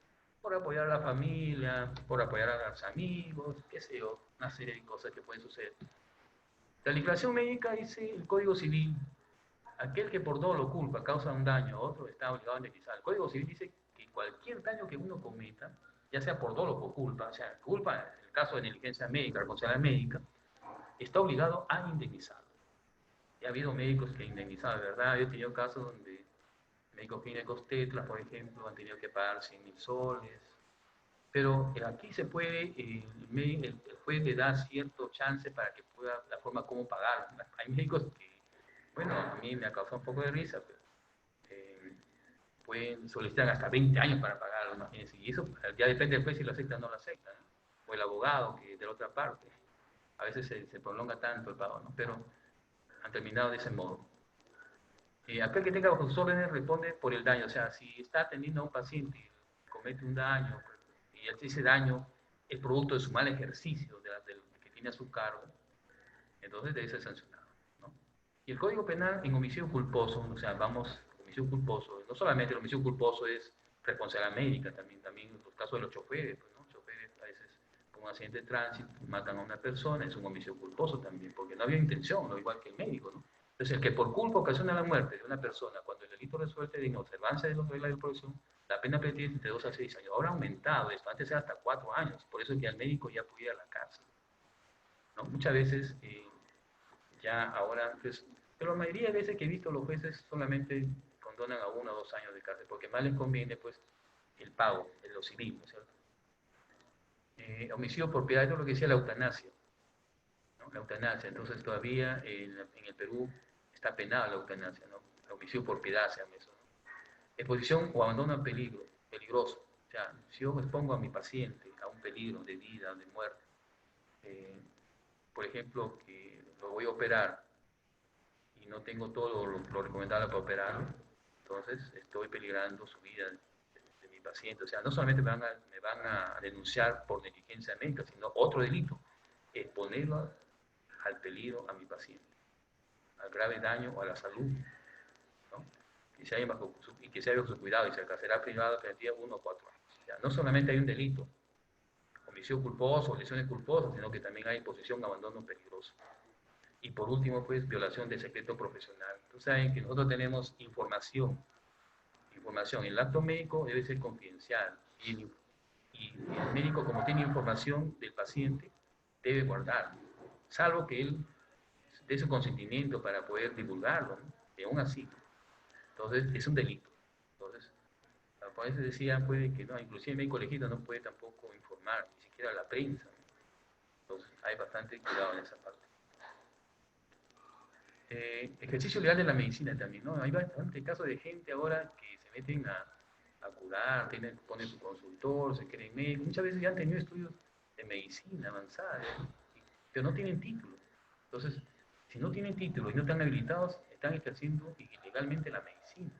Speaker 1: por apoyar a la familia, por apoyar a los amigos, qué sé yo, una serie de cosas que pueden suceder. La legislación médica dice el Código Civil, aquel que por dolo o culpa causa un daño a otro está obligado a indemnizar. El Código Civil dice que cualquier daño que uno cometa, ya sea por dolo o por culpa, o sea, culpa en el caso de negligencia médica, responsabilidad médica, está obligado a indemnizar. Y ha habido médicos que indemnizan, ¿verdad? Yo he tenido casos donde médicos clínicos tetras, por ejemplo, han tenido que pagar 100.000 soles. Pero aquí se puede, el juez le da cierto chance para que pueda, la forma como pagar. Hay médicos que, bueno, a mí me ha causado un poco de risa, pero pueden solicitar hasta 20 años para pagarlo, imagínense. Y eso ya depende del juez si lo acepta o no lo acepta, ¿no? O el abogado, que de la otra parte. A veces se prolonga tanto el pago, ¿no? Pero han terminado de ese modo. Aquel que tenga bajo sus órdenes responde por el daño. O sea, si está atendiendo a un paciente y comete un daño, y ese daño es producto de su mal ejercicio del que tiene a su cargo, entonces debe ser sancionado, ¿no? Y el Código Penal en homicidio culposo, o sea, vamos, homicidio culposo, no solamente el homicidio culposo es responsabilidad médica, también los casos de los choferes, pues, ¿no? Choferes a veces por un accidente de tránsito matan a una persona, es un homicidio culposo también, porque no había intención, no igual que el médico, ¿no? Entonces, el que por culpa ocasiona la muerte de una persona cuando el delito resulte de inobservancia de las reglas de profesión, la pena preventiva es entre 2 a 6 años. Ahora ha aumentado esto, antes era hasta 4 años, por eso es que al médico ya pudiera ir a la cárcel, ¿no? Muchas veces ya ahora, pues, pero la mayoría de veces que he visto los jueces solamente condonan a 1 o 2 años de cárcel, porque más les conviene pues el pago, en lo civil, ¿no es cierto? Homicidio por piedad, esto es lo que decía la eutanasia, ¿no? La eutanasia, entonces todavía en el Perú está penada la eutanasia, ¿no? El homicidio por piedad se llama eso, ¿no? Exposición o abandono a peligro, peligroso, o sea, si yo me expongo a mi paciente a un peligro de vida, de muerte, por ejemplo, que lo voy a operar y no tengo todo lo recomendable para operarlo, entonces estoy peligrando su vida de mi paciente. O sea, no solamente me van a denunciar por negligencia médica, sino otro delito, exponerlo al peligro a mi paciente, al grave daño o a la salud, ¿no? Que se haya y que se haya bajo su cuidado y se será privada preventiva 1 o 4 años. O sea, no solamente hay un delito, homicidio culposo, lesiones culposas, sino que también hay posesión, abandono peligroso. Y por último, pues, violación de secreto profesional. Ustedes saben que nosotros tenemos información. El acto médico debe ser confidencial. Y el médico, como tiene información del paciente, debe guardarlo. Salvo que él dé su consentimiento para poder divulgarlo, ¿no? Y aún así. Entonces, es un delito. Entonces, por eso decía, puede que no, inclusive el médico legista no puede tampoco informar, ni siquiera a la prensa, ¿no? Entonces, hay bastante cuidado en esa parte. Ejercicio legal de la medicina también, ¿no? Hay bastante casos de gente ahora que se meten a curar, ponen su consultor, se creen médicos, muchas veces ya han tenido estudios de medicina avanzada, pero no tienen título. Entonces, si no tienen título y no están habilitados, están ejerciendo ilegalmente la medicina,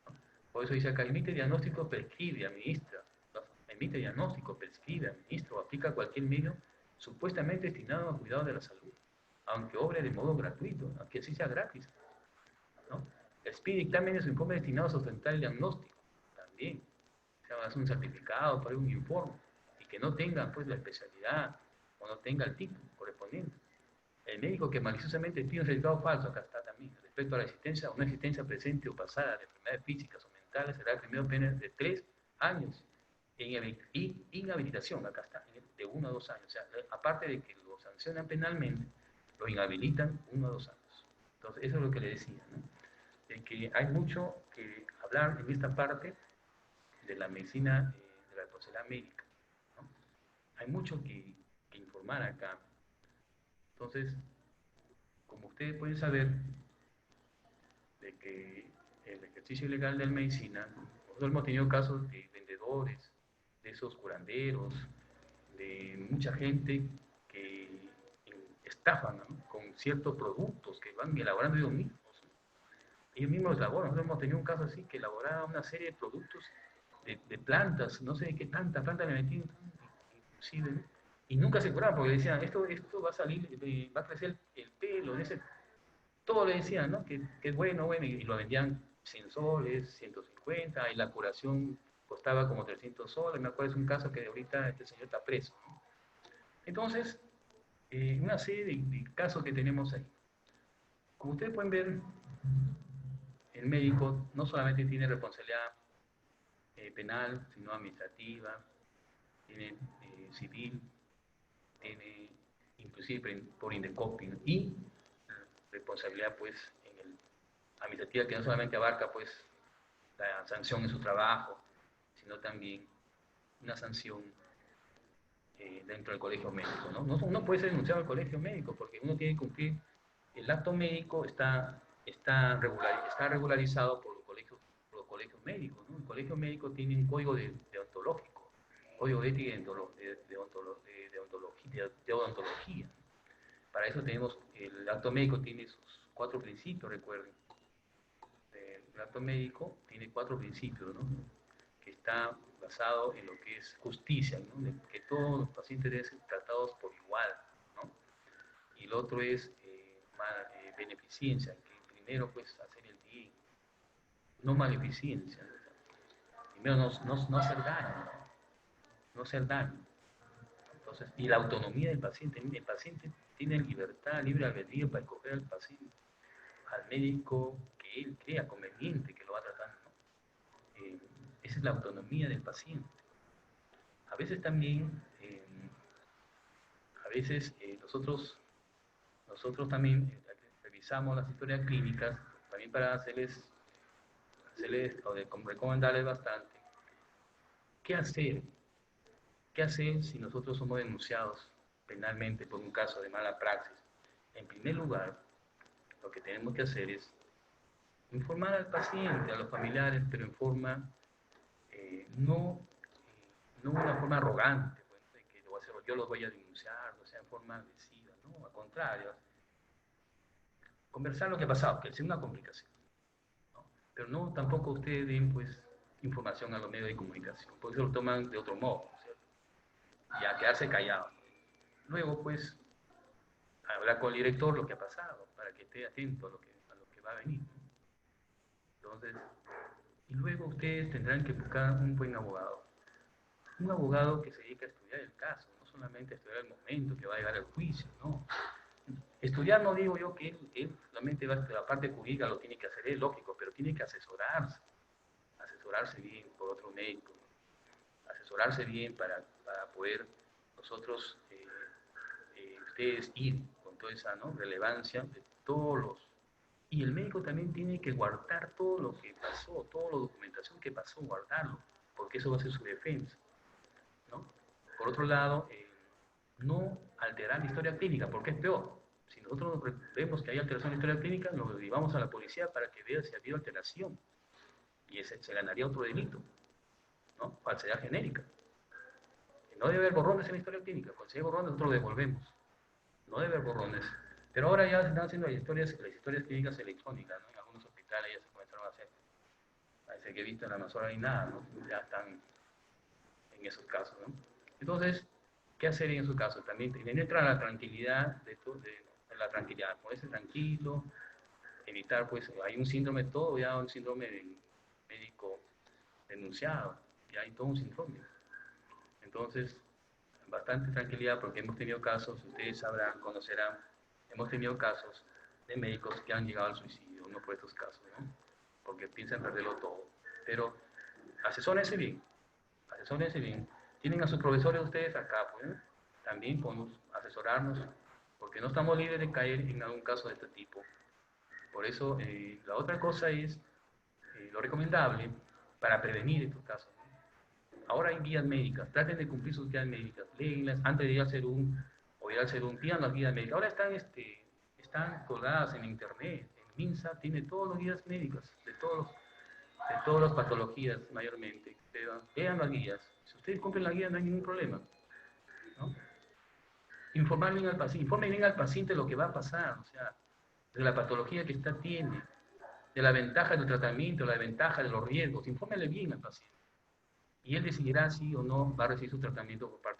Speaker 1: ¿no? Por eso dice acá, emite diagnóstico, prescribe, administra, ¿no? Emite diagnóstico, prescribe, administra o aplica cualquier medio supuestamente destinado al cuidado de la salud, aunque obre de modo gratuito, aunque así sea gratis, ¿no? Expide dictámenes o informes destinados a sustentar el diagnóstico, también. O sea, hace un certificado, para un informe, y que no tenga pues la especialidad o no tenga el título correspondiente. El médico que maliciosamente pide un certificado falso, acá está también, respecto a la existencia o no existencia presente o pasada de enfermedades físicas o mentales, será el primero pena de 3 años y inhabilitación, acá está, de 1 a 2 años. O sea, aparte de que lo sancionan penalmente, lo inhabilitan 1 a 2 años. Entonces, eso es lo que le decía, ¿no? De que hay mucho que hablar en esta parte de la medicina, de la responsabilidad médica, ¿no? Hay mucho que informar acá. Entonces, como ustedes pueden saber, de que el ejercicio ilegal de la medicina, nosotros hemos tenido casos de vendedores, de esos curanderos, de mucha gente que estafan, ¿no?, con ciertos productos que van elaborando ellos mismos. Ellos mismos elaboran. Nosotros hemos tenido un caso así, que elaboraba una serie de productos de plantas, no sé de qué tanta planta le metían, inclusive, ¿no? Y nunca se curaban porque decían, esto va a salir, va a crecer el pelo, todo le decían, ¿no? Que es bueno, bueno, y lo vendían 100 soles, 150, y la curación costaba como 300 soles. Me acuerdo, es un caso que ahorita este señor está preso, ¿no? Entonces, una serie de casos que tenemos ahí. Como ustedes pueden ver, el médico no solamente tiene responsabilidad penal, sino administrativa, tiene civil, tiene inclusive por Indecopi, ¿no? Y responsabilidad pues en el administrativa, que no solamente abarca pues la sanción en su trabajo, sino también una sanción dentro del colegio médico, ¿no? Uno puede ser denunciado al colegio médico porque uno tiene que cumplir, el acto médico está regularizado por los colegios médicos, ¿no? El colegio médico tiene un código deontológico, código de ética y de odontología. Para eso tenemos, el acto médico tiene sus 4 principios, recuerden. El acto médico tiene 4 principios, ¿no?, que está basado en lo que es justicia, ¿no?, de que todos los pacientes deben ser tratados por igual, ¿no? Y el otro es beneficencia, que primero pues hacer el bien, no maleficencia. Primero no hacer daño, ¿no? No hacer daño. Entonces, y la autonomía del paciente. El paciente tiene libertad, libre albedrío para escoger al paciente, al médico que él crea conveniente que lo va a tratar, ¿no? Esa es la autonomía del paciente. A veces también, nosotros también revisamos las historias clínicas, también para hacerles o recomendarles bastante qué hacer. ¿Qué hacer si nosotros somos denunciados penalmente por un caso de mala praxis? En primer lugar, lo que tenemos que hacer es informar al paciente, a los familiares, pero en forma, no una forma arrogante, pues, de que yo los voy a denunciar, o sea, en forma agresiva, no, al contrario, conversar lo que ha pasado, que sea una complicación, ¿no? Pero no tampoco ustedes den, pues, información a los medios de comunicación, porque se lo toman de otro modo, ¿cierto? Y a quedarse callados. Luego, pues, hablar con el director lo que ha pasado, para que esté atento a lo que va a venir, ¿no? Entonces, y luego ustedes tendrán que buscar un buen abogado. Un abogado que se dedique a estudiar el caso, no solamente a estudiar el momento que va a llegar al juicio, no. Estudiar no digo yo que él solamente la parte jurídica lo tiene que hacer, es lógico, pero tiene que asesorarse bien por otro médico, ¿no? Asesorarse bien para poder nosotros, ustedes ir con toda esa, ¿no?, relevancia de todos los... Y el médico también tiene que guardar todo lo que pasó, toda la documentación que pasó, guardarlo, porque eso va a ser su defensa, ¿no? Por otro lado, no alterar la historia clínica, porque es peor. Si nosotros vemos que hay alteración en la historia clínica, nos llevamos a la policía para que vea si ha habido alteración. Y ese se ganaría otro delito, ¿no? Falsedad genérica. No debe haber borrones en la historia clínica. Cuando se hay borrones, nosotros lo devolvemos. No debe haber borrones. Pero ahora ya se están haciendo las historias clínicas electrónicas, ¿no? En algunos hospitales ya se comenzaron a hacer. Parece que he visto en Amazon y nada, ¿no? Ya están en esos casos, ¿no? Entonces, ¿qué hacer en esos casos? También entra la tranquilidad de la tranquilidad, ponerse tranquilo, evitar, pues, hay un síndrome todo, ya un síndrome médico denunciado, ya hay todo un síndrome. Entonces, bastante tranquilidad porque hemos tenido casos, ustedes sabrán, conocerán, hemos tenido casos de médicos que han llegado al suicidio, no por estos casos, ¿no? Porque piensan perderlo todo. Pero asesórense bien, asesórense bien. Tienen a sus profesores ustedes acá, pues, ¿no? También podemos asesorarnos, porque no estamos libres de caer en algún caso de este tipo. Por eso, la otra cosa es lo recomendable para prevenir estos casos. Ahora hay guías médicas, traten de cumplir sus guías médicas, léenlas antes de ir al serum o ir al serum, pidan las guías médicas. Ahora están colgadas en internet, en MINSA tiene todas las guías médicas de todas las patologías mayormente. Vean las guías, si ustedes cumplen la guía no hay ningún problema, ¿no? Informar bien al paciente, informe bien al paciente lo que va a pasar, o sea, de la patología que tiene, de la ventaja del tratamiento, de la ventaja de los riesgos, infórmele bien al paciente. Y él decidirá si o no va a recibir su tratamiento por parte